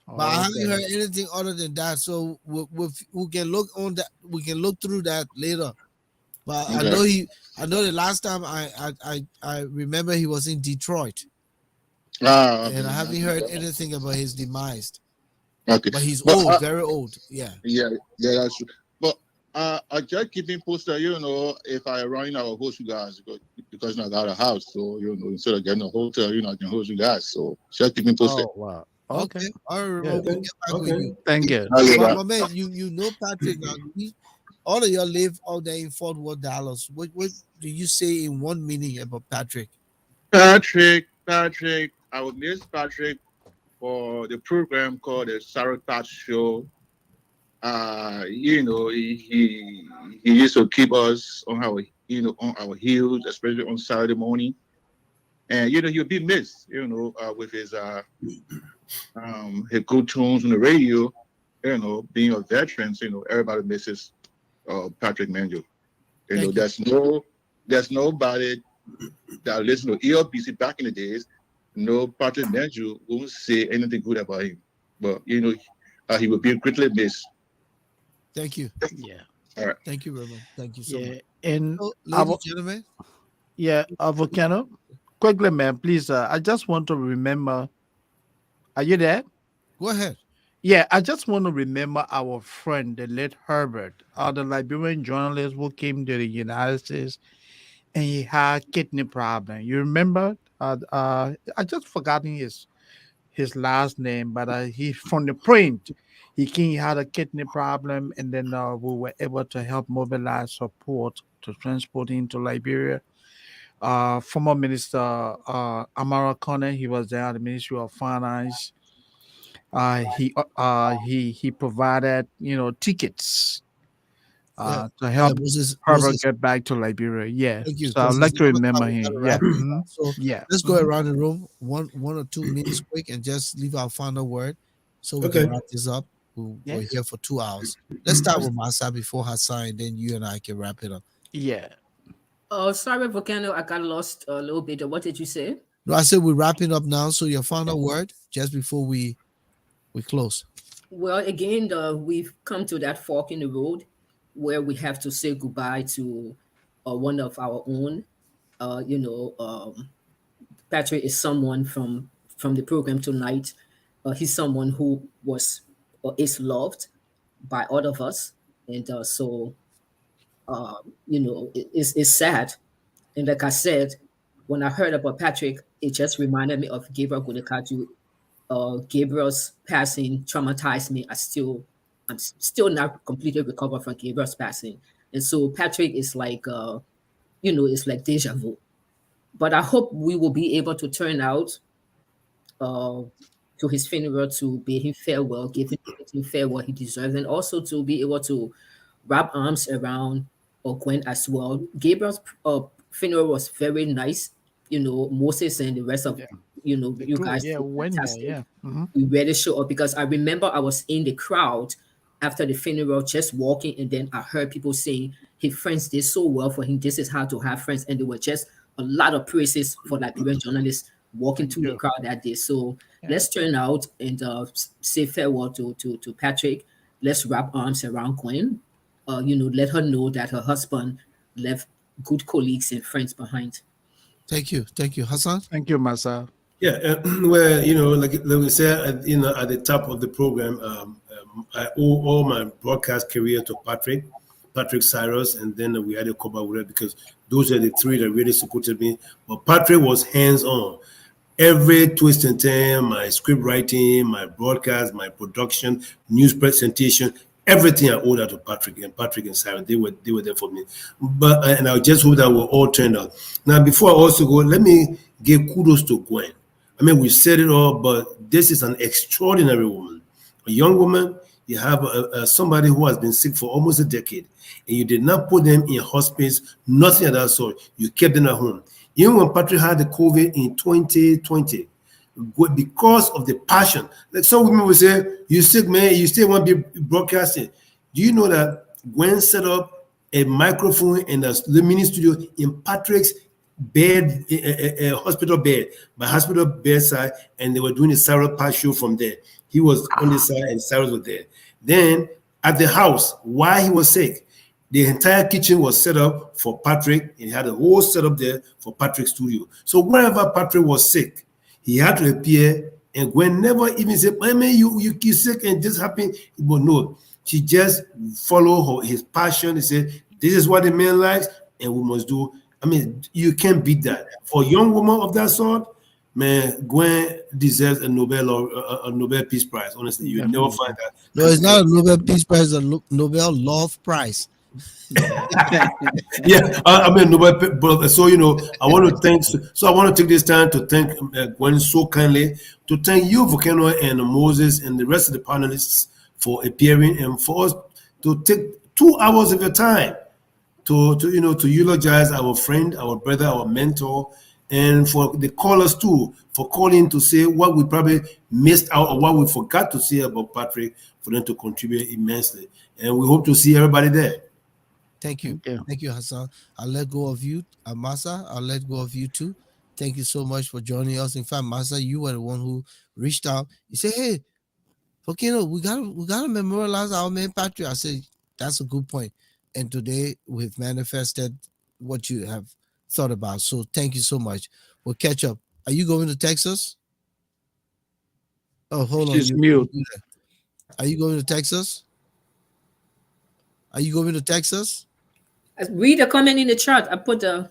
But I haven't heard anything other than that. So we can look on that. We can look through that later. But okay. I know the last time I remember he was in Detroit. Okay. And I haven't heard anything about his demise. Okay. But he's old, very old. Yeah. Yeah, that's true. But I just keep him posted, if I run I'll host you guys because I got a house. So, instead of getting a hotel, I can host you guys. So just keep him posted. Oh, wow. Okay. All right, we'll get back with you. Thank you. But, my man, you know Patrick. All of y'all live out there in Fort Worth, Dallas. What do you say in one meaning about Patrick? Patrick, I would miss Patrick for the program called the Sarotat Show. He used to keep us on our heels, especially on Saturday morning. And he'll be missed, with his his good tunes on the radio. Being a veteran, everybody misses Patrick Manuel. Thank you. There's nobody that listened to ELBC back in the days. No, Patrick Manuel won't say anything good about him. But he will be greatly missed. Thank you. Yeah. All right. Thank you, Reverend. Thank you so Yeah. much. And So, ladies and gentlemen, yeah, Volcano. Quickly, man, please. I just want to remember. Are you there? go ahead. Yeah, I just want to remember our friend, the late Herbert, the Liberian journalist who came to the United States and he had kidney problem. You remember? I just forgotten his last name, but he from the print. He had a kidney problem, and then we were able to help mobilize support to transport him to Liberia. Former Minister Amara Kone, he was there at the Ministry of Finance. He provided tickets Yeah, to help Herbert Moses. get back to Liberia. Yeah, Thank you. so I'd Because like it's to almost time remember we him. gotta Yeah, wrap it up. So yeah. let's go around the room, one or 2 minutes quick, and just leave our final word so we Okay. can wrap this up. We're Yes. here for 2 hours. Let's start with Masa before Hassan, and then you and I can wrap it up. Yeah. Sorry, Volcano, I got lost a little bit. What did you say? No, I said we're wrapping up now. So your final word just before we close. Well, again, we've come to that fork in the road where we have to say goodbye to one of our own. Patrick is someone from the program tonight. He's someone who was or is loved by all of us, and it's sad. And like I said, when I heard about Patrick, it just reminded me of Gabriel Gunekaju. Gabriel's passing traumatized me. I'm still not completely recovered from Gabriel's passing, and so Patrick is like, it's like deja vu. But I hope we will be able to turn out uh, to his funeral to bid him farewell, give him farewell he deserves, and also to be able to wrap arms around Gwen as well. Gabriel's funeral was very nice. Moses and the rest of you guys Yeah, did when there, fantastic. yeah. We really show up because I remember I was in the crowd after the funeral, just walking, and then I heard people saying his friends did so well for him. This is how to have friends, and there were just a lot of praises for Liberian journalists walking Thank through the you. crowd that day. So Yeah. let's turn out and say farewell to Patrick. Let's wrap arms around Gwen. Let her know that her husband left good colleagues and friends behind. Thank you. Thank you. Hassan? Thank you, Masa. Yeah, well, like we said, at the top of the program, I owe all my broadcast career to Patrick Cyrus, and then we had a couple with it because those are the three that really supported me. But Patrick was hands-on. Every twist and turn, my script writing, my broadcast, my production, news presentation, everything I owe that to Patrick and Simon. They were there for me. But and I just hope that will all turn out. Now, before I also go, let me give kudos to Gwen. I mean, we said it all, but this is an extraordinary woman, a young woman. You have somebody who has been sick for almost a decade, and you did not put them in hospice, nothing of that sort. You kept them at home. Even when Patrick had the COVID in 2020, because of the passion, like some women will say, "You sick, man? You still want to be broadcasting?" Do you know that Gwen set up a microphone in the mini studio in Patrick's bed, a hospital bed, my hospital bedside, and they were doing a Cyrus Pass show from there. He was on the side and Cyrus was there. Then at the house, while he was sick, the entire kitchen was set up for Patrick. He had a whole setup there for Patrick's studio. So whenever Patrick was sick, he had to appear, and Gwen never even said, "Man, you sick and this happened." But no, she just followed his passion. He said, "This is what the man likes, and we must do." I mean, you can't beat that. For a young woman of that sort, man, Gwen deserves a Nobel Peace Prize. Honestly, you never find that. No, it's not a Nobel Peace Prize, it's a Nobel Love Prize. Yeah, I mean, Nobel, but so I want to thank. So I want to take this time to thank Gwen so kindly, to thank you, Volcano, and Moses, and the rest of the panelists for appearing, and for us to take 2 hours of your time to eulogize our friend, our brother, our mentor, and for the callers too, for calling to say what we probably missed out or what we forgot to say about Patrick, for them to contribute immensely. And we hope to see everybody there. Thank you. Thank you. Thank you, Hassan. I'll let go of you, Masa. I'll let go of you too. Thank you so much for joining us. In fact, Masa, you were the one who reached out. You said, "Hey, Volcano, we gotta memorialize our man Patrick." I said, "That's a good point." And today we've manifested what you have thought about. So thank you so much. We'll catch up. Are you going to Texas? Oh, hold on. She's mute. Are you going to Texas? Are you going to Texas? Read a comment in the chat. I put a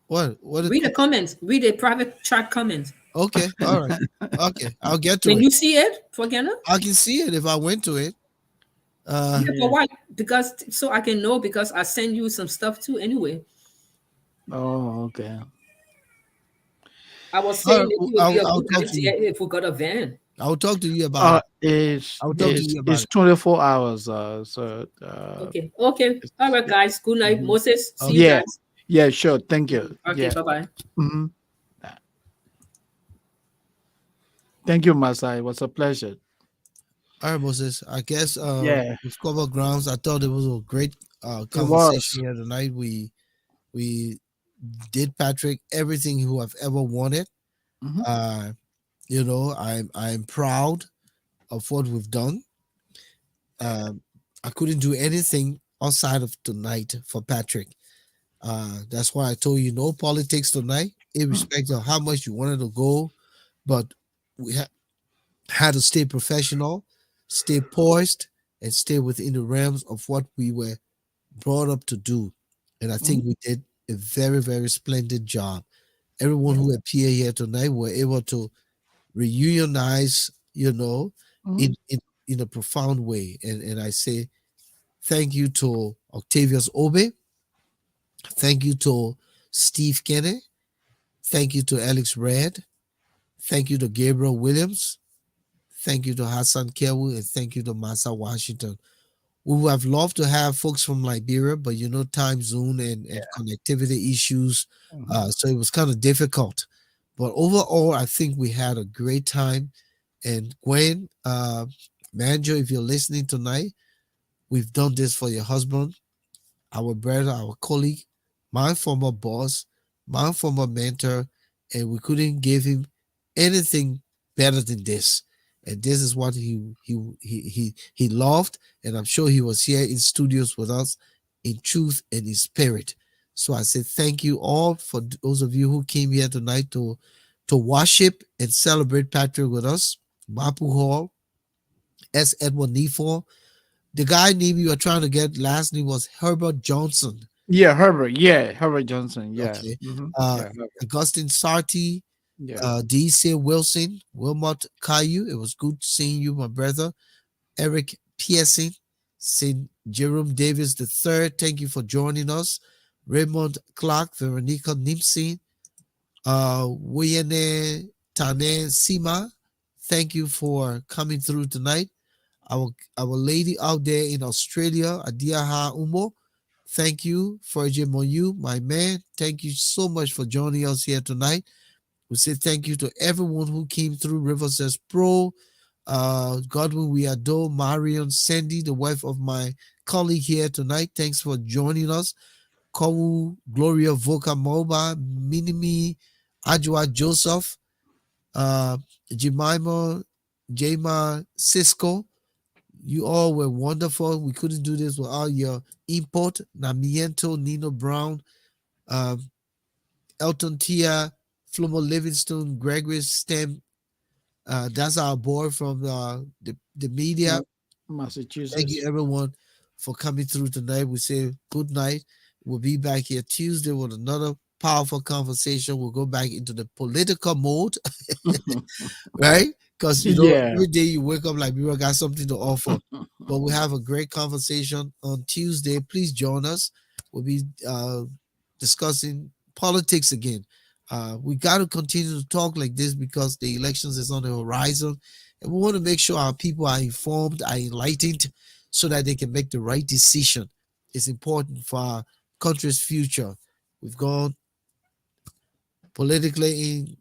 What? read a comment. Read a private chat comment. Okay, all right. Okay, I'll get to Can it. you see it, Volcano? I can see it if I went to it. Yeah, but why? Because so I can know, because I send you some stuff too anyway. Oh, okay. I was saying it would be a I'll good talk to you. idea if we got a van. I'll talk to you about it. I'll talk to you about It's it. 24 hours. Okay. Okay. All right, guys. Good night, Moses. See you Yeah. guys. Yeah, sure. Thank you. Okay. Yeah. Bye bye. Mhm. Thank you, Masai. It was a pleasure. All right, Moses. I guess Yeah. we've covered grounds. I thought it was a great It was. conversation here tonight. We did Patrick everything he would have ever wanted. Mhm. You know, I'm proud of what we've done. I couldn't do anything outside of tonight for Patrick. That's why I told you no politics tonight, irrespective of how much you wanted to go. But we had to stay professional, stay poised, and stay within the realms of what we were brought up to do. And I think we did a very, very splendid job. Everyone who appeared here tonight were able to reunionize, you know, in a profound way. And I say thank you to Octavius Obe. Thank you to Steve Kennedy. Thank you to Alex Red. Thank you to Gabriel Williams. Thank you to Hassan Kewu, and thank you to Massa Washington. We would have loved to have folks from Liberia, but you know, time zone and connectivity issues. So it was kind of difficult. But overall, I think we had a great time. And Gwen, Manager, if you're listening tonight, we've done this for your husband, our brother, our colleague, my former boss, my former mentor, and we couldn't give him anything better than this. And this is what he loved, and I'm sure he was here in studios with us in truth and in spirit. So I say thank you all for those of you who came here tonight to worship and celebrate Patrick with us. Mapu Hall, S. Edward Nifo. The guy name you were trying to get last name was Herbert Johnson. Yeah, Herbert. Yeah, Herbert Johnson. Yeah. Okay. Yeah, Augustine Sarti, yeah. D.C. Wilson, Wilmot Caillou. It was good seeing you, my brother. Eric Pearson, St. Jerome Davis III. Thank you for joining us. Raymond Clark, Veronica Nimsi, Wayane Tane Sima. Thank you for coming through tonight. Our lady out there in Australia, Adiaha Umo. Thank you, Fergie Moyu, my man. Thank you so much for joining us here tonight. We say thank you to everyone who came through. River says Pro, Godwin We Adore, Marion, Sandy, the wife of my colleague here tonight. Thanks for joining us. Kowu, Gloria Voka Moba, Minimi, Ajwa Joseph, Jemima, Jema Cisco. You all were wonderful. We couldn't do this without your input. Namiento, Nino Brown, Elton Tia, Flomo Livingstone, Gregory Stem. That's our board from the media. Massachusetts. Thank you, everyone, for coming through tonight. We say good night. We'll be back here Tuesday with another powerful conversation. We'll go back into the political mode, right? Because you know, every day you wake up like we got something to offer. But we have a great conversation on Tuesday. Please join us. We'll be discussing politics again. We got to continue to talk like this because the elections is on the horizon, and we want to make sure our people are informed, are enlightened, so that they can make the right decision. It's important for our country's future. We've gone politically in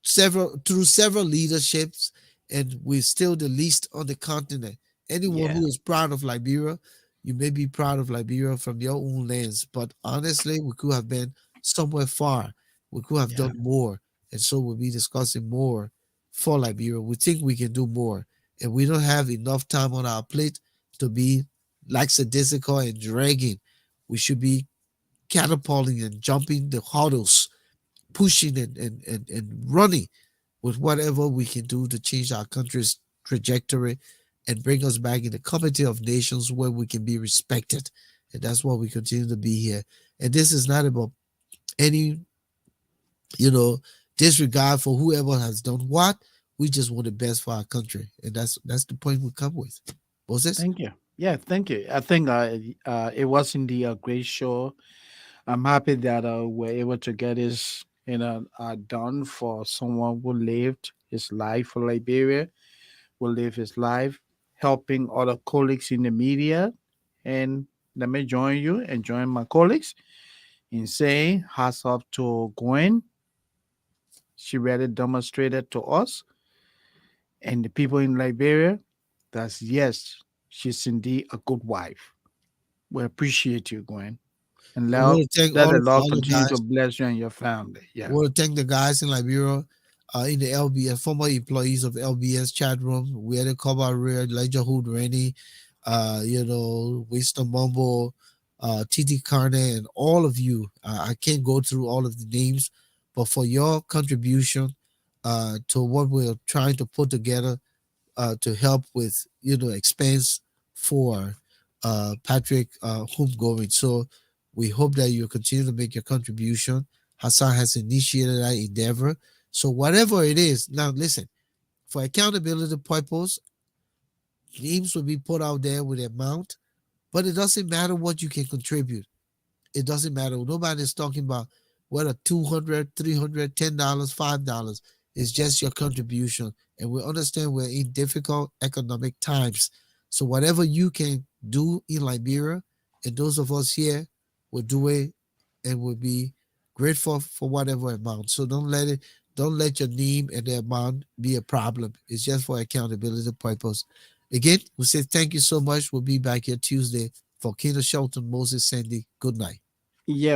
several leaderships, and we're still the least on the continent. Anyone Yeah. who is proud of Liberia, you may be proud of Liberia from your own lens, but honestly, we could have been somewhere far. We could have Yeah. done more, and so we'll be discussing more for Liberia. We think we can do more, and we don't have enough time on our plate to be like sadistic and dragging. We should be catapulting and jumping the hurdles, pushing and running with whatever we can do to change our country's trajectory and bring us back in the community of nations where we can be respected. And that's why we continue to be here. And this is not about any, you know, disregard for whoever has done what. We just want the best for our country. And that's the point we come with. Moses? Thank you. Yeah, thank you. I think it was indeed a great show. I'm happy that we're able to get this, done for someone who lived his life for Liberia, will live his life helping other colleagues in the media. And let me join you and join my colleagues in saying hats off to Gwen. She really demonstrated to us and the people in Liberia that yes, she's indeed a good wife. We appreciate you, Gwen. And I want to thank let all the of the Lord other continue to guys. bless you and your family. I Yeah. want to thank the guys in Liberia, in the LBS, former employees of LBS chat room. We had a Cabaret, Elijah Hood, Rennie, Winston Mumble, TT Carne, and all of you. I can't go through all of the names, but for your contribution to what we're trying to put together to help with expense for Patrick homegoing. So we hope that you continue to make your contribution. Hassan has initiated that endeavor. So whatever it is, now listen, for accountability purpose, names will be put out there with the amount, but it doesn't matter what you can contribute. It doesn't matter. Nobody's talking about whether 200, $300, $5. It's just your contribution. And we understand we're in difficult economic times. So whatever you can do in Liberia, and those of us here will do it and will be grateful for whatever amount. So don't let your name and the amount be a problem. It's just for accountability purpose. Again, we say thank you so much. We'll be back here Tuesday for Kena Shelton, Moses Sandy. Good night. Yeah.